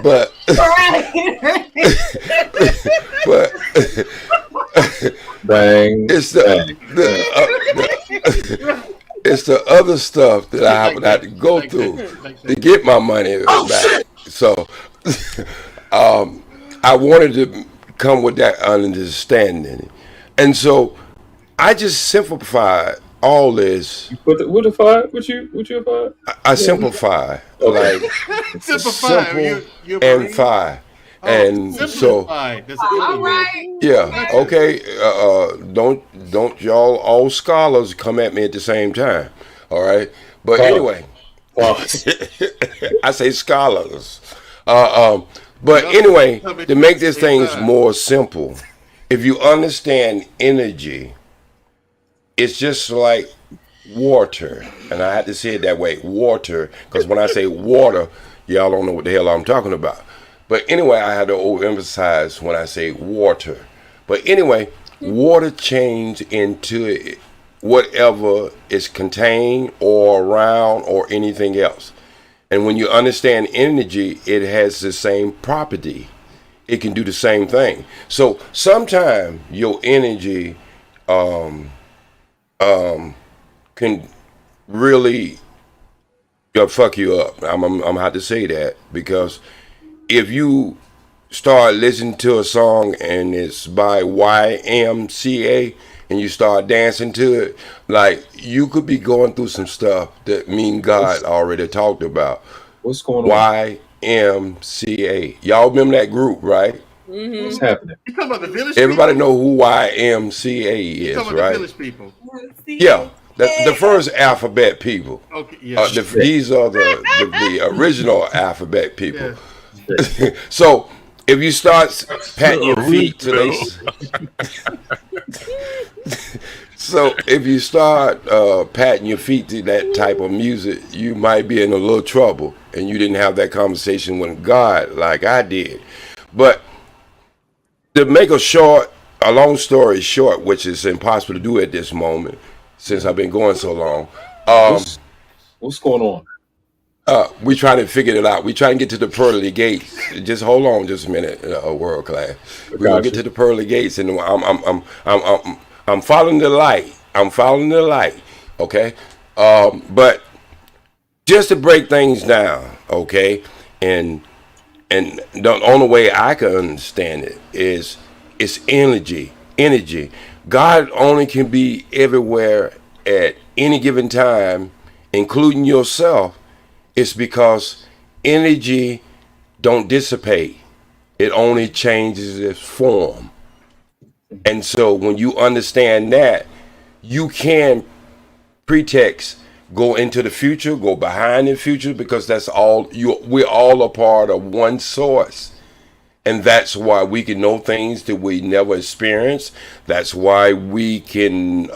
but bang, it's the other stuff that I have had to go through to get my money back. So I wanted to come with that understanding, and so I just simplified all this. What you apply? I simplify, like simple and fi. And so, all right. yeah, okay. Don't y'all all scholars come at me at the same time, all right? But anyway, I say scholars. But anyway, to make this things more simple, if you understand energy, it's just like water, and I had to say it that way, water, because when I say water, y'all don't know what the hell I'm talking about. But anyway, I had to overemphasize when I say water. But anyway, water changes into whatever is contained or around or anything else. And when you understand energy, it has the same property. It can do the same thing. So sometimes your energy can really fuck you up. I'm have to say that, because if you start listening to a song and it's by YMCA and you start dancing to it, like, you could be going through some stuff that me and God already talked about. What's going on? YMCA. Y'all remember that group, right? Mm-hmm. What's happening? You talking about the village Everybody people? know who YMCA is, You talking right? about the village people? Yeah. The first alphabet people. Okay, yeah. These are the original alphabet people. Yeah. So if you start patting your feet to they, so if you start patting your feet to that type of music, you might be in a little trouble, and you didn't have that conversation with God like I did. But to make a long story short, which is impossible to do at this moment since I've been going so long. What's going on? We trying to figure it out. We trying to get to the pearly gates. Just hold on, just a minute. World class. We're gonna get to the pearly gates, and I'm following the light. I'm following the light. Okay, but just to break things down, okay, and the only way I can understand it is it's energy. Energy. God only can be everywhere at any given time, including yourself. It's because energy don't dissipate. It only changes its form. And so when you understand that, you can pretext go into the future, go behind the future, because that's all we're all a part of one source. And that's why we can know things that we never experienced. That's why we can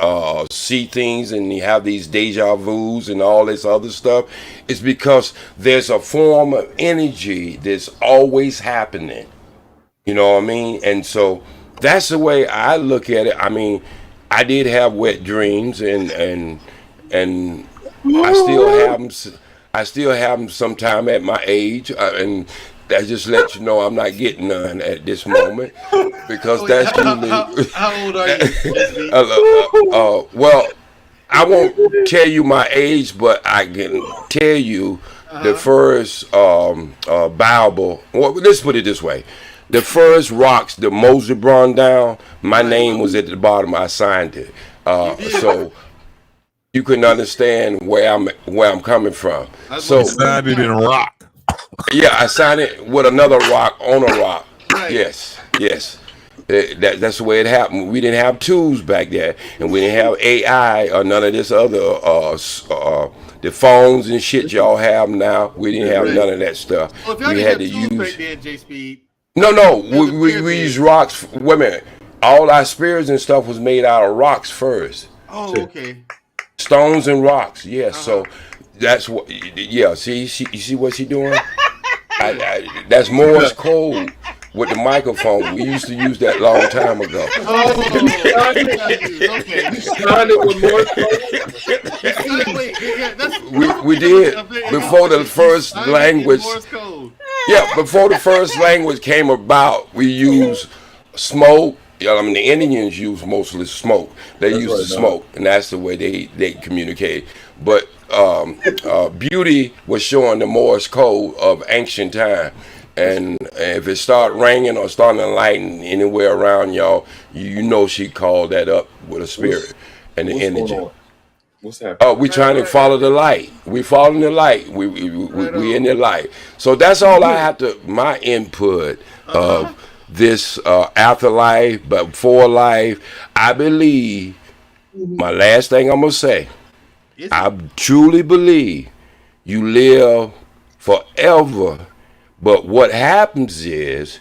see things and have these deja vus and all this other stuff. It's because there's a form of energy that's always happening. You know what I mean? And so that's the way I look at it. I mean, I did have wet dreams, and I still have them sometime at my age, and that just lets you know I'm not getting none at this moment, because that's usually. How old are you? Well, I won't tell you my age, but I can tell you the first Bible. Well, let's put it this way: the first rocks that Moses brought down, my name was at the bottom. I signed it, so you can understand where I'm coming from. So signed it in rock. Yeah, I signed it with another rock on a rock. Right. Yes. That's the way it happened. We didn't have tools back there, and we didn't have AI or none of this other the phones and shit y'all have now. We didn't have none of that stuff. Well, we had to use back then, J-Speed. No, we used rocks. Wait a minute. All our spears and stuff was made out of rocks first. Oh, okay. Stones and rocks. Yes. So that's what. Yeah. See, you see what she doing? That's Morse code with the microphone. We used to use that long time ago. We did before the first language. Yeah, before the first language came about, we used smoke. I mean, the Indians use mostly smoke. They use the smoke, and that's the way they communicate. But beauty was showing the Morse code of ancient time. And if it start ringing or starting to lighten anywhere around y'all, you know she called that up with a spirit and the energy. What's happening? We trying to follow the light. We following the light. We in the light. So that's all I have to, my input of this afterlife, but before life. I believe, my last thing I'm going to say, I truly believe you live forever. But what happens is,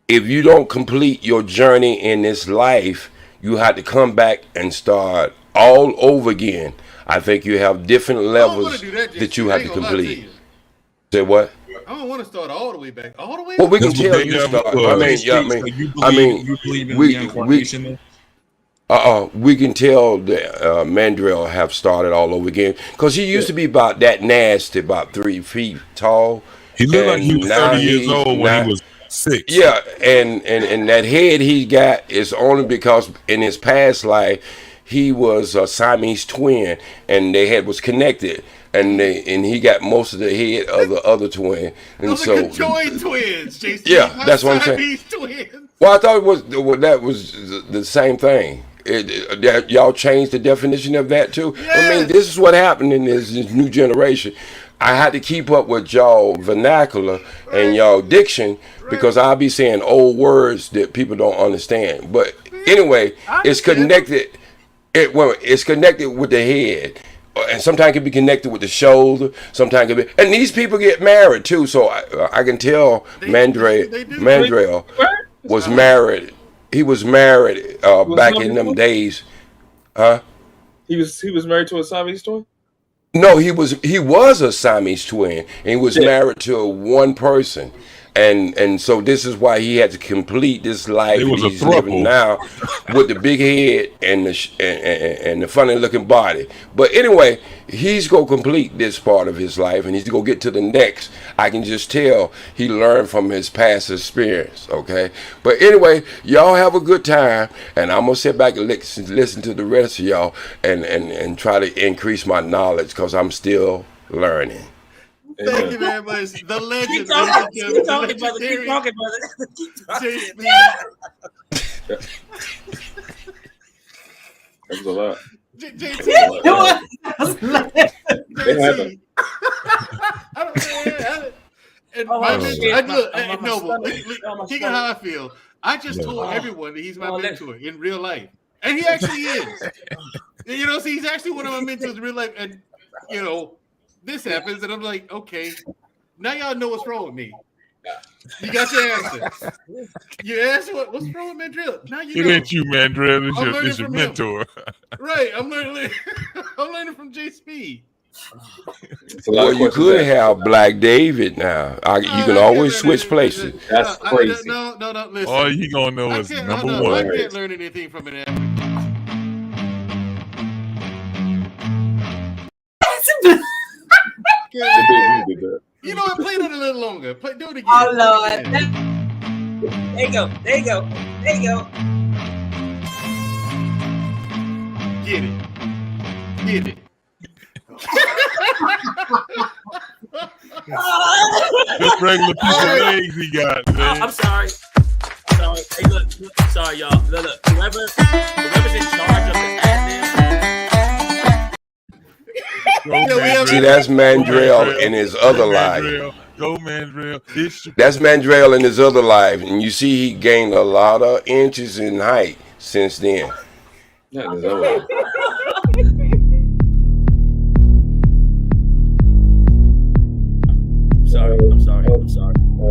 if you don't complete your journey in this life, you have to come back and start all over again. I think you have different levels that you have to complete. Say what? I don't want to start all the way back. All the way. Well, we can tell you start. We can tell that Mandrell have started all over again, because he used to be about that nasty, about 3 feet tall. He looked like he was 30 years old when he was 6. Yeah, and that head he got is only because in his past life he was a Siamese twin, and their head was connected, and he got most of the head of the other twin. And those are conjoined twins, Jason. Yeah, that's what I'm saying. Twins. Well, I thought that was the same thing. Y'all changed the definition of that too. Yes. I mean, this is what happened in this new generation. I had to keep up with y'all vernacular and y'all diction, because I'll be saying old words that people don't understand. But anyway, it's connected. It's connected with the head, and sometimes it can be connected with the shoulder. Sometimes it can be, and these people get married too. So I can tell Mandrell was married. He was married back in them days, huh? He was married to a Siamese twin. No, he was a Siamese twin, and he was married to one person, and so this is why he had to complete this life he's living now with the big head and the funny looking body. But anyway, he's gonna complete this part of his life, and he's gonna get to the next. I can just tell he learned from his past experience. Okay, but anyway, y'all have a good time, and I'm gonna sit back and listen to the rest of y'all and try to increase my knowledge because I'm still learning. Thank you very much. The legend. Keep talking, brother. Keep talking, brother. That was a lot. JT. I don't know. And King of how I feel. I just told everyone that he's my mentor in real life, and he actually is. You know, see, he's actually one of my mentors in real life, and you know, this happens, and I'm like, okay, now y'all know what's wrong with me. You got your answer. You asked what's wrong with Mandrell. Now you know. It ain't you, Mandrell. It's your mentor. Right. I'm learning from J Speed. Well, you could have Black David now. You can always switch places. That's crazy. No. Listen. All you gonna know is number one. I can't learn anything from an app. You know what? Play it a little longer. Do it again. Oh Lord. There you go. Get it. Just regular piece of legs he got, man. I'm sorry. Hey, look. Sorry, y'all. Look. Whoever's in charge of the admin. See, that's Mandrell in his other life. Go, Mandrell. That's Mandrell in his other life, and you see he gained a lot of inches in height since then. That is over. I'm sorry. All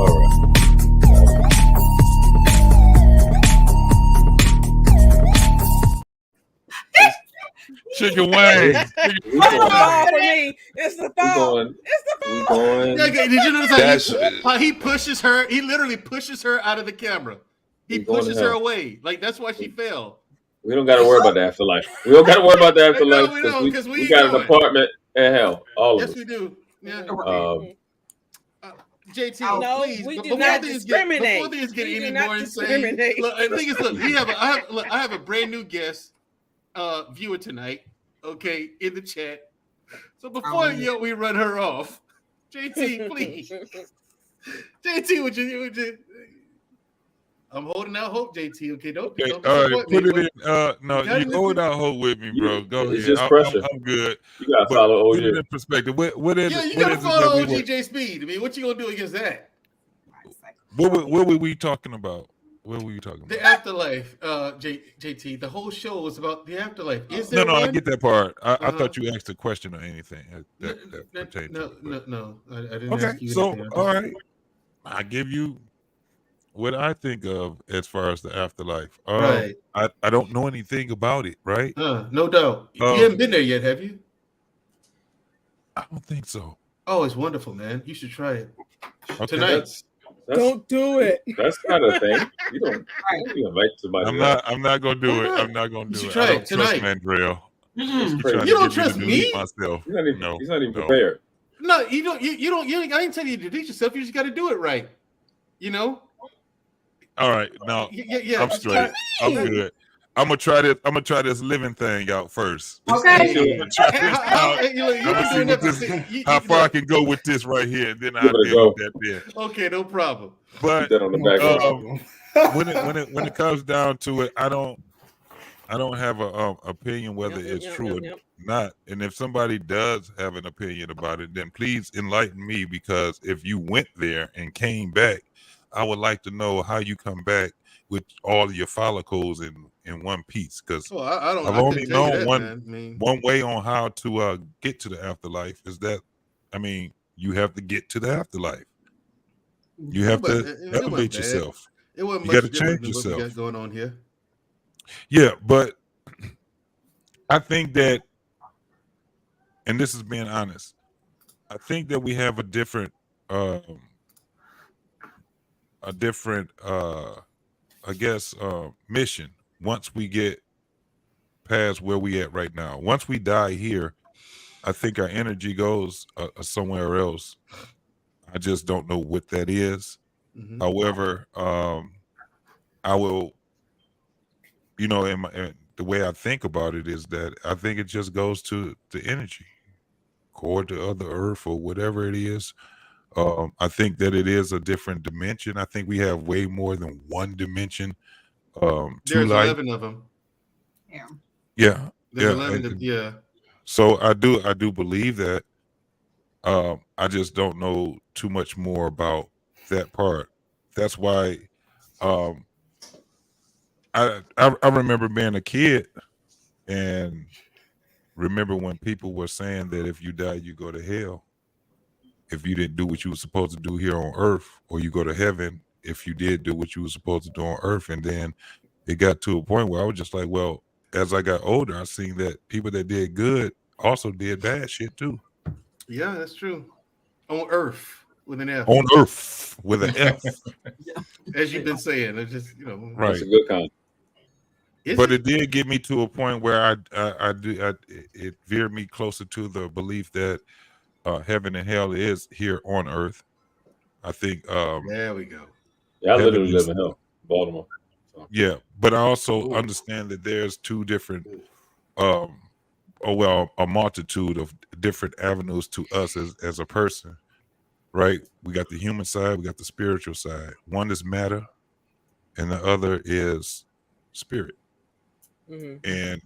right. Chicken wings. It's the ball. Did you notice how he pushes her? He literally pushes her out of the camera. He pushes her away. Like that's why she fell. We don't got to worry about the afterlife. We don't got to worry about the afterlife because we got an apartment in hell. All of us. Yes, we do. Yeah. JT, no, please. We do not discriminate. Before things get any more insane, look, the thing is, look, I have a brand new guest viewer tonight. Okay, in the chat. So before we run her off, JT, please. JT, would you? I'm holding out hope, JT. Okay, don't all right, put it in. No, you hold out hope with me, bro. Go it's ahead. Just pressure. I'm good. You gotta follow OG. Put it in perspective. What is? Yeah, you gotta follow OG J Speed. I mean, what you gonna do against that? What were we talking about? What were you talking about? The afterlife, JT. The whole show was about the afterlife. Is there No, one? I get that part. I thought you asked a question or anything that pertained to it. No, I didn't. Okay, ask you so anything. all right, I give you what I think of as far as the afterlife. Right. I don't know anything about it. Right. No doubt. You haven't been there yet, have you? I don't think so. Oh, it's wonderful, man. You should try it tonight. Don't do it. That's not a thing. You don't invite somebody. I'm not gonna do it. I'm not gonna do it. Try it tonight, Mandrell. You don't trust me? Myself. He's not even prepared. No, you don't. You don't. I didn't tell you to teach yourself. You just got to do it right. You know. All right. Now, yeah. I'm straight. I'm good. I'm gonna try this. I'm gonna try this living thing out first. Okay. How far I can go with this right here, and then I'll deal with that there. Okay, no problem. But when it comes down to it, I don't have a opinion whether it's true or not. And if somebody does have an opinion about it, then please enlighten me, because if you went there and came back, I would like to know how you come back with all of your follicles in one piece. Because Well, I've only known one way on how to get to the afterlife is that, I mean, you have to get to the afterlife. You have to elevate yourself. It wasn't You much got to different change than what we yourself. got going on here. Yeah, but I think that, and this is being honest, I think that we have a different mission once we get past where we at right now. Once we die here, I think our energy goes somewhere else. I just don't know what that is. Mm-hmm. However, I will, the way I think about it is that I think it just goes to the energy, core to other earth or whatever it is. I think that it is a different dimension. I think we have way more than one dimension. There's 11 of them. Yeah. There's 11. Yeah. So I do believe that. I just don't know too much more about that part. That's why I remember being a kid and remember when people were saying that if you die, you go to hell. If you didn't do what you were supposed to do here on earth, or you go to heaven if you did do what you were supposed to do on earth. And then it got to a point where I was just like, well, as I got older, I seen that people that did good also did bad shit too. Yeah, that's true. On earth with an F. On earth with an F. As you've been saying, it's just, right. That's a good kind. But it did get me to a point where it veered me closer to the belief that heaven and hell is here on earth. I think there we go. Yeah, I literally live in hell, Baltimore. So. Yeah, but I also understand that there's two different a multitude of different avenues to us as a person, right? We got the human side, we got the spiritual side. One is matter and the other is spirit. Mm-hmm. And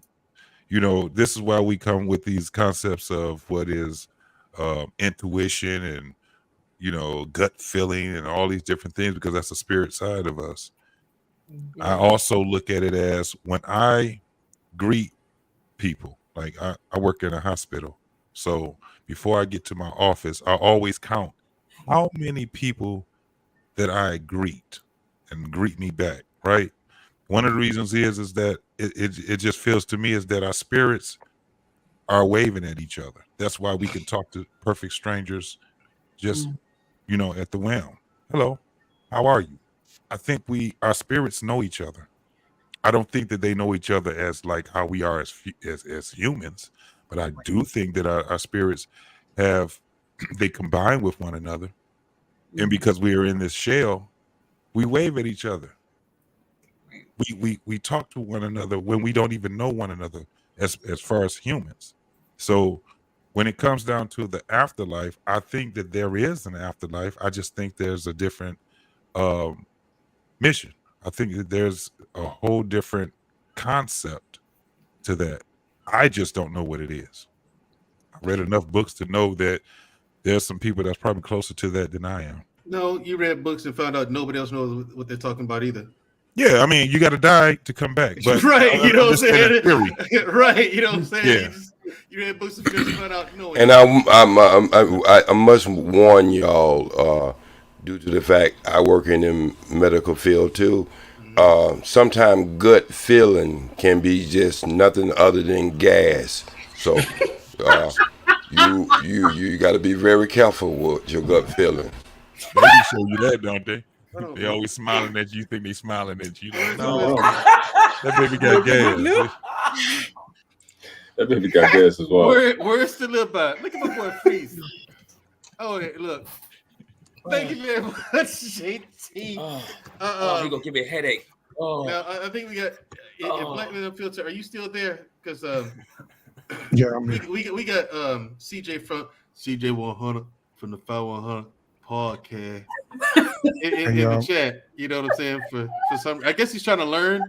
this is why we come with these concepts of what is intuition and gut feeling and all these different things, because that's the spirit side of us. Mm-hmm. I also look at it as when I greet people, like I work in a hospital, so before I get to my office, I always count how many people that I greet and greet me back, right? One of the reasons is that it just feels to me is that our spirits are waving at each other. That's why we can talk to perfect strangers just, at the whim. Hello, how are you? I think our spirits know each other. I don't think that they know each other as like how we are as humans, but I do think that our spirits they combine with one another. And because we are in this shell, we wave at each other. We talk to one another when we don't even know one another as far as humans. So when it comes down to the afterlife, I think that there is an afterlife. I just think there's a different mission. I think that there's a whole different concept to that. I just don't know what it is. I read enough books to know that there's some people that's probably closer to that than I am. No, you read books and found out nobody else knows what they're talking about either. Yeah, I mean, you got to die to come back. But right, you know what I'm saying? Right, you know what I'm saying? Yeah. You read books and found out no. And I must warn y'all, due to the fact I work in the medical field too, sometimes gut feeling can be just nothing other than gas. So you got to be very careful with your gut feeling. They show you that, don't they? They always smiling at you. Think they smiling at you. No, that baby got gas. That baby got gas as well. Words to live by. Look at my boy Freeze. Oh, look. Thank you very much, JT. He gonna give me a headache. Now I think we got Blackman and Unfiltered. Are you still there? Because yeah, I'm here. We got CJ from CJ 100 from the 5100 podcast in the chat. You know what I'm saying? For some, I guess he's trying to learn.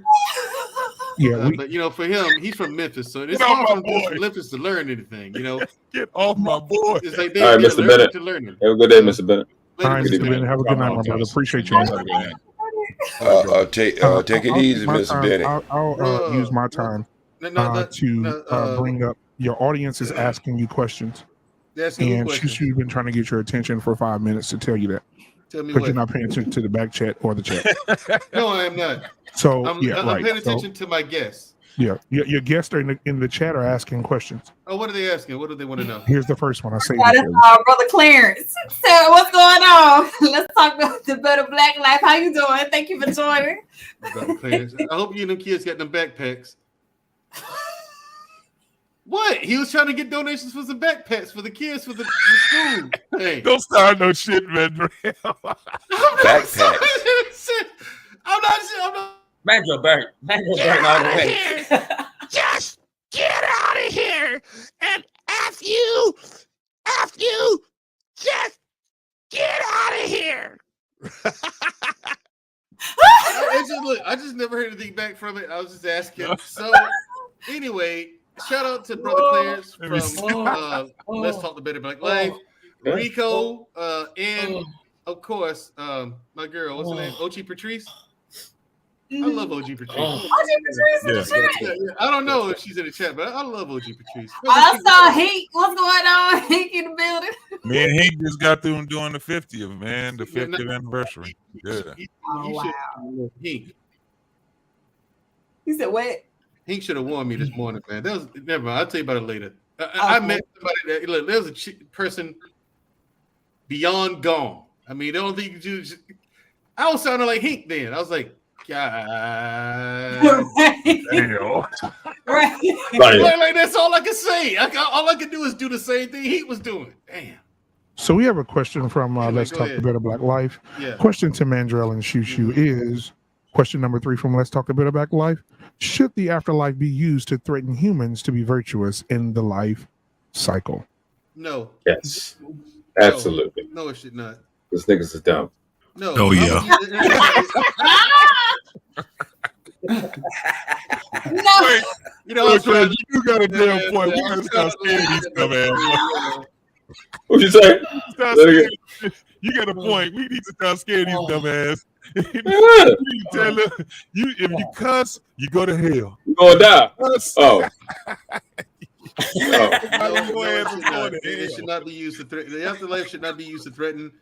Yeah, but for him, he's from Memphis, so it's hard from Memphis to learn anything. Get off my boy. It's like they all right, Mr. Bennett. To learn it. Have a good day, Mr. Bennett. All right, Mr. Bennett. Have a good night, my brother. Appreciate you. Take it easy, Mr. Bennett. I'll use my time to bring up. Your audience is asking you questions, and Shushu's been trying to get your attention for 5 minutes to tell you that. Tell me because what. you're not paying attention to the back chat or the chat. No, I am not. So I'm right. paying attention to my guests. Yeah, your guests are in the chat are asking questions. Oh, what are they asking? What do they want to know? Here's the first one. I say, Brother Clarence. So what's going on? Let's talk about the better black life. How you doing? Thank you for joining. Brother Clarence. I hope you and them kids got them backpacks. What? He was trying to get donations for some backpacks for the kids for the school. Hey. Don't start no shit, man. Backpacks. I'm not. Mandrell Burn all the way. Just get out of here and F you, just get out of here. I just never heard anything back from it. I was just asking. So anyway, shout out to Brother Clarence from Let's Talk the Better Black Life, Rico, and of course, my girl, what's her name? Ochi Patrice. I love OG Patrice. OG Patrice in the chat. Yeah. I don't know if she's in the chat, but I love OG Patrice. I saw Hank. What's going on? Hank in the building. Man, Hank just got through doing the 50th, man. The 50th anniversary. Yeah. Wow. Hank. He said, what? Hank should have warned me this morning, man. That was never mind. I'll tell you about it later. I met somebody that look, there was a person beyond gone. I mean, the only thing you do is I was sounding like Hank then. I was like, God. Right. Like that's all I can say. All I can do is do the same thing he was doing. Damn. So we have a question from Let's Talk the Better Black Life. Yeah. Question to Mandrell and Shu Shu is question number 3 from Let's Talk the Better Black Life. Should the afterlife be used to threaten humans to be virtuous in the life cycle? No. Yes. Absolutely. No, it should not. This niggas is dumb. No. Oh yeah. No. You know, you got a damn point. We gotta start scaring these dumbass. What you say? You got a point. We need to start scaring these dumbass. If you cuss, you go to hell. You gonna die. Oh. It should not be used to threaten. The afterlife should not be used to threaten.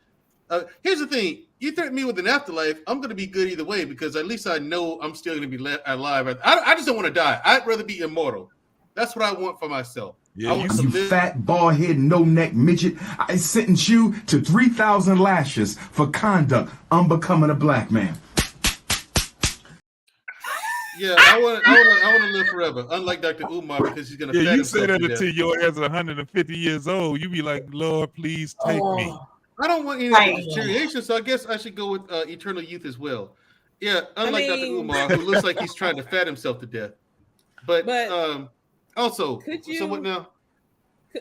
Here's the thing: you threaten me with an afterlife, I'm going to be good either way because at least I know I'm still going to be alive. I just don't want to die. I'd rather be immortal. That's what I want for myself. Yeah, you fat, bald-headed, no-neck midget. I sentence you to 3,000 lashes for conduct unbecoming a black man. Yeah, I want to live forever, unlike Dr. Umar, because he's going to. Yeah, you say that until your ass is 150 years old. You be like, Lord, please take me. I don't want any deterioration, so I guess I should go with eternal youth as well. Yeah, unlike Dr. Umar, who looks like he's trying to fat himself to death. But also, could you? So what now?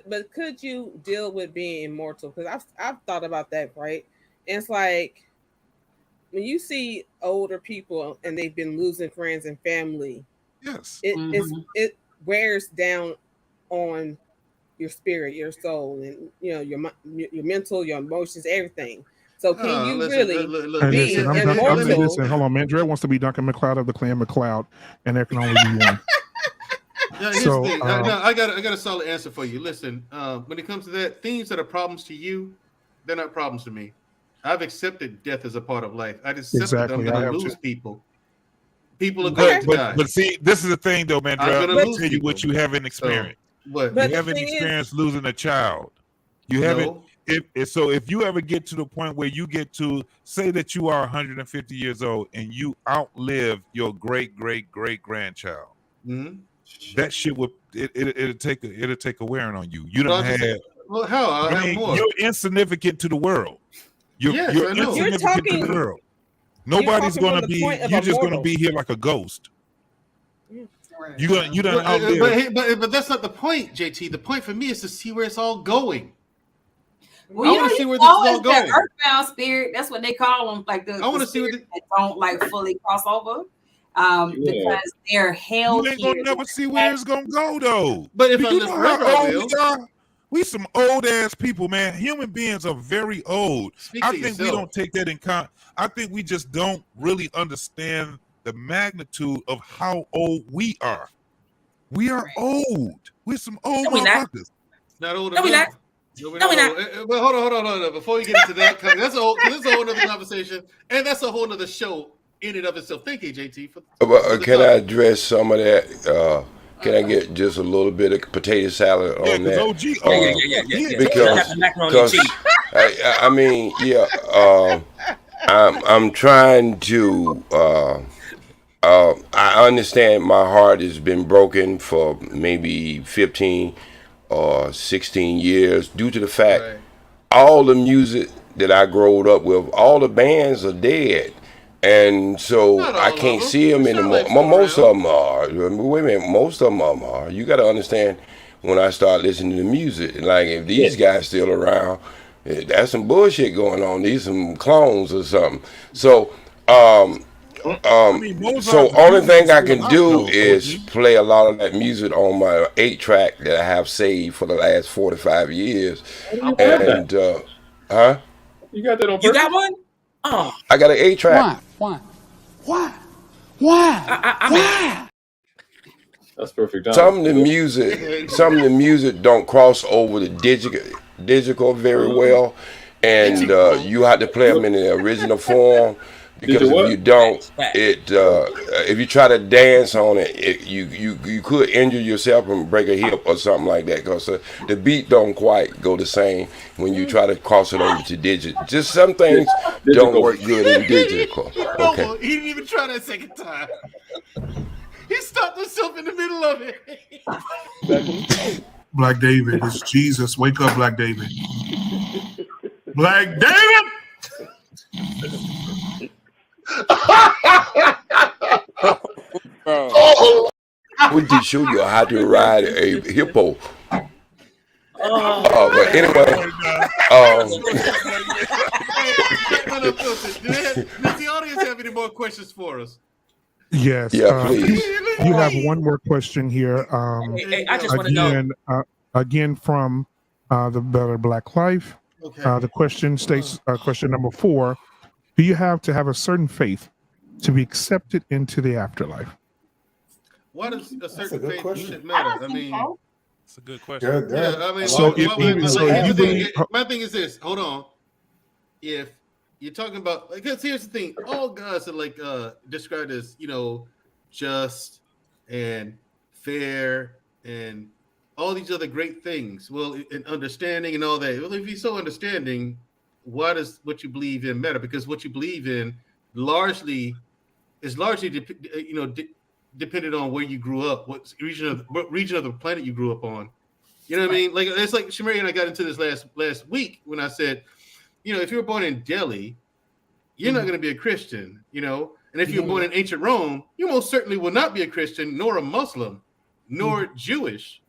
But could you deal with being immortal? Because I've thought about that, right? And it's like when you see older people and they've been losing friends and family. Yes, it wears down on your spirit, your soul, and your mental, your emotions, everything. So can you be immortal? Listen, hold on, Mandrell wants to be Duncan McLeod of the Clan McLeod, and there can only be one. Yeah, here's the thing. I got a solid answer for you. Listen, when it comes to that, things that are problems to you, they're not problems to me. I've accepted death as a part of life. I just accepted I'm going to lose people. People are going to die. But see, this is the thing, though, man. I'll tell you what you haven't experienced. What? You haven't experienced losing a child. You haven't. If you ever get to the point where you get to say that you are 150 years old and you outlive your great grandchild, that shit would it'll take a wearing on you. You don't have. Well, how? I'll have more. You're insignificant to the world. You're insignificant to the world. Nobody's gonna be. You're just gonna be here like a ghost. You don't outlive. But that's not the point, JT. The point for me is to see where it's all going. Well, I want to see where this is all going. Earthbound spirit, that's what they call them. Like I want to see that don't like fully cross over. Because they're held. You ain't gonna never see where it's gonna go though. But if I live forever, I will. We some old ass people, man. Human beings are very old. I think we don't take that in account. I think we just don't really understand the magnitude of how old we are. We are old. We're some old motherfuckers. Not old No, we enough. not. No, we're not. But hold on. Before you get into that, that's a whole other conversation, and that's a whole other show in and of itself. Thank you, JT. Can I address some of that? Can I get just a little bit of potato salad on that? Because I mean, I'm trying to. I understand my heart has been broken for maybe 15 or 16 years due to the fact all the music that I growed up with, all the bands are dead. And so I can't see them anymore. Most of them are. Wait a minute, most of them are. You got to understand, when I start listening to music, like if these guys still around, that's some bullshit going on. These some clones or something. So, so only thing I can do is play a lot of that music on my 8-track that I have saved for the last 45 years. And huh? You got that on purpose? You got one? Oh, I got an 8-track. Why? That's perfect. Some of the music don't cross over the digital very well, and you have to play them in the original form. Because if you don't, if you try to dance on it, you could injure yourself and break a hip or something like that. Because the beat don't quite go the same when you try to cross it over to digital. Just some things don't work good in digital. Okay. He didn't even try that second time. He stopped himself in the middle of it. Black David, it's Jesus. Wake up, Black David. Black David! We did show you how to ride a hippo. But anyway, Does the audience have any more questions for us? Yes. Yeah, please. You have one more question here. I just want to know. Again from the Better Black Life. Okay. The question states, question number 4. Do you have to have a certain faith to be accepted into the afterlife? Why does a certain faith should matter? I mean, it's a good question. Yeah, I mean, my thing is this. Hold on. If you're talking about, because here's the thing, all gods are like described as, just and fair and all these other great things. Well, and understanding and all that. Well, if you're so understanding, why does what you believe in matter? Because what you believe in is largely dependent on where you grew up, what region of the planet you grew up on. You know what I mean? Like it's like Shamari and I got into this last week when I said, if you were born in Delhi, you're not going to be a Christian, and if you're born in ancient Rome, you most certainly will not be a Christian, nor a Muslim, nor Jewish.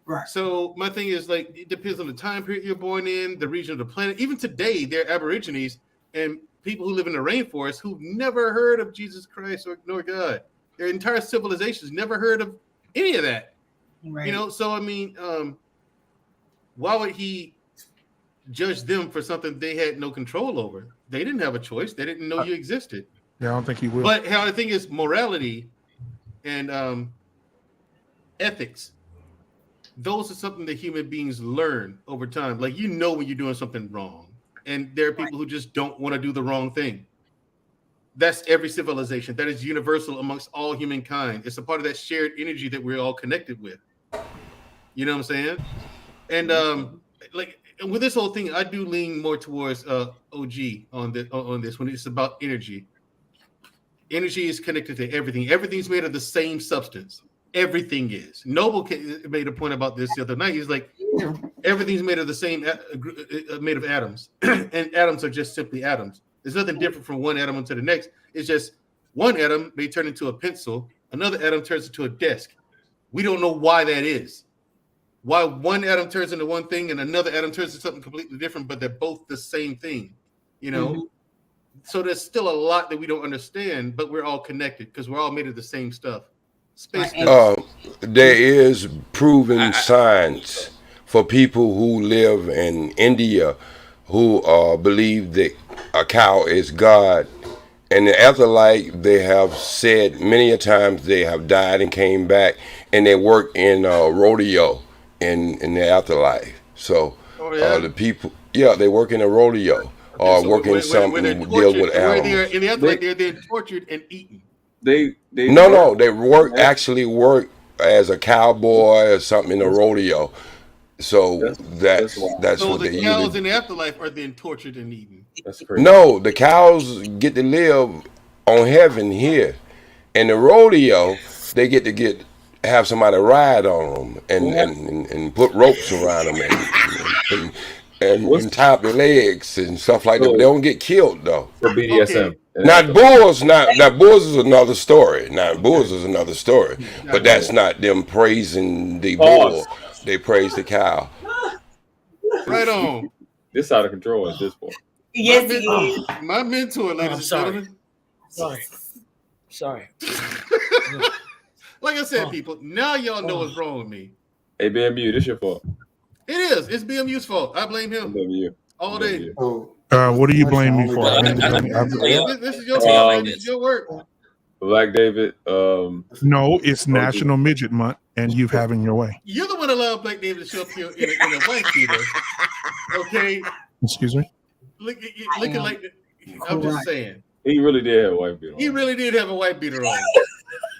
Right. So my thing is, like, it depends on the time period you're born in, the region of the planet. Even today, there are Aborigines and people who live in the rainforest who've never heard of Jesus Christ nor God. Their entire civilizations never heard of any of that. Right. So I mean, why would he judge them for something they had no control over? They didn't have a choice. They didn't know you existed. Yeah, I don't think he will. But how I think is morality and ethics. Those are something that human beings learn over time. Like, when you're doing something wrong, and there are people who just don't want to do the wrong thing. That's every civilization. That is universal amongst all humankind. It's a part of that shared energy that we're all connected with. You know what I'm saying? And with this whole thing, I do lean more towards OG on this when it's about energy. Energy is connected to everything. Everything's made of the same substance. Everything is. Noble made a point about this the other night. He's like, everything's made of the same, made of atoms, and atoms are just simply atoms. There's nothing different from one atom to the next. It's just one atom may turn into a pencil, another atom turns into a desk. We don't know why that is. Why one atom turns into one thing and another atom turns into something completely different, but they're both the same thing. So there's still a lot that we don't understand, but we're all connected because we're all made of the same stuff. There is proven science for people who live in India who believe that a cow is God. In the afterlife, they have said many a times they have died and came back, and they work in rodeo in the afterlife. So the people, they work in a rodeo or so work in something deal with animals. In the afterlife, they're tortured and eaten. They actually work as a cowboy or something in a rodeo. So that's So what the they cows usually. in the afterlife are then tortured and eaten. That's crazy. No, the cows get to live on heaven here. In the rodeo, they get to have somebody ride on them and put ropes around them and tie up their legs and stuff like that. But they don't get killed though. For BDSM. Now bulls is another story. But that's not them praising the bull. They praise the cow. Right on. This out of control at this point. Yes, my mentor, ladies and gentlemen. Sorry. Like I said, people, now y'all know what's wrong with me. Hey, BMU, this your fault. It is. It's BMU's fault. I blame him. All day. What do you blame me for? This is your fault, man. This is your work. Black David. No, it's National Midget Month, and you've having your way. You're the one that allowed Black David to show up here in a white beater. Okay. Excuse me. Looking like I'm just saying. He really did have a white beater on. He really did have a white beater on.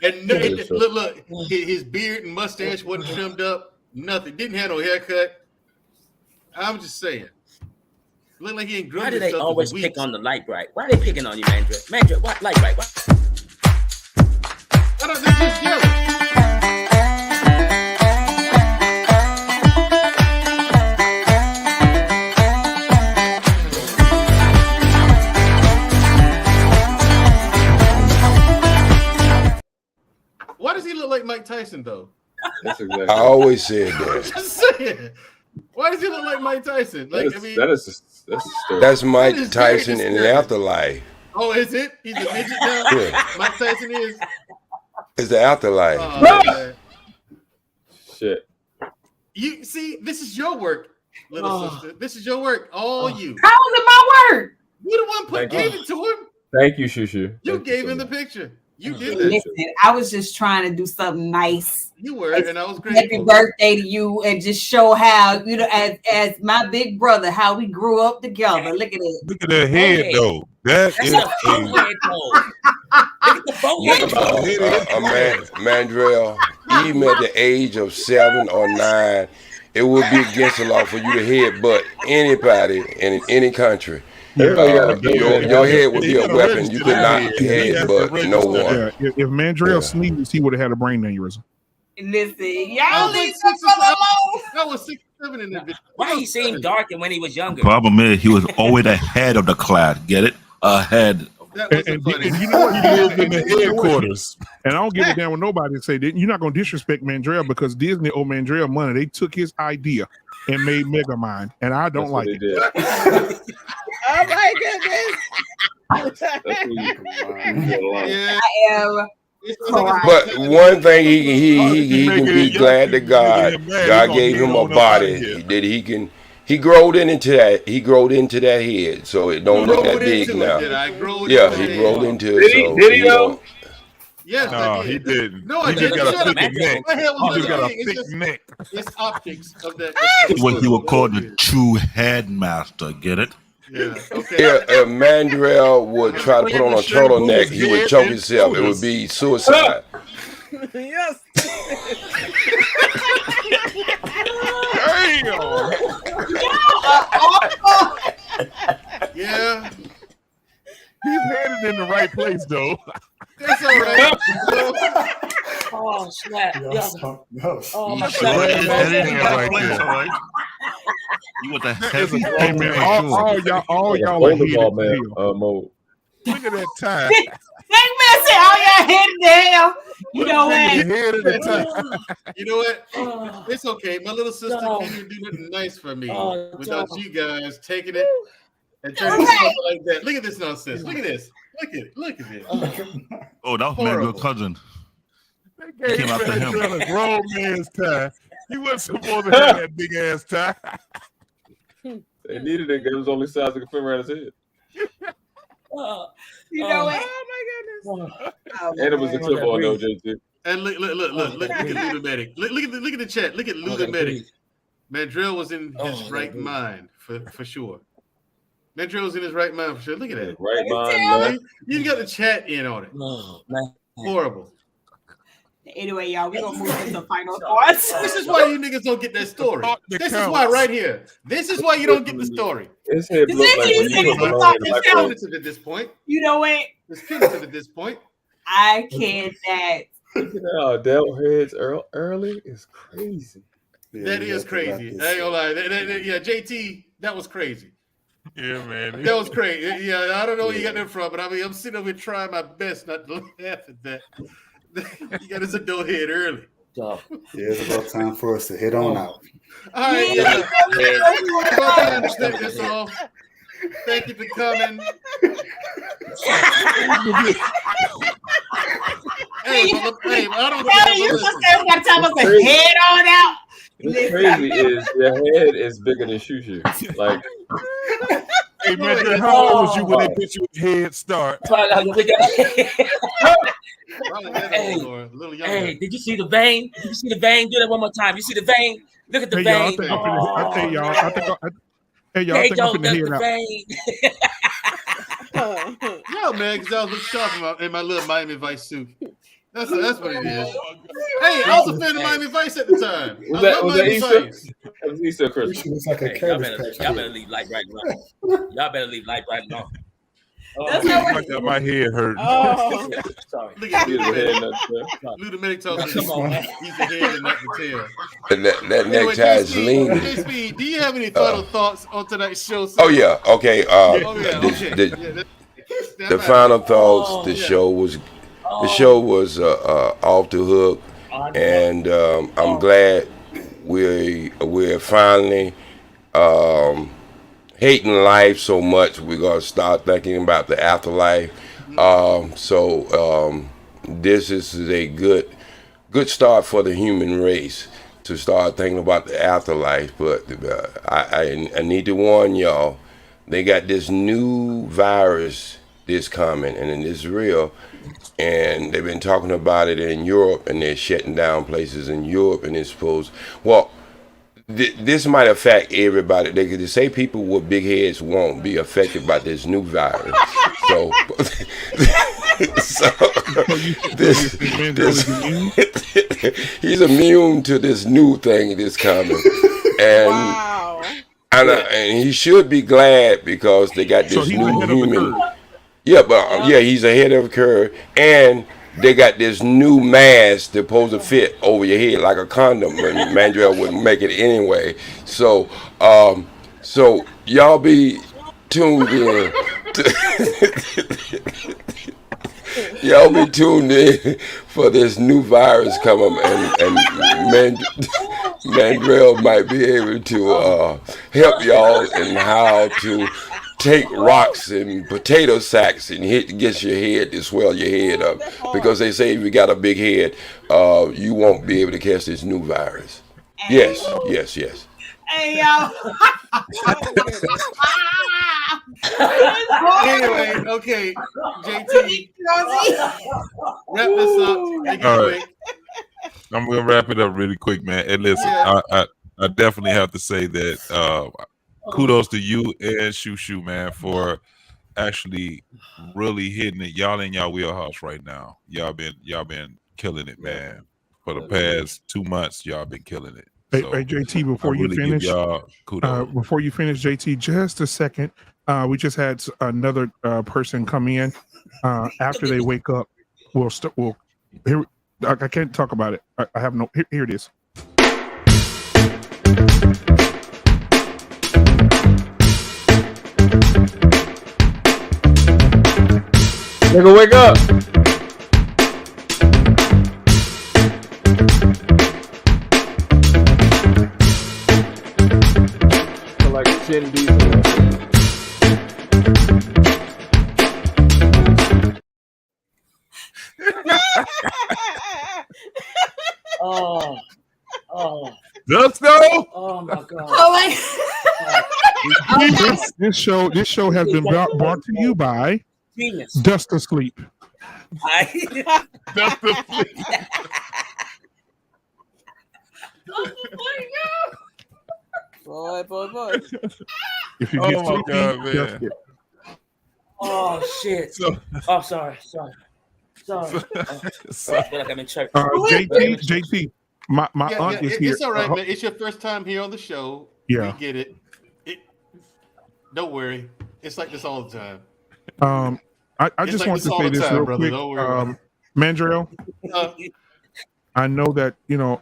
And look, his beard and mustache wasn't trimmed up. Nothing. Didn't have no haircut. I'm just saying. Look like he ain't groomed Why do they himself always in pick on the light bright? Why are they picking on you, Mandrell? Mandrell, what light bright? What? I don't think he's jealous. Why does he look like Mike Tyson, though? That's exactly. I always said that. Just saying. Why does he look like Mike Tyson? Like, that's a story. That's Mike Tyson in the afterlife. Oh, is it? He's a midget now? Yeah. Mike Tyson is? It's the afterlife. Shit. You see, this is your work, little sister. This is your work. All you. How is it my work? You the one gave it to him. Thank you, Shu Shu. You gave him the picture. You did that. Listen, I was just trying to do something nice. You were, and I was grateful. Happy birthday to you, and just show how, you know, as my big brother, how we grew up together. Look at it. Look at that head, though. That's a Mandrell, even at the age of 7 or 9, it would be against the law for you to headbutt anybody in any country. Your head would be a weapon. You could not headbutt no one. Yeah, if Mandrell sneezed, he would have had a brain aneurysm. Listen, y'all leave that was 6 or 7 in that video. Why he seemed darker when he was younger? Problem is, he was always ahead of the class. Get it? Ahead. And you know what? He lived in the headquarters. And I don't give a damn what nobody say. You're not going to disrespect Mandrell because Disney owed Mandrell money. They took his idea and made Megamind, and I don't like it. Oh my goodness! Yeah. I am. But one thing he can be glad to God. God gave him a body that he growed into that. He growed into that head, so it don't look that big now. Yeah, he growed into it. Did he though? Yes, no, he didn't. No, I he just didn't. got a thick neck. My hair was He just got a big. thick neck. It's optics of that. What he would call the true headmaster. Get it? Yeah. Okay. If Mandrell would try to put on a turtleneck, he would choke himself. It would be suicide. Yes. Yeah. He's headed in the right place, though. That's all right. Oh, snap. Oh, my God. You want the heavy? Hey, man, all y'all are headed to hell. Mode. Look at that time. That man said, "Oh, y'all headed to hell." You know what? You know what? It's okay. My little sister can't even do nothing nice for me without you guys taking it and turning it like that. Look at this nonsense. Look at this. Look at this. Oh, that was Mandrell's cousin. They came after him. A grown man's tie You wasn't supposed to have that big ass tie. They needed it because it was only size that could fit around his head. You know what? Oh my goodness. And it was a clip on though, JT. And look at Ludomatic. Look at the chat. Look at Ludomatic. Mandrell was in his right mind for sure. Mandrell was in his right mind for sure. Look at that. Right mind. You got the chat in on it. Horrible. Anyway, y'all, we're gonna move into final thoughts. This is why you niggas don't get that story. This is why right here. This is why you don't get the story. His head looked like when you put Malone in the It's punitive at this point. You know what? It's punitive at this point. I cannot. Oh, devil heads early is crazy. That is crazy. I ain't gonna lie. Yeah, JT, that was crazy. Yeah, man. That was crazy. Yeah, I don't know where you got that from, but I mean, I'm sitting over here trying my best not to laugh at that. You got his adult head early. Yeah, it's about time for us to head on out. All right, yeah. I understand this all. Thank you for coming. Hey, I don't know. Head on out. What's crazy is your head is bigger than Shu Shu. Like, hey man, how old was you when they put you in Head Start? Hey, did you see the vein? Did you see the vein? Do that one more time. You see the vein? Look at the vein. I think I'm finna hear it out. Yo, man, because I was looking sharp in my little Miami Vice suit. That's what it is. Hey, I was a fan of Miami Vice at the time. Was that Easter? That was Easter Christmas. Like a y'all better leave light right now. Y'all better leave light right now. My head hurt. Oh, sorry. Look at Ludomatic tells us he's the head and not the tail. And that necktie is lean. JSP, do you have any final thoughts on tonight's show? Oh yeah, okay. The final thoughts. The show was off the hook, and I'm glad we're finally hating life so much. We're gonna start thinking about the afterlife. This is a good start for the human race to start thinking about the afterlife. But I need to warn y'all, they got this new virus that's coming, and it's real. And they've been talking about it in Europe, and they're shutting down places in Europe, and it's supposed, well, this might affect everybody. They could say people with big heads won't be affected by this new virus. So, he's immune to this new thing that's coming, and he should be glad because they got this new human. Yeah, but he's ahead of the curve, and they got this new mask that's supposed to fit over your head like a condom, and Mandrell wouldn't make it anyway. So, y'all be tuned in. Y'all be tuned in for this new virus coming, and Mandrell might be able to help y'all in how to take rocks and potato sacks and hit against your head to swell your head up, because they say if you got a big head, you won't be able to catch this new virus. Yes. Hey, y'all. Anyway, okay, JT, wrap this up. All right. I'm gonna wrap it up really quick, man. And listen, I definitely have to say that kudos to you and Shu Shu, man, for actually really hitting it. Y'all in y'all wheelhouse right now. Y'all been killing it, man. For the past 2 months, y'all been killing it. Hey, JT, before you finish, JT, just a second. We just had another person come in. After they wake up, we'll here. I can't talk about it. I have no. Here it is. Nigga, wake up. Like 10 diesel. Oh. Dusto. Oh my god. Oh my. This show has been brought to you by Genius. Dust Asleep. Dust Asleep. Boy. If you Oh get my sleepy, God, man. dust it. Oh shit. Oh, sorry. I feel like I'm in church. JT, my aunt is here. It's all right, man. It's your first time here on the show. Yeah. We get it. Don't worry. It's like this all the time. I just want to say this real quick. Mandrell, I know that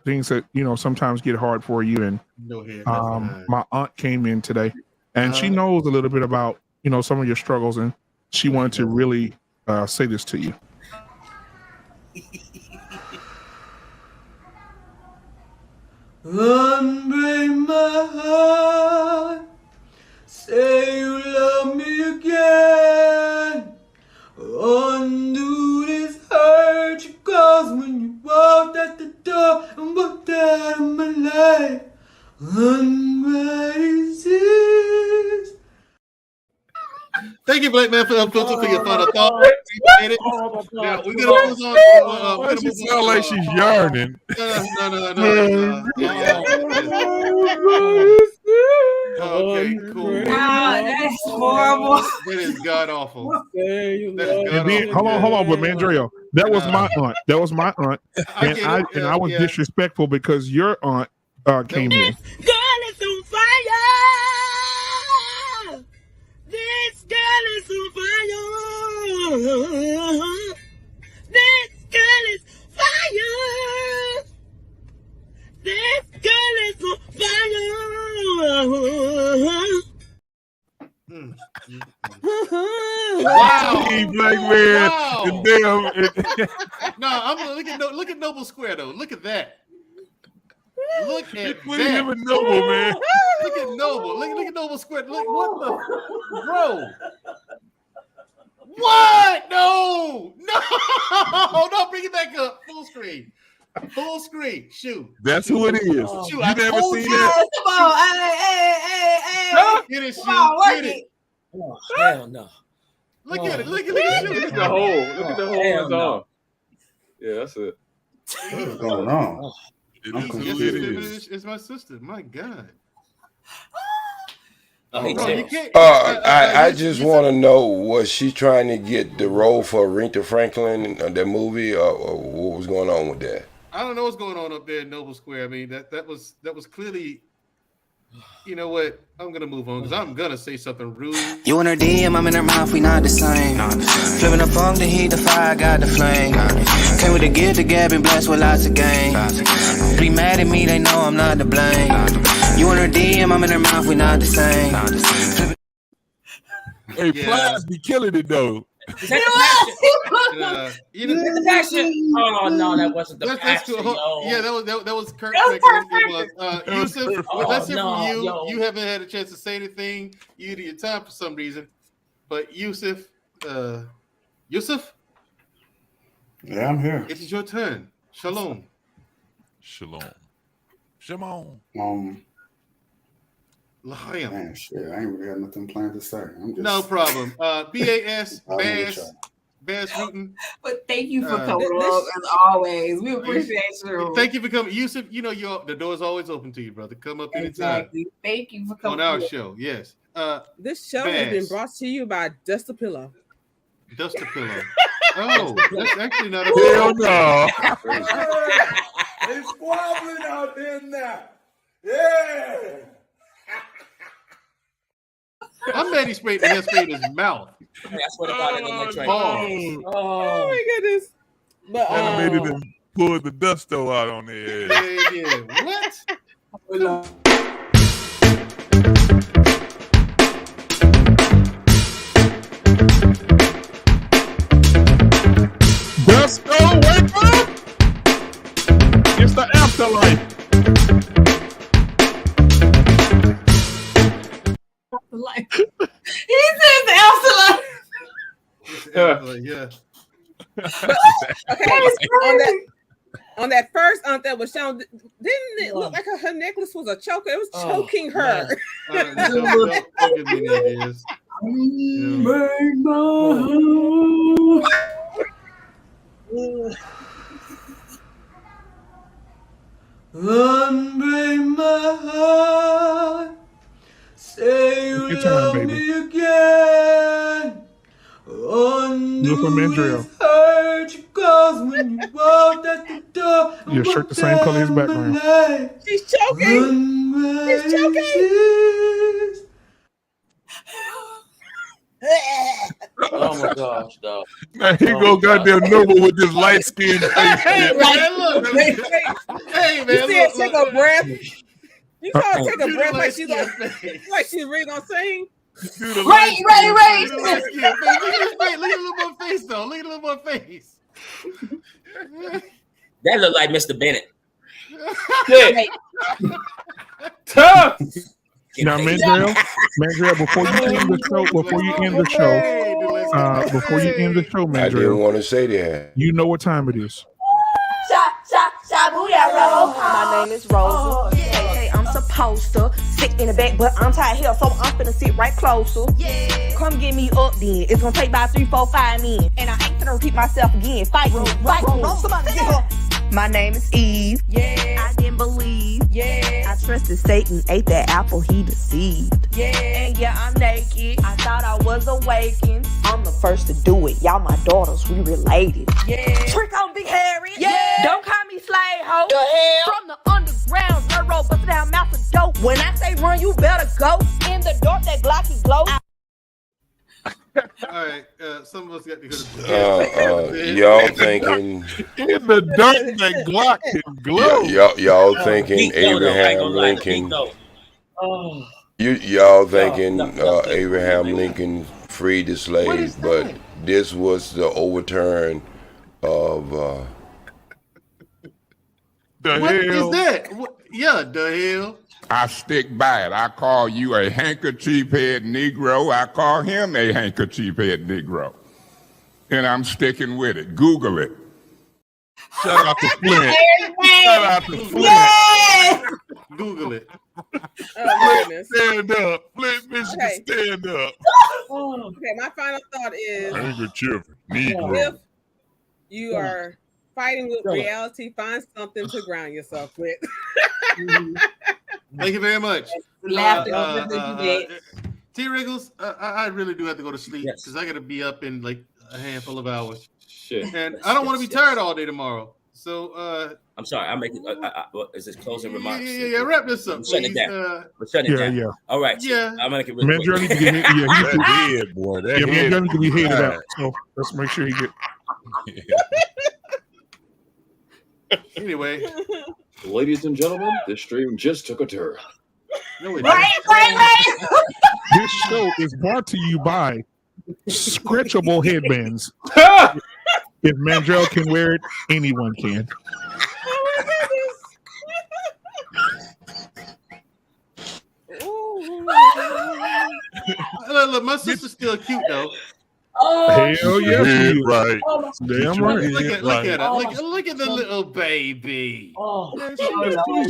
things that sometimes get hard for you, and my aunt came in today, and she knows a little bit about some of your struggles, and she wanted to really say this to you. Unbreak my heart, say you love me again. Undo this hurt you caused when you walked out the door and walked out of my life. Unraise this. Thank you, Blackman, for Unfiltered, for your final thought. Appreciate it. Now, we're gonna move on. Why does it sound like she's yearning? No. Okay, cool. Wow, that's horrible. That is god awful. Hold on, but Mandrell, that was my aunt. And I was disrespectful because your aunt came in. Girl is on fire. This girl is on fire. This girl is fire. This girl is on fire. Wow, Blackman. Wow. No, I'm look at Noble Square though. Look at that. Look at that. Him a Noble, man. Look at Noble. Look at Noble Square. Look what the bro. What? No, bring it back up. Full screen. Full screen. Shoot. That's who it is. Shoot, You I never told seen you. that? Come on, hey. Get it, Shoot. Come on, work Get it. Oh, hell no. Look at it. Look at Look at the hole. Look at the hole in his arm. Yeah, that's it. What's going on? It's my sister. My God. I just want to know, was she trying to get the role for Aretha Franklin in that movie, or what was going on with that? I don't know what's going on up there in Noble Square. I mean, that was clearly. You know what? I'm gonna move on because I'm gonna say something rude. You in her DM, I'm in her mouth, we not the same. Flipping the funk, the heat, the fire, got the flame. Came with the gift, the gab, and blessed with lots of game. Be mad at me, they know I'm not to blame. You in her DM, I'm in her mouth, we not the same. Hey, Plies be killing it though. Is that the passion? Oh no, that wasn't the passion. Cool. Yeah, that was Kurt. Yusuf, let's hear from you. Yo. You haven't had a chance to say anything. You need your time for some reason. But Yusuf. Yeah, I'm here. It is your turn. Shalom. Man, shit, I ain't really got nothing planned to say. I'm just no problem. BAS, Bass Rootin. But thank you for coming up as always. We appreciate you. Thank you for coming. Yusuf, the door is always open to you, brother. Come up anytime. Exactly. Thank you for coming on our show. Yes. This show has been brought to you by Dust a Pillow. Dust a Pillow. Oh, that's actually not a hell no. It's squabbling out there now. Yeah. I'm mad he sprayed the hairspray in his mouth. That's what about it on the train. Oh my goodness. But animated and pulled the dusto out on there. Yeah. What? Dusto, wake up! It's the afterlife. He says afterlife. Yeah. okay, On that first aunt that was shown, didn't it look like her necklace was a choker? It was choking her. Don't give me any ideas. Unbreak my heart, say you love me again. Look for Mandrell. Hurt you cause when you walked at the door. Your shirt the same color as his background. She's choking. She's choking. Oh my gosh, dog. Man, he go goddamn Nova with this light skinned face. Hey, man, look. Hey, man, you see her take a breath? You saw her take a breath like she's really gonna sing? Ray. Look at a little more face, though. Look at a little more face. That look like Mr. Bennett. Shit. Tough. Now, Mandrell, before you end the show, Mandrell, I didn't want to say that. You know what time it is. My name is Rosa. Hey, I'm supposed to sit in the back, but I'm tired here, so I'm finna sit right closer. Come get me up then. It's gonna take about 3, 4, 5 minutes. And I ain't finna repeat myself again. Fight me. Somebody get her. My name is Eve. I didn't believe. I trusted Satan, ate that apple, he deceived. And I'm naked. I thought I was awakened. I'm the first to do it. Y'all my daughters, we related. Trick on Big Harry. Don't call me slave hoe. The hell? From the underground, railroad, busted down mouth of dope. When I say run, you better go. In the dark, that Glocky glow. All right, some of us got to go to y'all thinking in the dark that Glock can glow. Y'all thinking Abraham Lincoln. Y'all thinking Abraham Lincoln freed the slaves, but this was the overturn of the what hell is that? The hell. I stick by it. I call you a handkerchief head Negro. I call him a handkerchief head Negro. And I'm sticking with it. Google it. Shout out to Flint. Shout out to Flint. Google it. Oh, goodness. Stand up. Flint, Michigan, stand up. Okay, my final thought is handkerchief Negro. if you are fighting with reality, find something to ground yourself with. Thank you very much. T. Wriggles, I really do have to go to sleep because I got to be up in like a handful of hours. Shit. And I don't want to be tired all day tomorrow. So I'm sorry. I'm making. Is this closing remarks? Yeah. Wrap this up. Shut it down. We're shutting it down. Yeah. All right. Yeah. I'm gonna get rid of Mandrell need to get hit. That head, boy. Mandrell need to be headed out. So let's make sure he get. Anyway, ladies and gentlemen, this stream just took a turn. No, Right. This show is brought to you by Scratchable headbands. If Mandrell can wear it, anyone can. Look, my sister's still cute though. Hell yeah, she is. Right. Damn right. Look at her. Look at the little baby.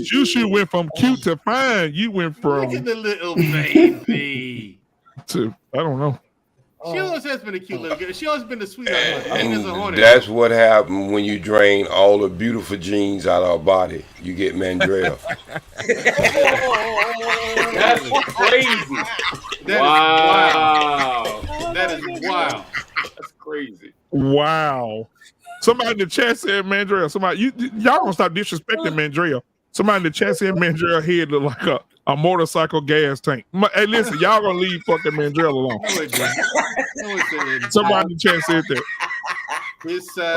Shu Shu went from cute to fine. You went from Look at the little baby. to I don't know. She always has been a cute little girl. She always been a sweetheart. And that's what happened when you drain all the beautiful genes out of our body. You get Mandrell. That's crazy. Wow. That is wild. That's crazy. Wow. Somebody in the chat said Mandrell. Y'all gonna stop disrespecting Mandrell. Somebody in the chat said Mandrell head look like a motorcycle gas tank. Hey, listen, y'all gonna leave fucking Mandrell alone. Somebody in the chat said that.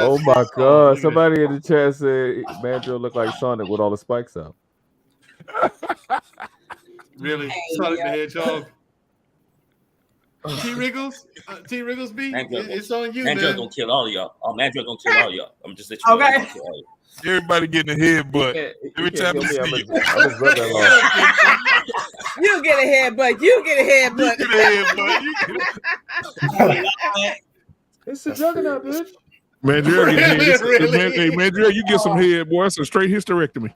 Oh my God! Somebody in the chat said Mandrell look like Sonic with all the spikes out. Really? Sonic the Hedgehog. T. Wriggles? T. Wriggles B? It's on you, Mandrell man. gonna kill all of y'all. Mandrell gonna kill all of y'all. I'm just letting you know. Okay. Everybody getting a headbutt every time you see you. You get a headbutt. You get a headbutt. You get a headbutt. It's a juggernaut, bitch. Mandrell, Really? hey, Mandrell, you get some head, boy. That's a straight hysterectomy.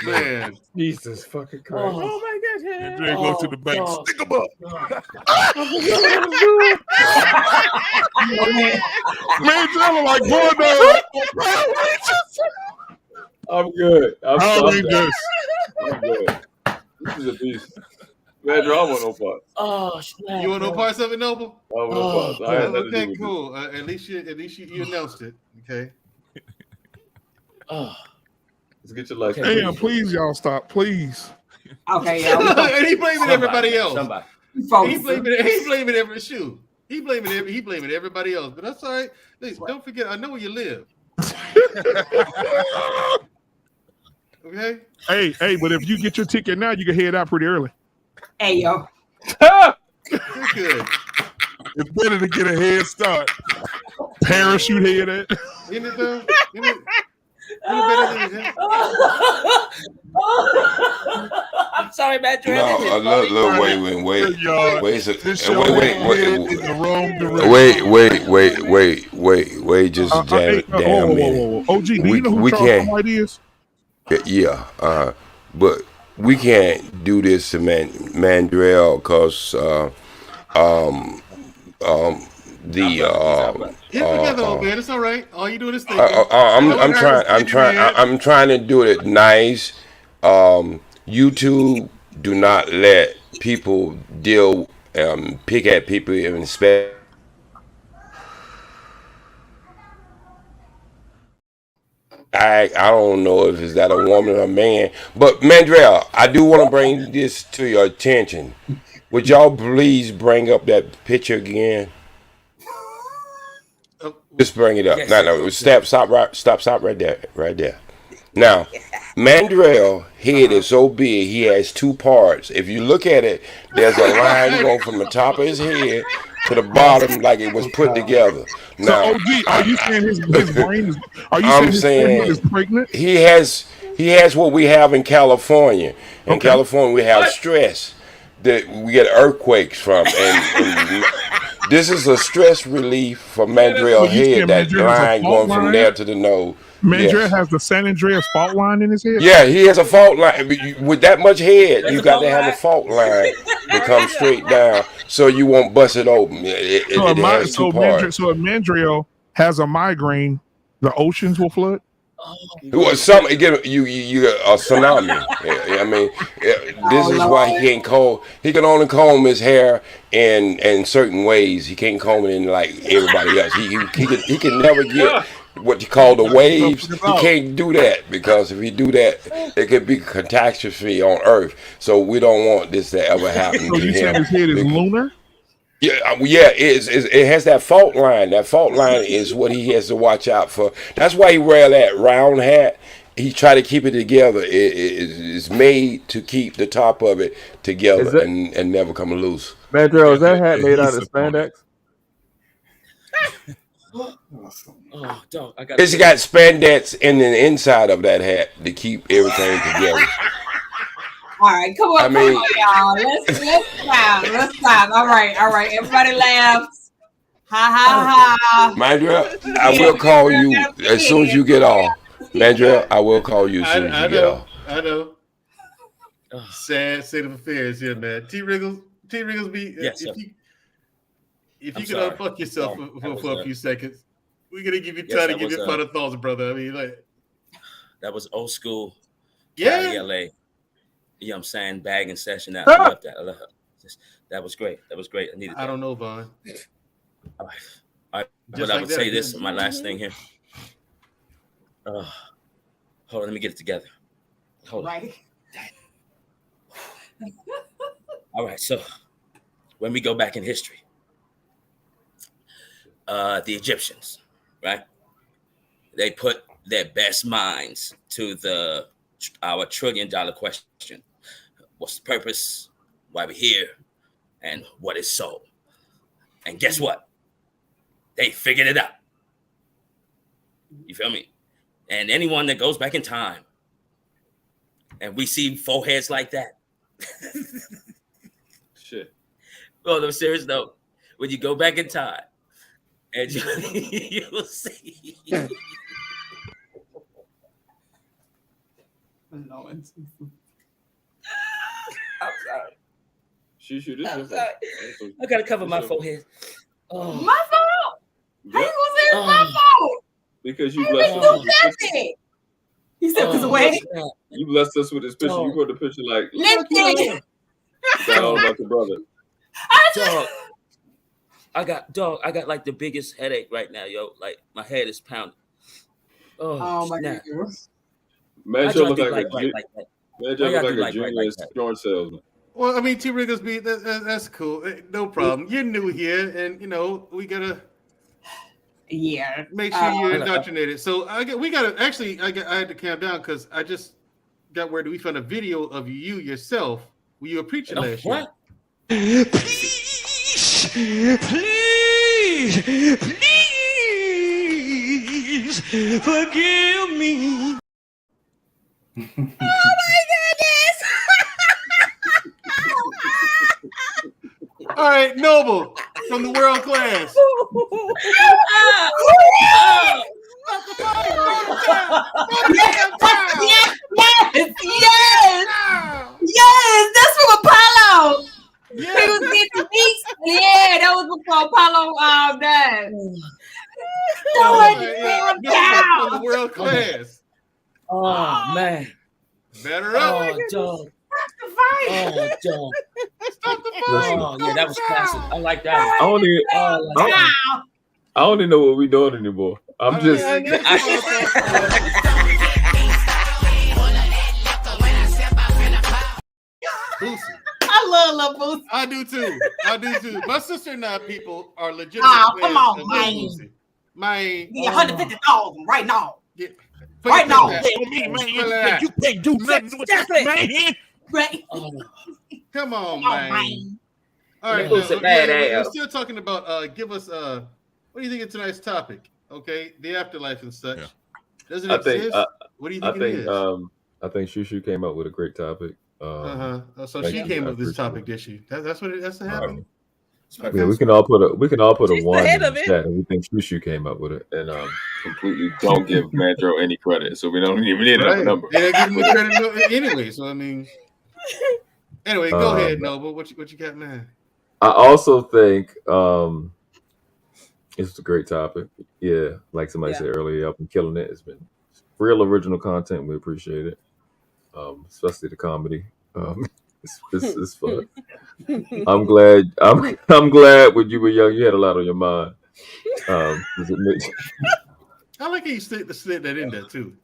Man, Jesus fucking Christ! Oh my gosh. Mandrell go to the bank. Stick 'em up. Mandrell like Gordo. I'm good. I'm Power good. Rangers. I'm good. This is a beast. Mandrell, I want no parts. Oh, snap, you want no parts of it, Noble? I want no parts. I had nothing to do Okay, with cool. At least you announced it. Okay. Oh. Let's get your life. Damn, please, y'all stop, please. Okay, yeah. And he blaming everybody else. Somebody. He blaming every shoe. He blaming everybody else. But that's all right. Listen, don't forget, I know where you live. Okay. Hey, but if you get your ticket now, you can head out pretty early. Hey, yo. Good. It's better to get a head start. Parachute head at. Isn't it though? I'm sorry, Matt. No, wait. Wait, just a damn minute. OG, do you know who Charles White is? Yeah, but we can't do this to Mandrell because Get together, old man. It's all right. All you doing is thinking. I'm trying to do it nice. YouTube do not let people pick at people and expect. I don't know if it's that a woman or a man, but Mandrell, I do want to bring this to your attention. Would y'all please bring up that picture again? Just bring it up. No. Stop right there. Now, Mandrell head is so big, he has two parts. If you look at it, there's a line going from the top of his head to the bottom like it was put together. Now, so OG, are you saying his brain is? Are you I'm saying his brain is pregnant? He has what we have in California. In California, we have stress that we get earthquakes from, and this is a stress relief for Mandrell head. That line going from there to the nose. Mandrell has the San Andreas fault line in his head? Yeah, he has a fault line. With that much head, you got to have a fault line to come straight down so you won't bust it open. It has two parts. So if Mandrell has a migraine, the oceans will flood? You a tsunami. I mean, this is why he can't comb. He can only comb his hair in certain ways. He can't comb it in like everybody else. He can never get what you call the waves. He can't do that because if he do that, it could be catastrophe on Earth. So we don't want this to ever happen So to you said him. his head is lunar? Yeah, it has that fault line. That fault line is what he has to watch out for. That's why he wear that round hat. He try to keep it together. It's made to keep the top of it together and never come loose. Mandrell, is that hat made out of spandex? Oh, dog! I got. It's got spandex in the inside of that hat to keep everything together. All right, come on, y'all. Let's stop. All right. Everybody laughs. Ha. Mandrell, I will call you as soon as you get off. Mandrell, I will call you as soon as you get off. I know. Sad state of affairs here, man. T Wriggles be if you could unfuck yourself for a few seconds, we're gonna give you time to give your final thoughts, brother. I mean, like that was old school. Yeah. LA. You know what I'm saying? Bagging session. I love that. I love her. That was great. I needed that. I don't know, Vaughn. All right. But I would say this, my last thing here. Hold on, let me get it together. Hold on. Right. All right, so when we go back in history, the Egyptians, right? They put their best minds to our $1 trillion question. What's the purpose? Why we're here? And what is soul? And guess what? They figured it out. You feel me? And anyone that goes back in time and we see foreheads like that. Shit. Well, no, serious though. When you go back in time And you will see. I'm sorry. Shu Shu, this is I gotta cover my forehead. Oh. My fault. How you gonna say it's my fault? Because you blessed us with this picture. You said because away. You blessed us with this picture. You put the picture like shout out about your brother. Dog, I got like the biggest headache right now, yo. Like my head is pounding. Oh my goodness. Man, you look like a junior insurance salesman. Well, I mean, T. Rigglesby, that's cool. No problem. You're new here, and we gotta make sure you're indoctrinated. So I had to calm down because I just got word that we found a video of you yourself when you were preaching last year. Please forgive me. Oh my goodness! All right, Noble from the world class. Yes, that's from Apollo. He was getting beats. Yeah, that was before Apollo died. From the world class. Oh man. Better up. Oh, dog. Oh, dog. Stop the fight. Oh, yeah, that was classic. I like that. I don't even know what we're doing anymore. I'm just. I love Boosie. I do too. My sister and I people are legitimate. Come on, man. Man. Yeah, 150,000 right now. Yeah. Right now. Man, you can't do nothing with that, man. Right. Come on, man. All right, we're still talking about give us what do you think of tonight's topic? Okay, the afterlife and such. Yeah. Does it exist? What do you think it is? I think Shu Shu came up with a great topic. So she came up with this topic, did she? That's what happened. Yeah, we can all put a one in the chat, and we think Shu Shu came up with it, and completely don't give Mandrell any credit, so we don't even need a number. They don't give him credit anyway. So I mean, anyway, go ahead, Noble. What you got, man? I also think it's a great topic. Yeah, like somebody said earlier, y'all been killing it. It's been real original content. We appreciate it, especially the comedy. It's fun. I'm glad when you were young you had a lot on your mind. I like how you slid that in there too.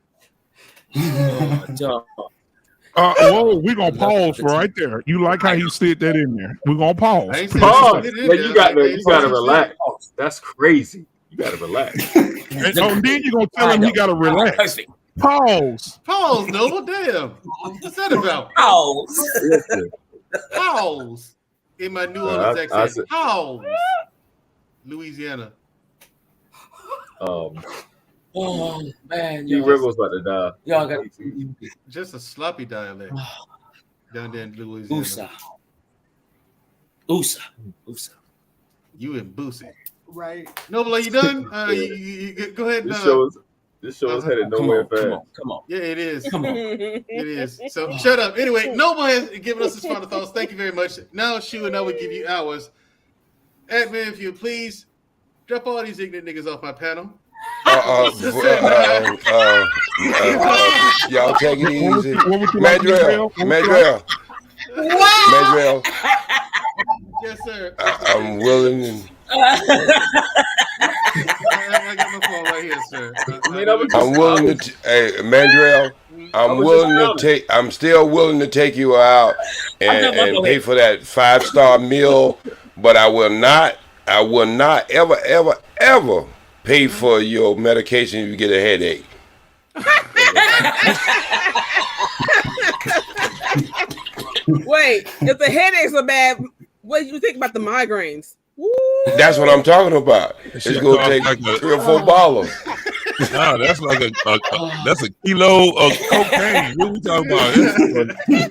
Whoa, we're gonna pause right there. You like how he slid that in there? We're gonna pause. Pause. You gotta relax. That's crazy. You gotta relax. And then you're gonna tell him he gotta relax. Pause. Pause, Noble. Damn. What's that about? Pause. In my New Orleans accent. Pause. Louisiana. Oh man, T. Riggles about to die. Y'all got just a sloppy dialect down there in Louisiana. Usa. You and Boosie. Right. Noble, are you done? You go ahead. This show is headed nowhere fast. Come on. Yeah, it is. Come on. It is. So shut up. Anyway, Noble has given us his final thoughts. Thank you very much. Now, Shu and I will give you ours. Admin, if you please, drop all these ignorant niggas off my panel. Y'all take it easy. Mandrell. Yes, sir. I'm willing. I got my phone right here, sir. I'm willing to. Hey, Mandrell. I'm still willing to take you out and pay for that 5-star meal, but I will not ever pay for your medication if you get a headache. Wait, if the headaches are bad, what do you think about the migraines? Woo. That's what I'm talking about. It's going to take 3 or 4 bottles. No, that's like that's a kilo of cocaine. What are we talking about?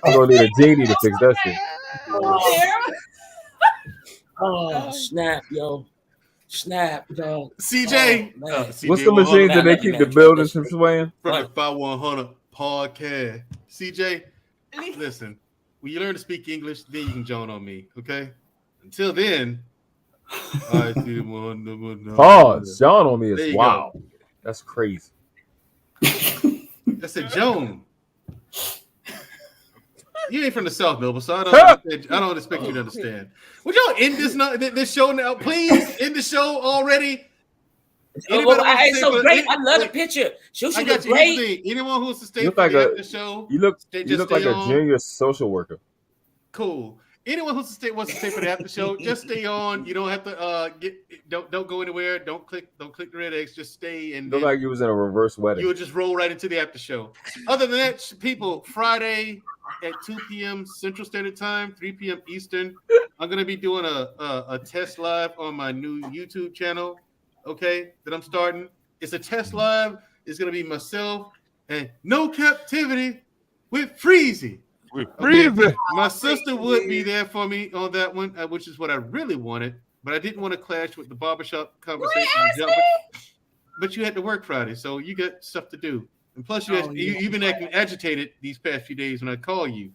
I'm gonna need a genie to fix that shit. Oh snap, yo! Snap, dog. CJ. CJ What's the machines that they keep the buildings from swaying? From the 5100 podcast. CJ, listen, when you learn to speak English, then you can join on me, okay? Until then, I see one. Pause. John on me is There you wow. go. That's crazy. That's a Joan. You ain't from the South, Noble, so I don't expect you to understand. Would y'all end this show now? Please end the show already. It's so great. I love the picture. Shu Shu look great. Anyone who's to stay You for look the like after show, you look like a junior social worker. Cool. Anyone wants to stay for the after show, just stay on. You don't have to don't go anywhere. Don't click the red X. Just stay and Look like you was in a reverse wedding. You would just roll right into the after show. Other than that, people, Friday at 2 p.m. Central Standard Time, 3 p.m. Eastern, I'm gonna be doing a test live on my new YouTube channel. Okay, that I'm starting. It's a test live. It's gonna be myself and No Captivity with Freezy. Okay. My sister would be there for me on that one, which is what I really wanted, but I didn't want to clash with the barbershop conversation. But you had to work Friday, so you got stuff to do. And plus, you've been acting agitated these past few days when I call you.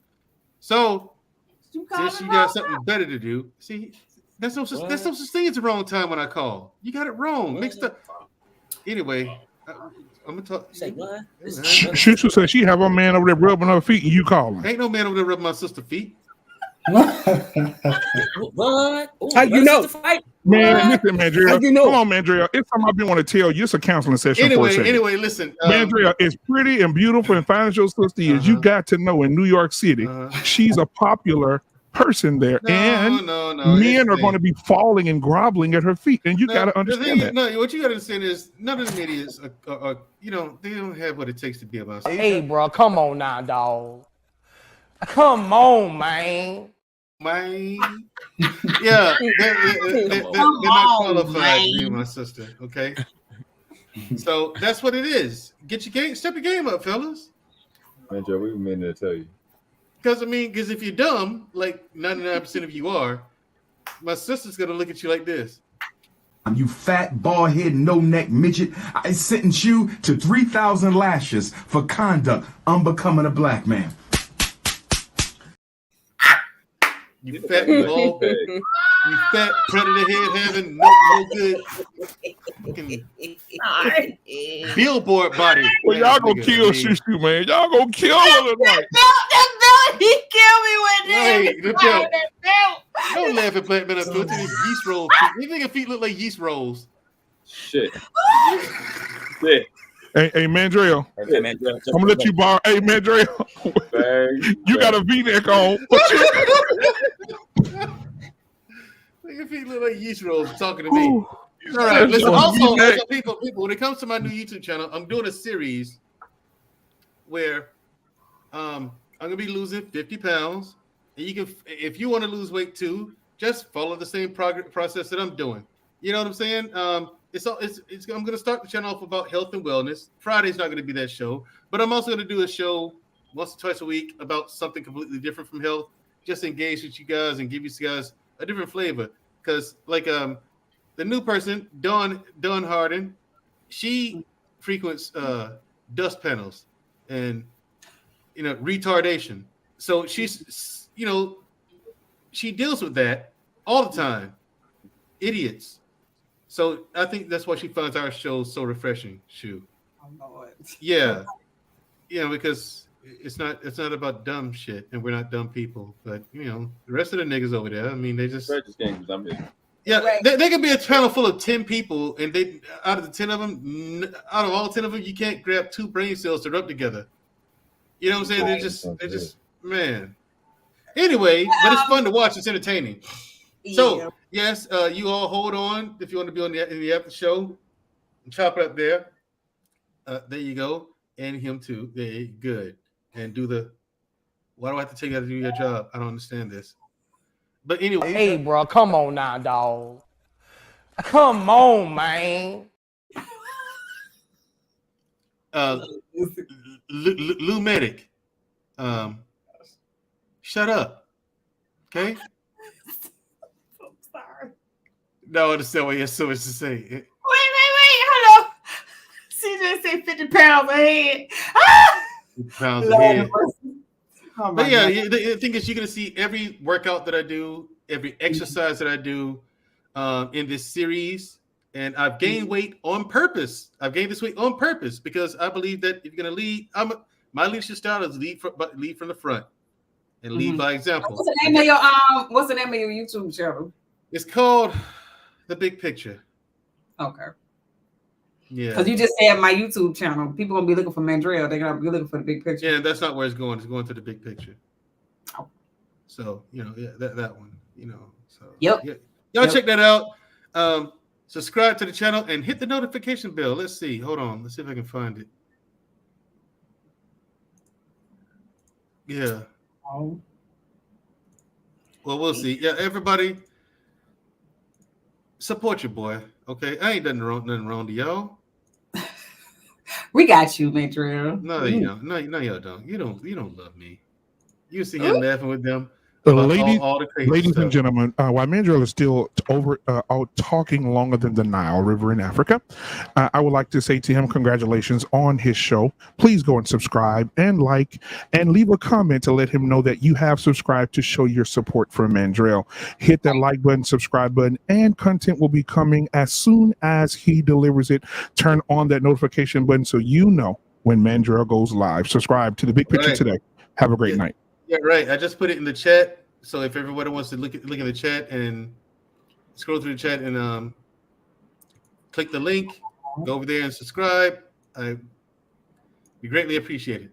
So, since you got something better to do, see, that's no such thing as the wrong time when I call. You got it wrong. Mixed up. Anyway, I'm gonna talk. Say what? Shu Shu said she have a man over there rubbing her feet, and you call him. Ain't no man over there rubbing my sister's feet. What? How you know? Man, listen, Mandrell. How you know? Come on, Mandrell. It's something I've been want to tell you. It's a counseling session. Anyway, listen. Mandrell is pretty and beautiful, and fine as your sister is. You got to know in New York City, she's a popular person there, and men are going to be falling and groveling at her feet, and you got to understand that. No, what you got to understand is none of them idiots are they don't have what it takes to be about. Hey, bro, come on now, dog. Come on, man. Yeah, they're not qualified to be my sister. Okay, so that's what it is. Get your game, step your game up, fellas. Man, Joe, we were meaning to tell you. Because if you're dumb, like 99% of you are, my sister's gonna look at you like this. You fat, bald-headed, no-neck midget. I sentence you to 3,000 lashes for conduct unbecoming a black man. You fat bald, you fat predator head having no good billboard body. Well, y'all gonna kill Shu Shu, man. Y'all gonna kill her tonight. He killed me with that. Don't laugh at Blackman up to it. These yeast rolls. These nigga feet look like yeast rolls. Shit. Hey, Mandrell. I'm gonna let you borrow. Hey, Mandrell. You got a V-neck on. Your feet look like yeast rolls talking to me. All right, listen. Also, people, when it comes to my new YouTube channel, I'm doing a series where I'm gonna be losing 50 pounds, and you can, if you want to lose weight too, just follow the same process that I'm doing. You know what I'm saying? I'm gonna start the channel off about health and wellness. Friday's not gonna be that show, but I'm also gonna do a show once or twice a week about something completely different from health. Just engage with you guys and give you guys a different flavor. Because like the new person, Dawn Harden, she frequents dust panels and retardation. So she's she deals with that all the time. Idiots. So I think that's why she finds our shows so refreshing, Shu. Yeah. Because it's not about dumb shit, and we're not dumb people. But the rest of the niggas over there, I mean, they just yeah, they could be a channel full of 10 people, and they out of all 10 of them, you can't grab 2 brain cells to rub together. You know what I'm saying? They're just man. Anyway, but it's fun to watch. It's entertaining. So yes, you all hold on if you want to be in the after show. Chop it up there. There you go, and him too. There, good. And do the. Why do I have to tell you how to do your job? I don't understand this. But anyway. Hey, bro, come on now, dog. Come on, man. Lou Medic. Shut up. Okay. I'm sorry. No, I understand what you're so much to say. Wait, hold on. CJ said 50 pounds ahead. Pounds Lord ahead. have mercy. Oh my But yeah, God. the thing is, you're gonna see every workout that I do, every exercise that I do in this series, and I've gained weight on purpose. I've gained this weight on purpose because I believe that if you're gonna lead, my leadership style is lead from the front and lead by example. What's the name of your YouTube channel? It's called The Big Picture. Okay. Yeah. Because you just said my YouTube channel. People gonna be looking for Mandrell. They're gonna be looking for the big picture. Yeah, that's not where it's going. It's going to the big picture. So that one. So yep. Yeah. Y'all check that out. Subscribe to the channel and hit the notification bell. Let's see. Hold on. Let's see if I can find it. Yeah. Oh. Well, we'll see. Yeah, everybody, support your boy. Okay, I ain't done nothing wrong to y'all. We got you, Mandrell. No, you don't. No, y'all don't. You don't love me. You see him laughing with them. About all the crazy Ladies stuff. and gentlemen, while Mandrell is still out talking longer than the Nile River in Africa, I would like to say to him, congratulations on his show. Please go and subscribe and like and leave a comment to let him know that you have subscribed to show your support for Mandrell. Hit that like button, subscribe button, and content will be coming as soon as he delivers it. Turn on that notification button so you know when Mandrell goes live. Subscribe to The Big Picture today. Have a great night. Yeah, right. I just put it in the chat. So if everybody wants to look in the chat and scroll through the chat and click the link, go over there and subscribe. We greatly appreciate it.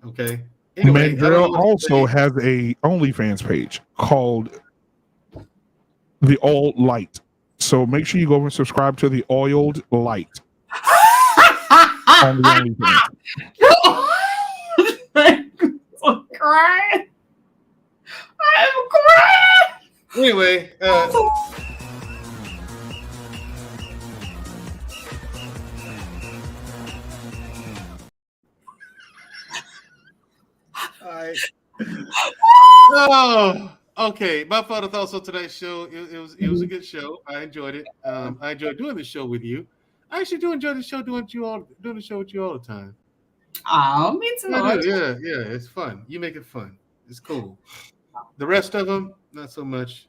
Okay. Anyway, Mandrell also has a OnlyFans page called The Oiled Light. So make sure you go over and subscribe to The Oiled Light on the OnlyFans. I'm crying. I'm crying. Anyway, oh, okay. My final thoughts on tonight's show. It was a good show. I enjoyed it. I enjoyed doing the show with you. I actually do enjoy the show doing the show with you all the time. Oh, me too. Yeah. It's fun. You make it fun. It's cool. The rest of them, not so much.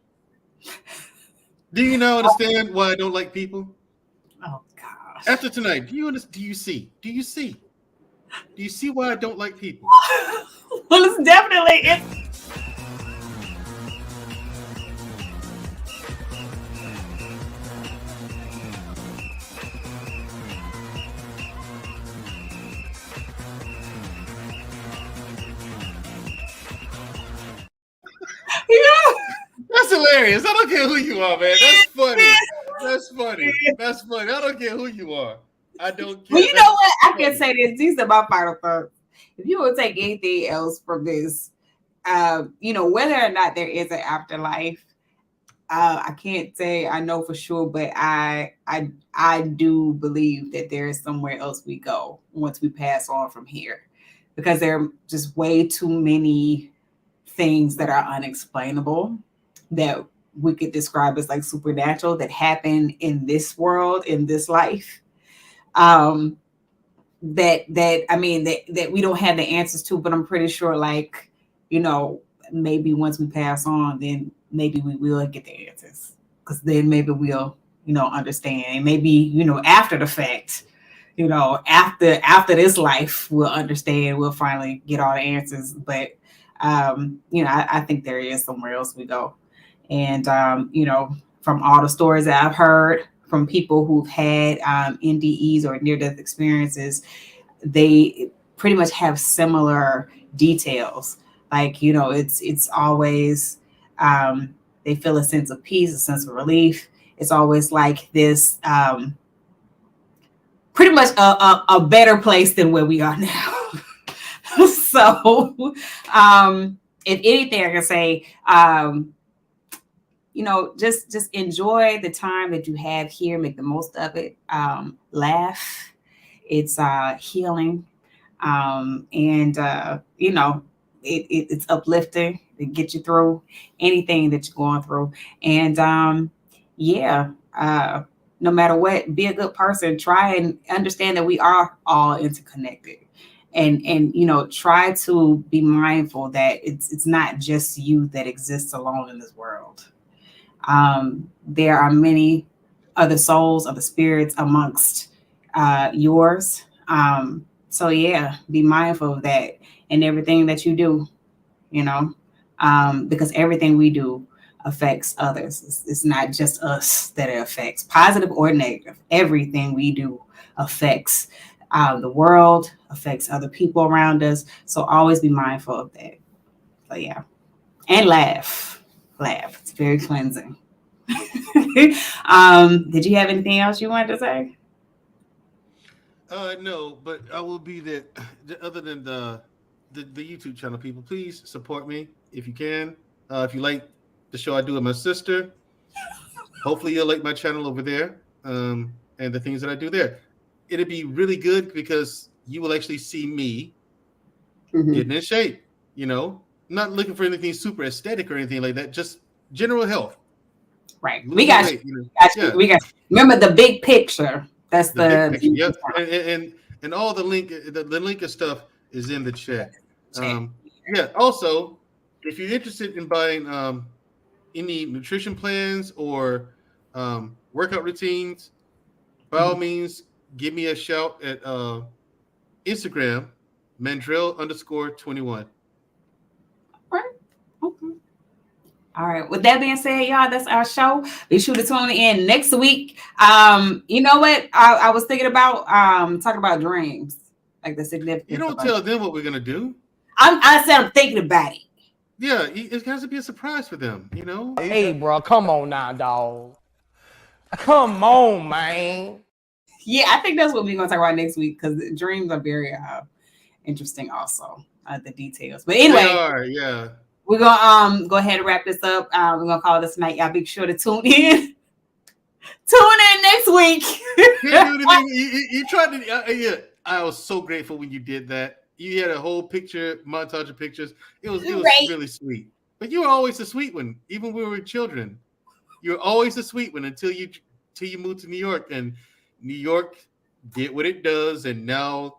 Do you now understand why I don't like people? Oh gosh. After tonight, do you see why I don't like people? Well, it's definitely That's hilarious. I don't care who you are, man. That's funny. That's funny. That's funny. I don't care who you are. I don't care. Well, you know what? I can say this. These are my final thoughts. If you would take anything else from this, whether or not there is an afterlife, I can't say I know for sure, but I do believe that there is somewhere else we go once we pass on from here, because there are just way too many things that are unexplainable that we could describe as like supernatural that happen in this world, in this life. That we don't have the answers to, but I'm pretty sure, like, maybe once we pass on, then maybe we will get the answers, because then maybe we'll, understand. And maybe, after the fact, after this life, we'll understand, we'll finally get all the answers. But, I think there is somewhere else we go. And, from all the stories that I've heard from people who've had NDEs or near-death experiences, they pretty much have similar details. Like, it's always, they feel a sense of peace, a sense of relief. It's always like this, pretty much a better place than where we are now. So, if anything, I can say, just enjoy the time that you have here. Make the most of it. Laugh. It's healing. And it's uplifting. It gets you through anything that you're going through. And no matter what, be a good person. Try and understand that we are all interconnected. And try to be mindful that it's not just you that exists alone in this world. There are many other souls, other spirits amongst yours. So be mindful of that in everything that you do, because everything we do affects others. It's not just us that it affects, positive or negative. Everything we do affects the world, affects other people around us. So always be mindful of that. So and laugh. It's very cleansing. Did you have anything else you wanted to say? No, but I will be there. Other than the YouTube channel, people, please support me if you can. If you like the show I do with my sister, hopefully you'll like my channel over there, and the things that I do there. It'll be really good because you will actually see me getting in shape. Not looking for anything super aesthetic or anything like that. Just general health. Right. We got you. We got. Remember the big picture. That's the big picture. Yep. And all the link of stuff is in the chat. Also, if you're interested in buying any nutrition plans or workout routines, by all means, give me a shout at Instagram, Mandrell_21. All right. With that being said, y'all, that's our show. Be sure to tune in next week. You know what? I was thinking about talking about dreams, like the significance. You don't tell them what we're gonna do. I said I'm thinking about it. Yeah, it has to be a surprise for them. Hey, bro, come on now, dog. Come on, man. Yeah, I think that's what we're gonna talk about next week because dreams are very interesting. Also, the details. But anyway, they are, yeah. We're gonna go ahead and wrap this up. We're gonna call this night. Y'all be sure to tune in. Tune in next week. You tried to. I was so grateful when you did that. You had a whole montage of pictures. It was really sweet. But you were always the sweet one, even when we were children. You were always the sweet one until you moved to New York, and New York did what it does, and now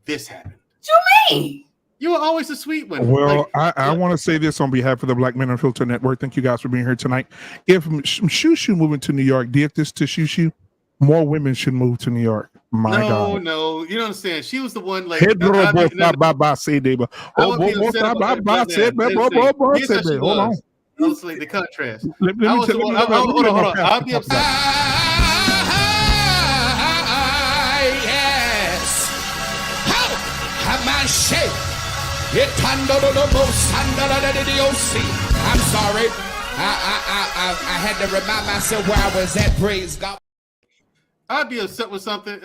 this happened. What you mean? You were always the sweet one. Well, I want to say this on behalf of the Blackman Unfiltered Network. Thank you guys for being here tonight. If Shu Shu moving to New York did this to Shu Shu, more women should move to New York. My God. No, you don't understand. She was the one like. Hold on. Honestly, the contrast. Hold on. I'll be upset. Yes. How am I shape? I'm sorry. I had to remind myself where I was at. Praise God. I'd be upset with something.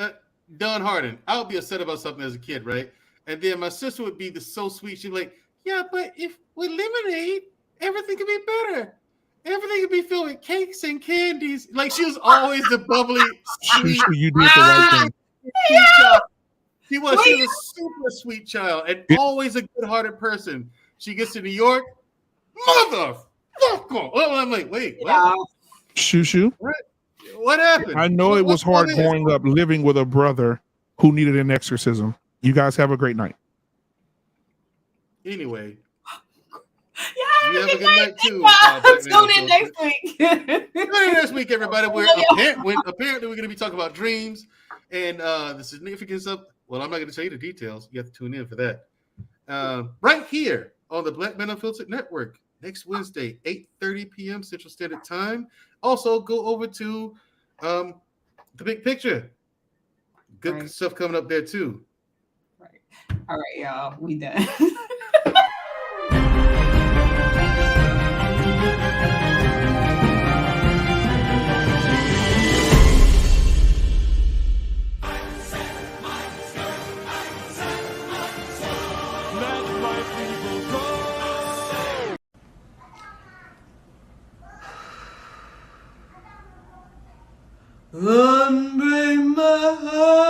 Don Harden. I would be upset about something as a kid, right? And then my sister would be so sweet. She'd be like, "Yeah, but if we lemonade, everything could be better. Everything could be filled with cakes and candies." Like she was always the bubbly, sweet. You did the right thing. She was a super sweet child and always a good-hearted person. She gets to New York, motherfucker. Oh, I'm like, wait, what? Shu Shu? What happened? I know it was hard growing up living with a brother who needed an exorcism. You guys have a great night. Anyway. You have a good night too. Tune in next week. Tune in next week, everybody. Apparently we're going to be talking about dreams and the significance of. Well, I'm not going to tell you the details. You have to tune in for that. Right here on the Blackman Unfiltered Network next Wednesday, 8:30 p.m. Central Standard Time. Also, go over to the Big Picture. Good stuff coming up there too. Right. All right, y'all. We done. Unbreak my heart.